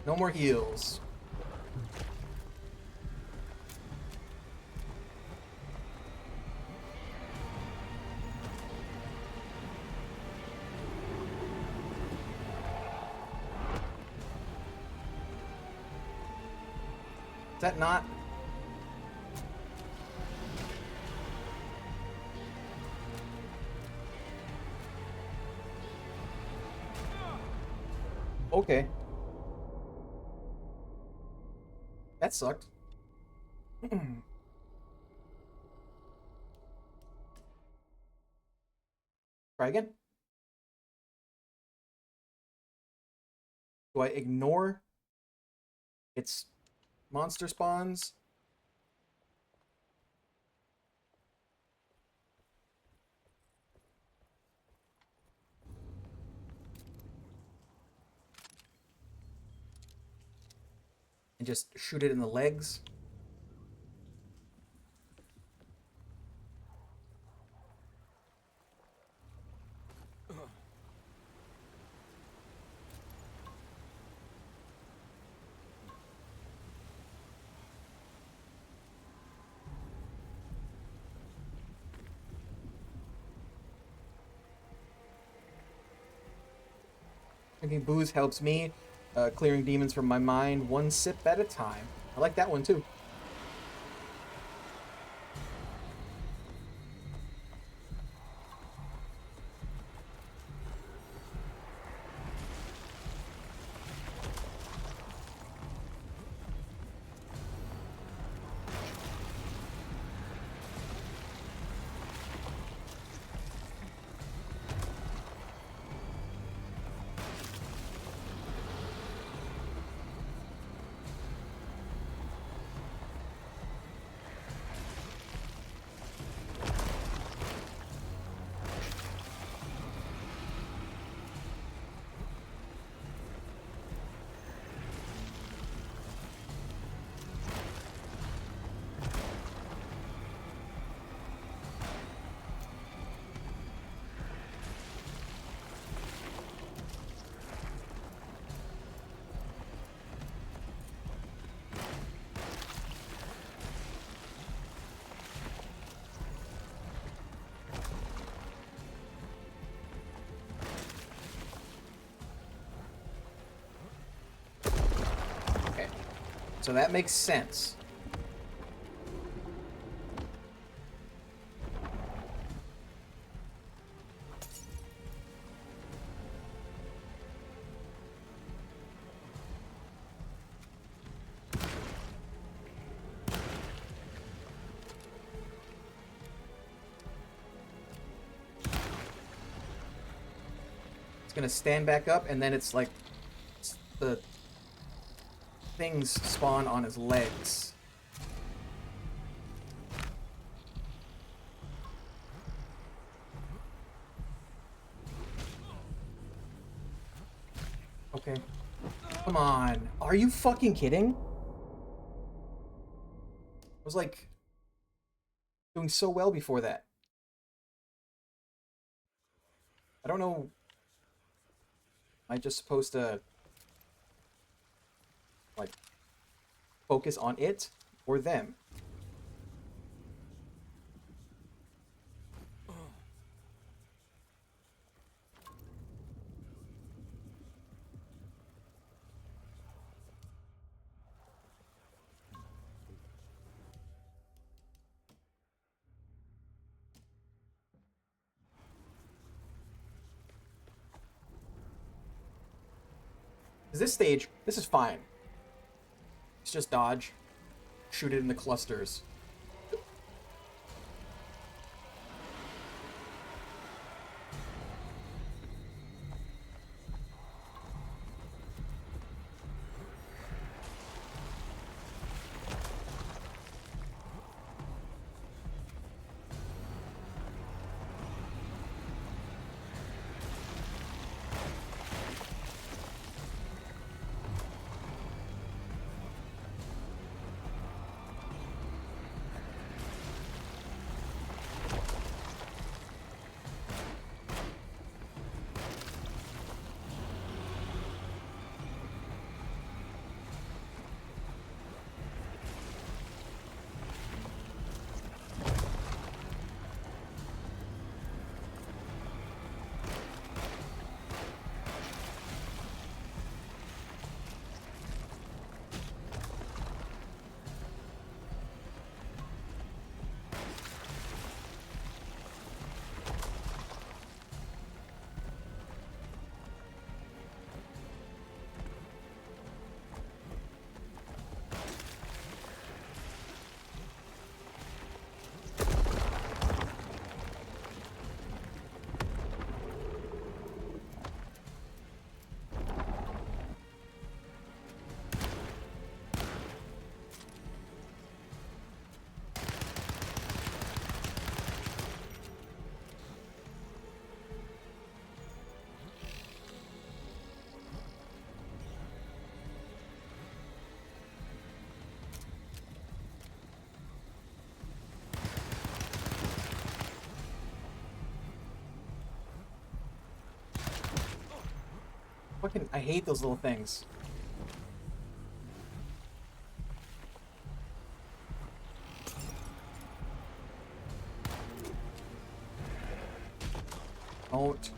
no more heals. Is that not? Okay. That sucked. Try again. Do I ignore its monster spawns? And just shoot it in the legs? Drinking booze helps me, clearing demons from my mind one sip at a time. I like that one too. So that makes sense. It's gonna stand back up, and then it's like the things spawn on his legs. Okay. Come on. Are you fucking kidding? I was like doing so well before that. I don't know. Am I just supposed to like focus on it or them? This stage, this is fine. It's just dodge. Shoot it in the clusters. Fucking, I hate those little things. Don't.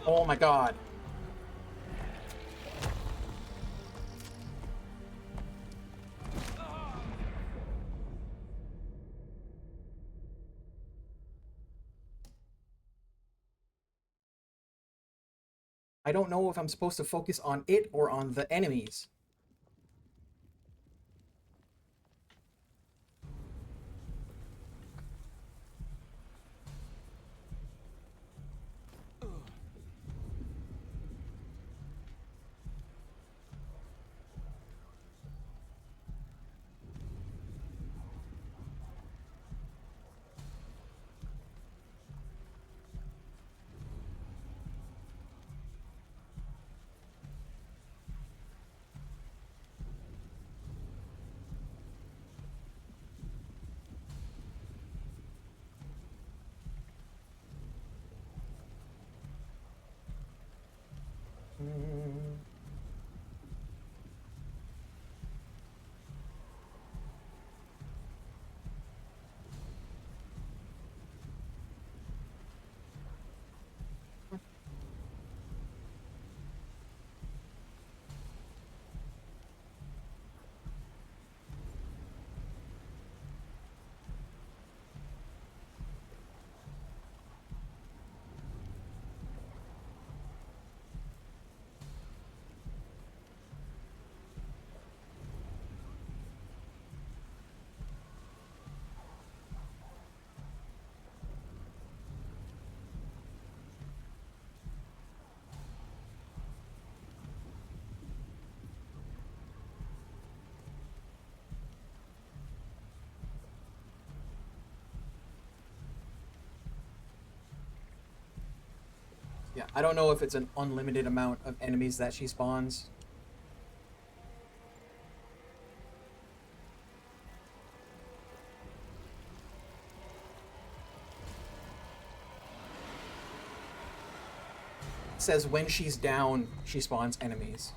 Oh my god. I don't know if I'm supposed to focus on it or on the enemies. Yeah, I don't know if it's an unlimited amount of enemies that she spawns. It says when she's down, she spawns enemies.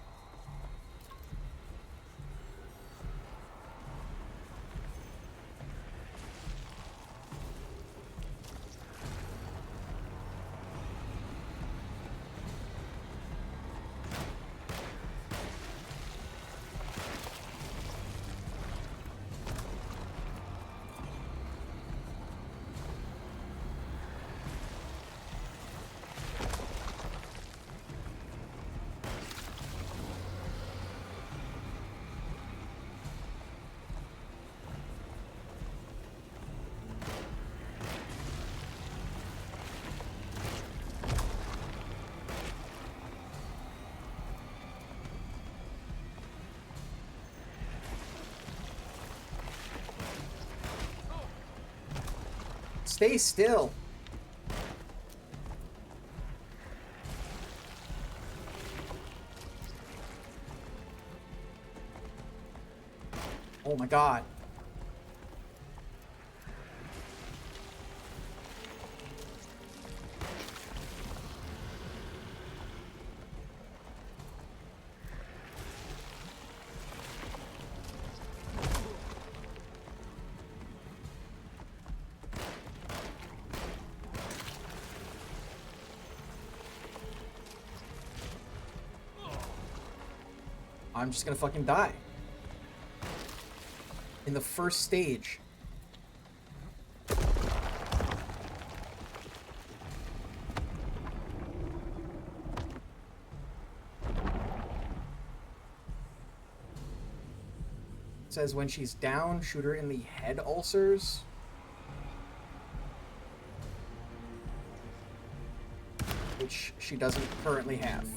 Stay still. Oh my god. I'm just gonna fucking die. In the first stage. It says when she's down, shoot her in the head ulcers. Which she doesn't currently have.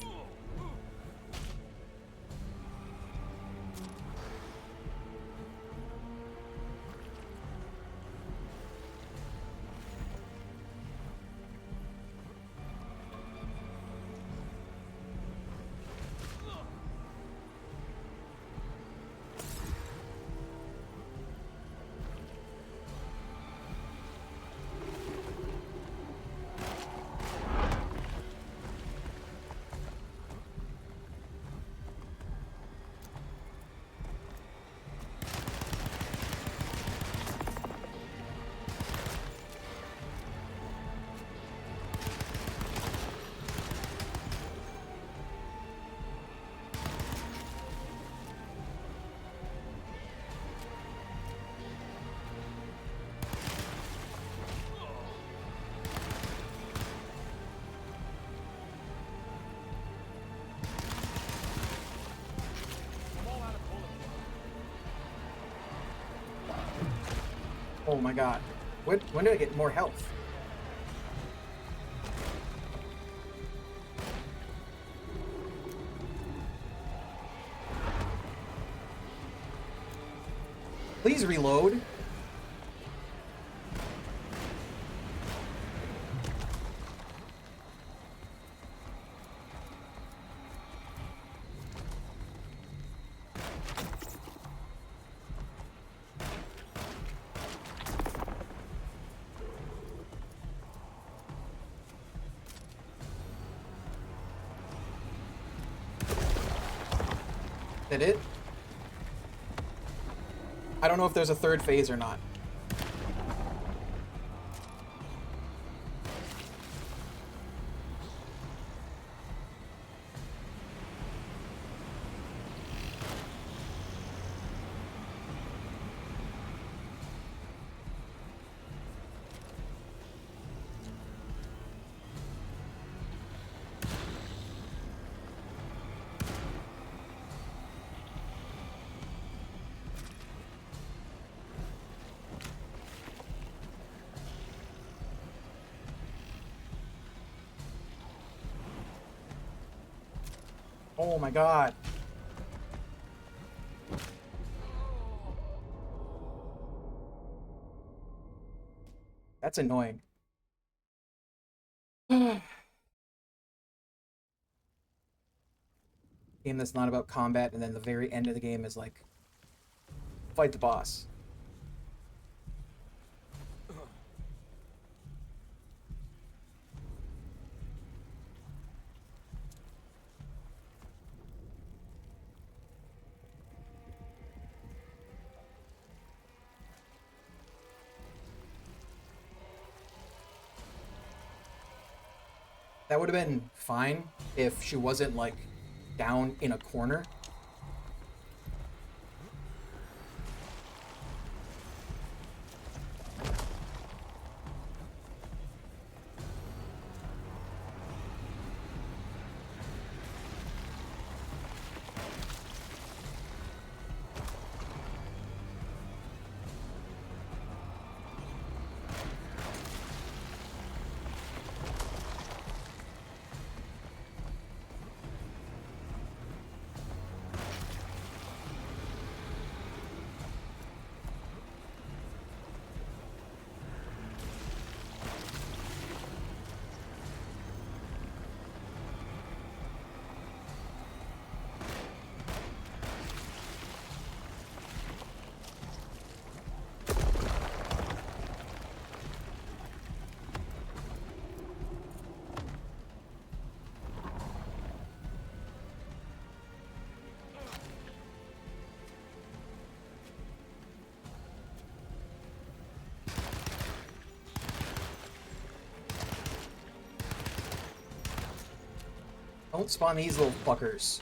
Oh my god. When did I get more health? Please reload. That it? I don't know if there's a third phase or not. Oh my god. That's annoying. Game that's not about combat, and then the very end of the game is like, fight the boss. That would have been fine if she wasn't, like, down in a corner. Don't spawn these little fuckers.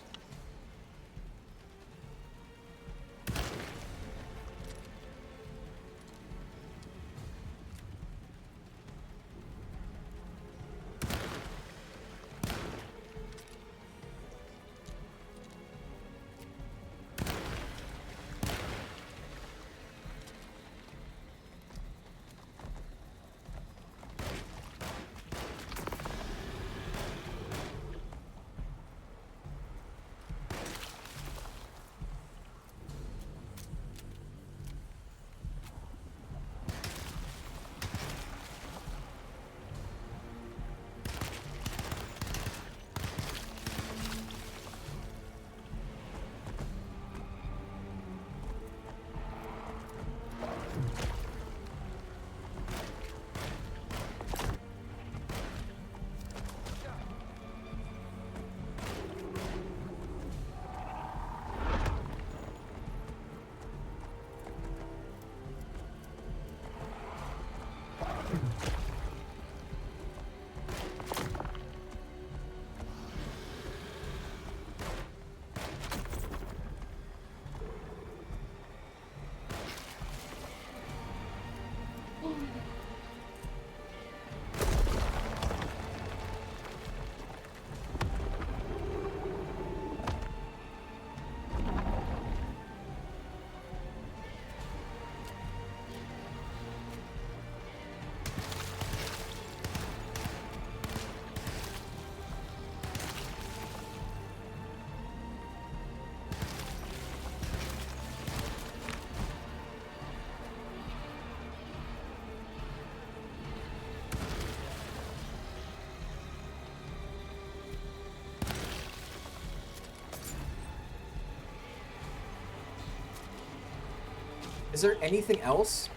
Is there anything else?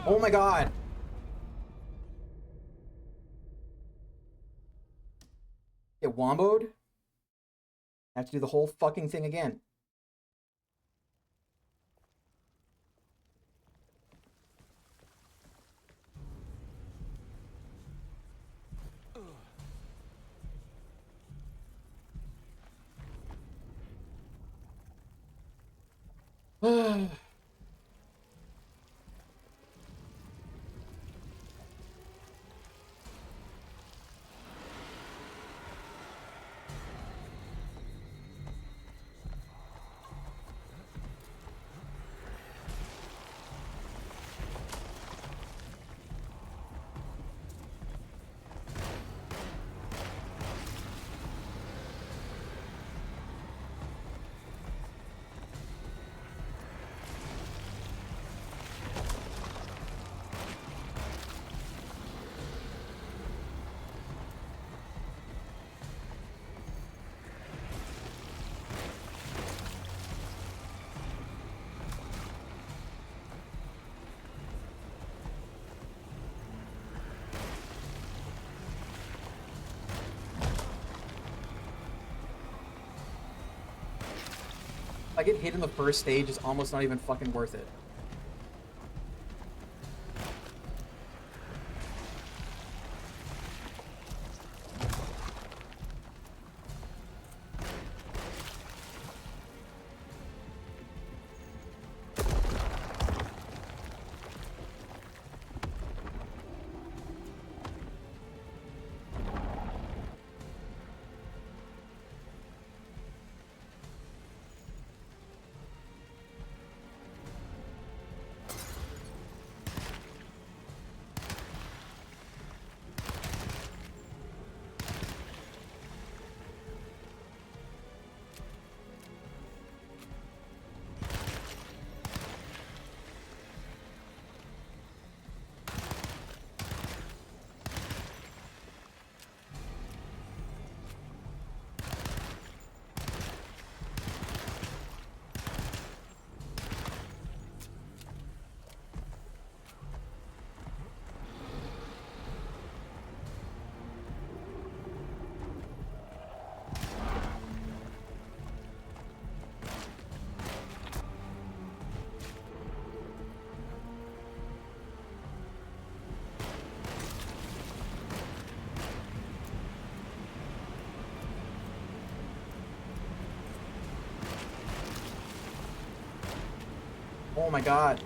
Oh my god! Get womboed? Have to do the whole fucking thing again. If I get hit in the first stage, it's almost not even fucking worth it. Oh my god.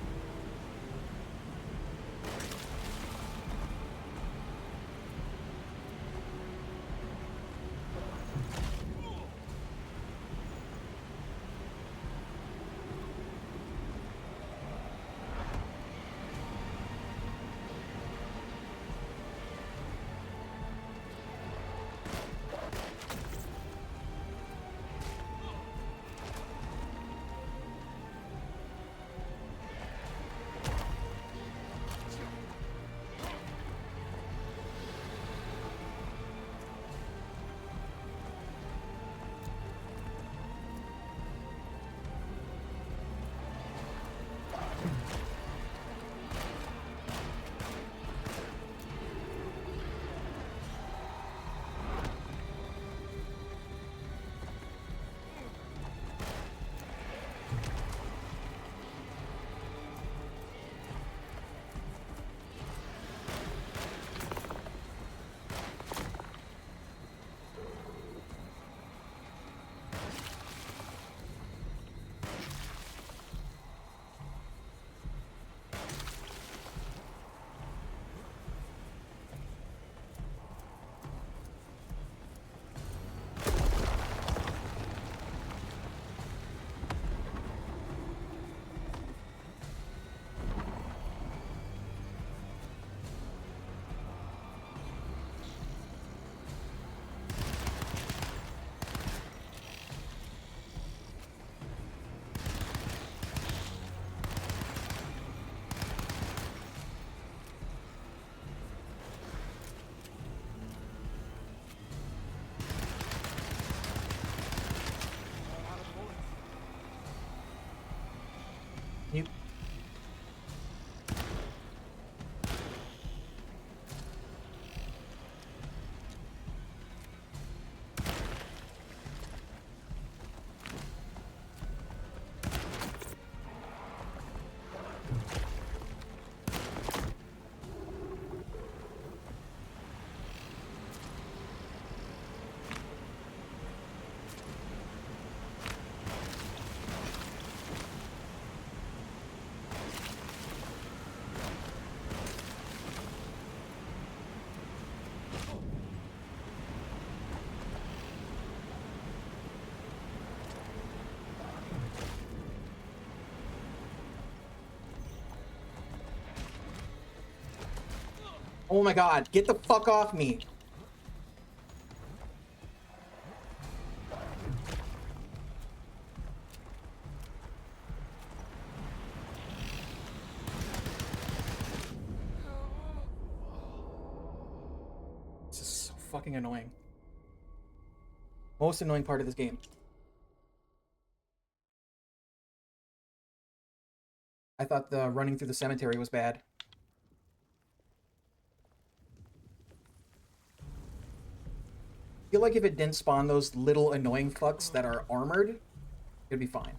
Oh my god, get the fuck off me. This is so fucking annoying. Most annoying part of this game. I thought the running through the cemetery was bad. I feel like if it didn't spawn those little annoying fucks that are armored, it'd be fine.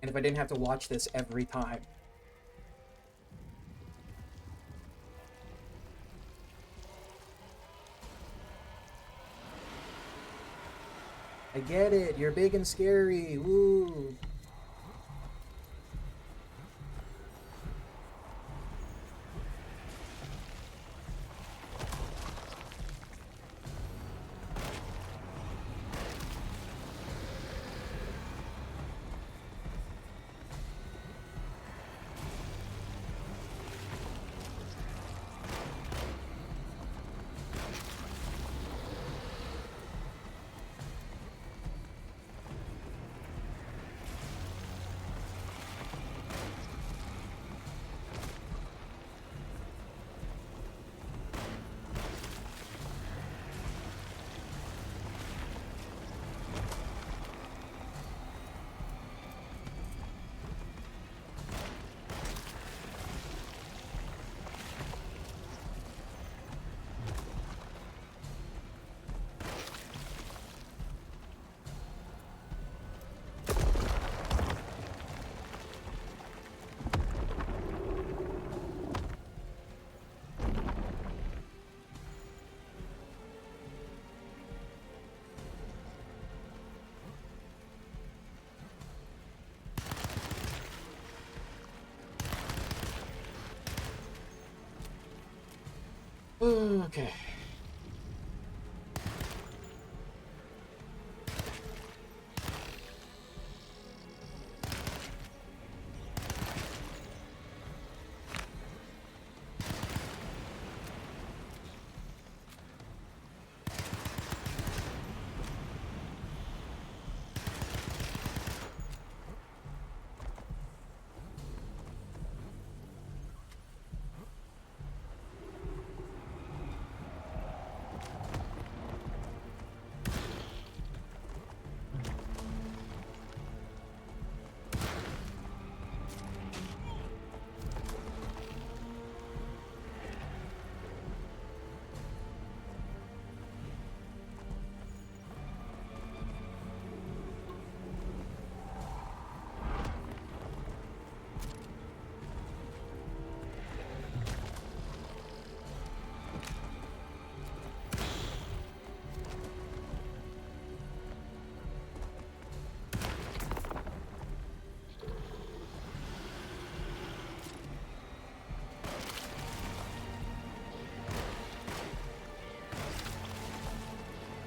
And if I didn't have to watch this every time. I get it, you're big and scary, woo! Okay.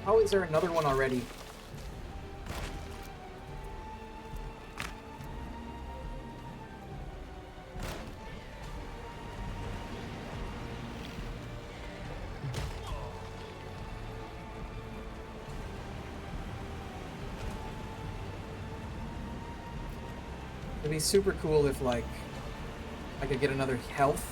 How is there another one already? It'd be super cool if, like, I could get another health.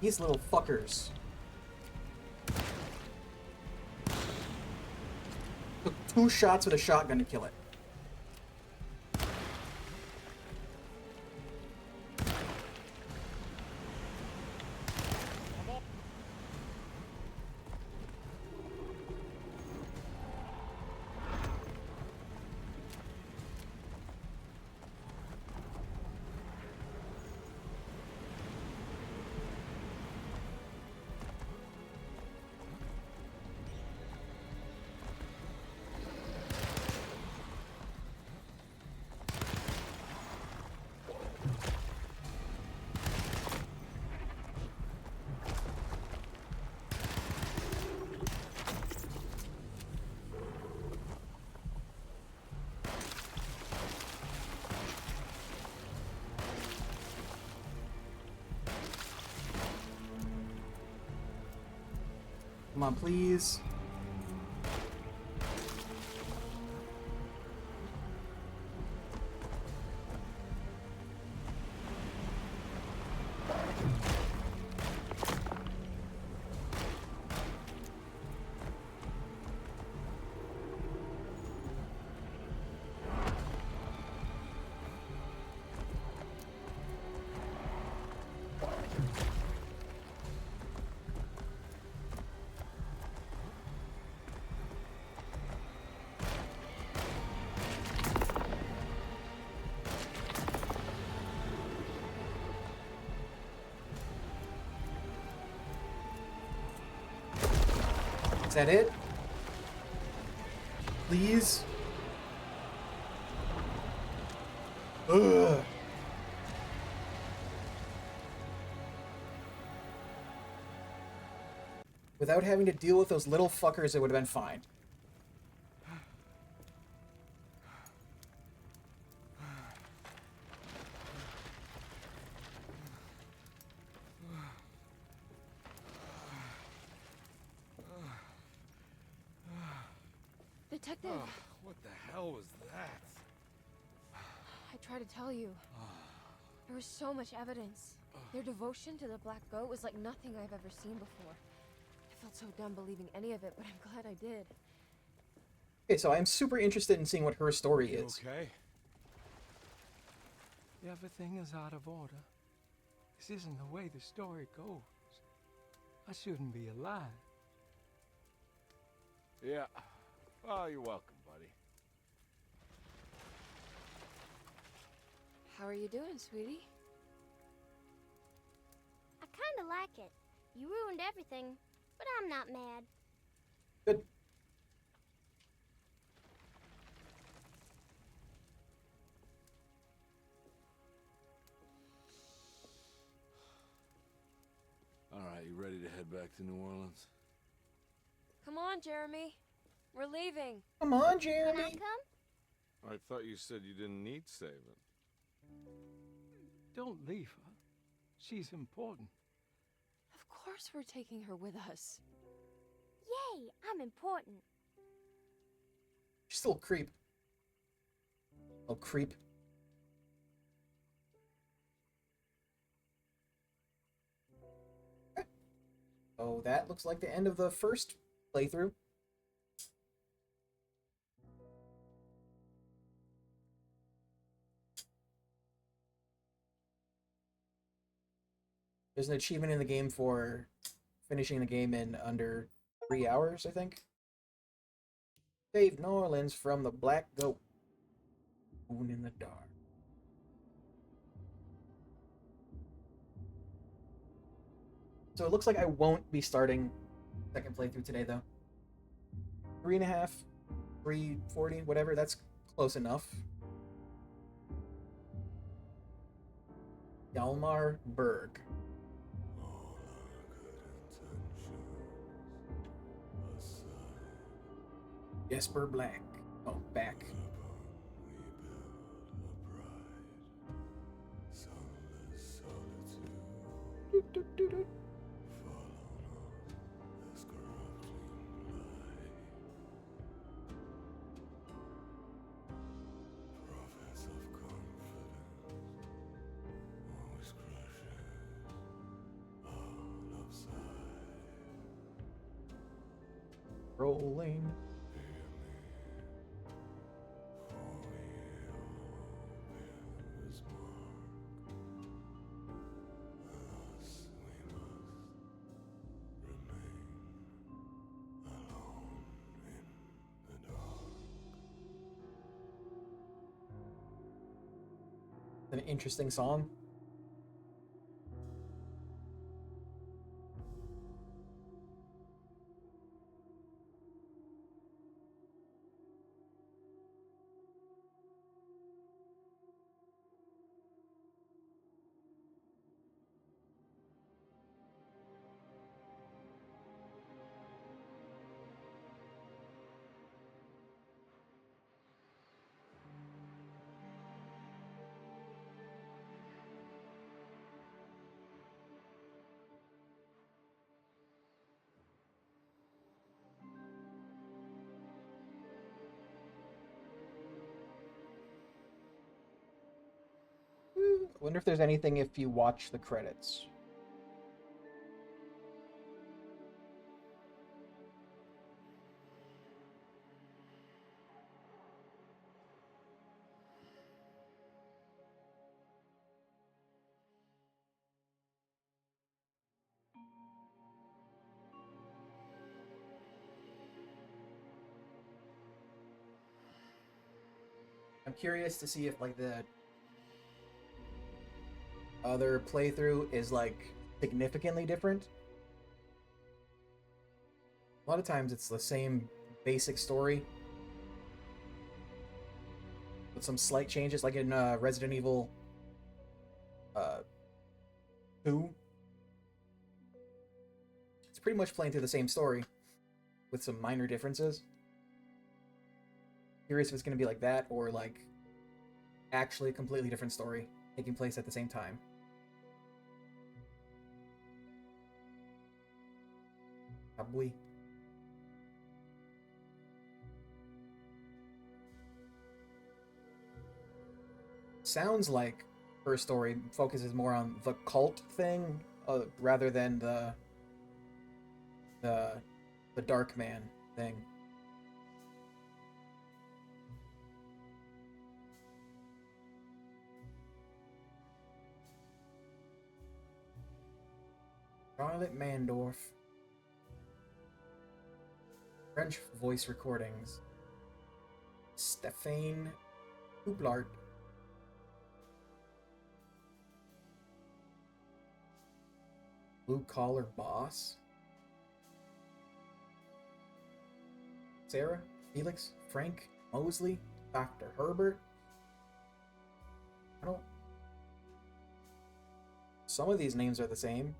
These little fuckers. Took 2 shots with a shotgun to kill it. Come on, please. Is that it? Please? Ugh. Without having to deal with those little fuckers, it would have been fine. Detective! Oh, what the hell was that? I tried to tell you. There was so much evidence. Their devotion to the Black Goat was like nothing I've ever seen before. I felt so dumb believing any of it, but I'm glad I did. Okay, so I'm super interested in seeing what her story You is. okay? Everything is out of order. This isn't the way the story goes. I shouldn't be alive. Yeah. Well, you're welcome, buddy. How are you doing, sweetie? I kinda like it. You ruined everything, but I'm not mad. Good. All right, you ready to head back to New Orleans? Come on, Jeremy. We're leaving. Come on, Can I Jeremy. come? I thought you said you didn't need saving. Don't leave her. She's important. Of course we're taking her with us. Yay, I'm important. She's still a creep. Oh, creep. Okay. Oh, that looks like the end of the first playthrough. There's an achievement in the game for finishing the game in under 3 hours, I think. Save New Orleans from the Black Goat. Moon in the dark. So it looks like I won't be starting second playthrough today, though. 3.5, 340, whatever, that's close enough. Hjalmar Berg. Jesper Black. Oh, back. Rolling. An interesting song. I wonder if there's anything if you watch the credits. I'm curious to see if like the other playthrough is like significantly different. A lot of times it's the same basic story with some slight changes, like in Resident Evil 2. It's pretty much playing through the same story with some minor differences. Curious if it's going to be like that or like actually a completely different story taking place at the same time. Probably. Sounds like her story focuses more on the cult thing rather than the Dark Man thing. Charlotte Mandorf. French voice recordings. Stéphane Hublart. Blue Collar Boss. Sarah, Felix, Frank, Mosley, Dr. Herbert. I don't... Some of these names are the same.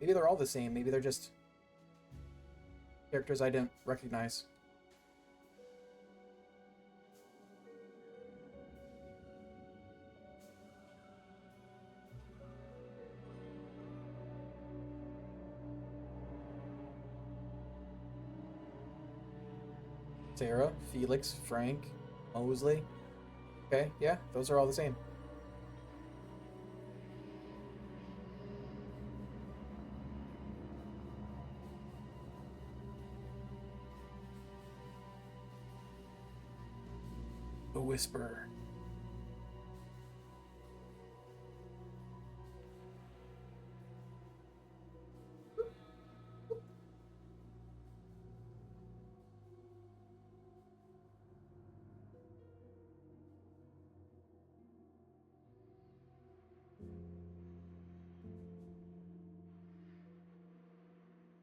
Maybe they're all the same. Maybe they're just characters I didn't recognize. Sarah, Felix, Frank, Mosley. Okay, yeah, those are all the same. The Whisperer.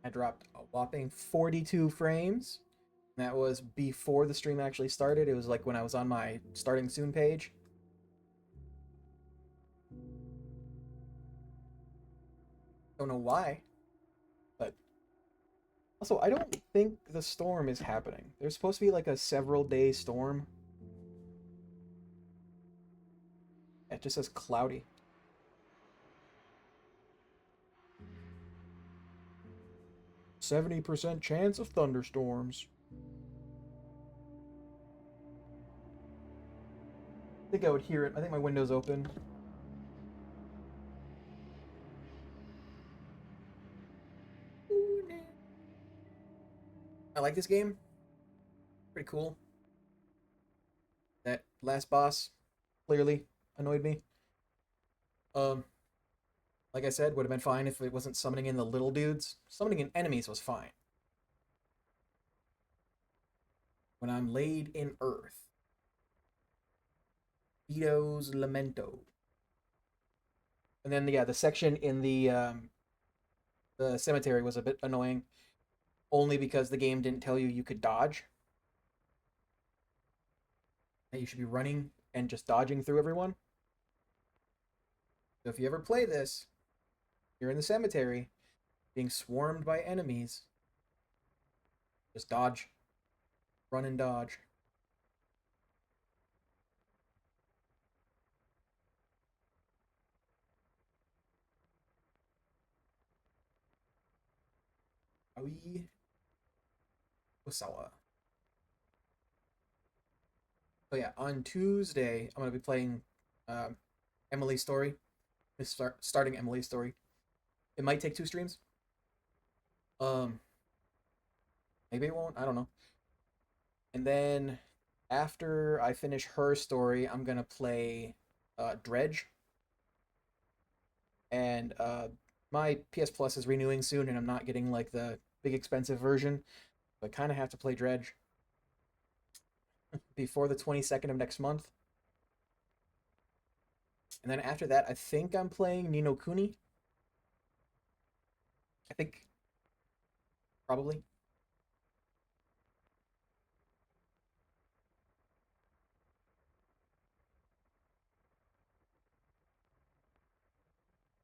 I dropped a whopping 42 frames. That was before the stream actually started. It was like when I was on my starting soon page. Don't know why, but also I don't think the storm is happening. There's supposed to be like a several day storm. It just says cloudy. %70 chance of thunderstorms. I think I would hear it. I think my window's open. . I like this game. Pretty cool. That last boss clearly annoyed me. Um, like I said, would have been fine if it wasn't summoning in the little dudes. Summoning in enemies was fine. When I'm laid in earth. Vito's Lamento. And then yeah, the section in the cemetery was a bit annoying, only because the game didn't tell you you could dodge. That you should be running and just dodging through everyone. So if you ever play this, you're in the cemetery, being swarmed by enemies. Just dodge. Run and dodge. Aoi Osawa. So yeah, on Tuesday, I'm going to be playing Emily's Story. Starting Emily's Story. It might take 2 streams. Um, Maybe it won't. I don't know. And then after I finish her story, I'm gonna play Dredge. And my PS Plus is renewing soon, and I'm not getting like the big expensive version. So I kind of have to play Dredge before the 22nd of next month. And then after that, I think I'm playing Ni no Kuni. I think probably.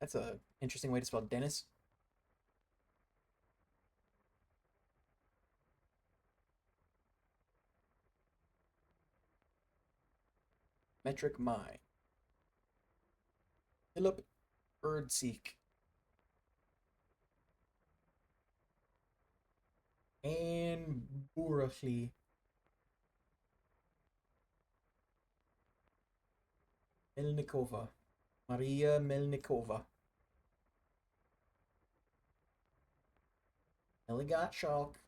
That's a interesting way to spell Dennis. Metric Mine. Philip Birdseek. And Burachli. Melnikova. Maria Melnikova. Eligot Schalk.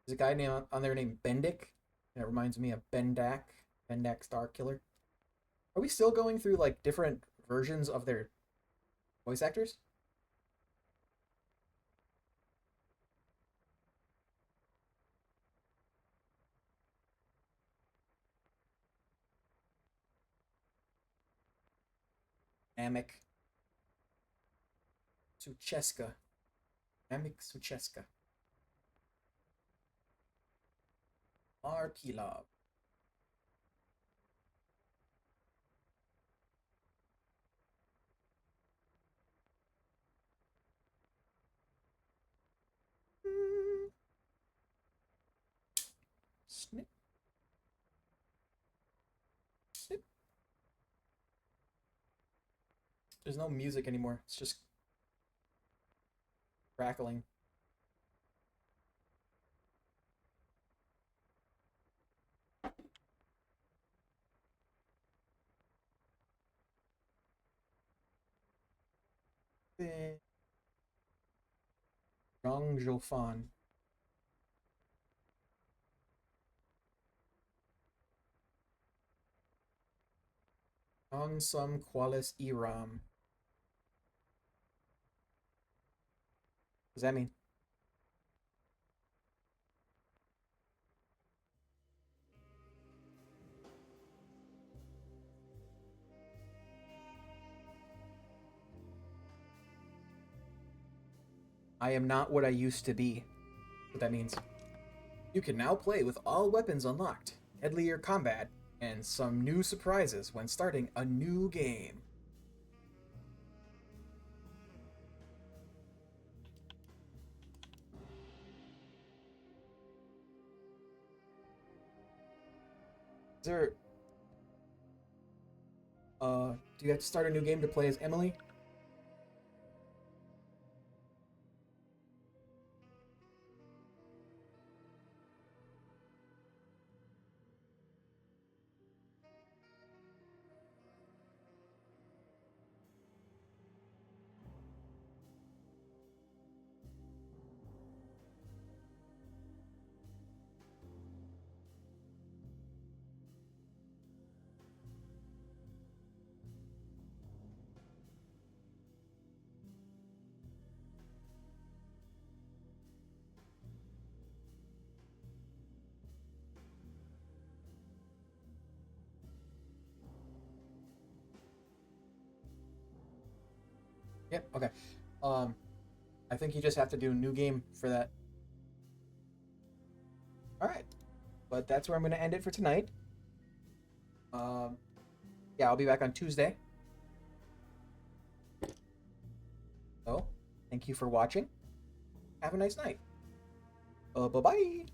There's a guy named on there named Bendik. That reminds me of Bendak. Bendak Star Killer. Are we still going through like different versions of their voice actors? Amik. Sucheska. Amik Sucheska. Markilov. Snip. Snip. There's no music anymore. It's just crackling. Zhang Zhofan. Sum Qualis Iram. What does that mean? I am not what I used to be. What that means. You can now play with all weapons unlocked, deadlier combat, and some new surprises when starting a new game. Is there... do you have to start a new game to play as Emily? Yep. Okay. I think you just have to do a new game for that. All right. But that's where I'm going to end it for tonight. Yeah, I'll be back on Tuesday. So, thank you for watching. Have a nice night. Bye-bye.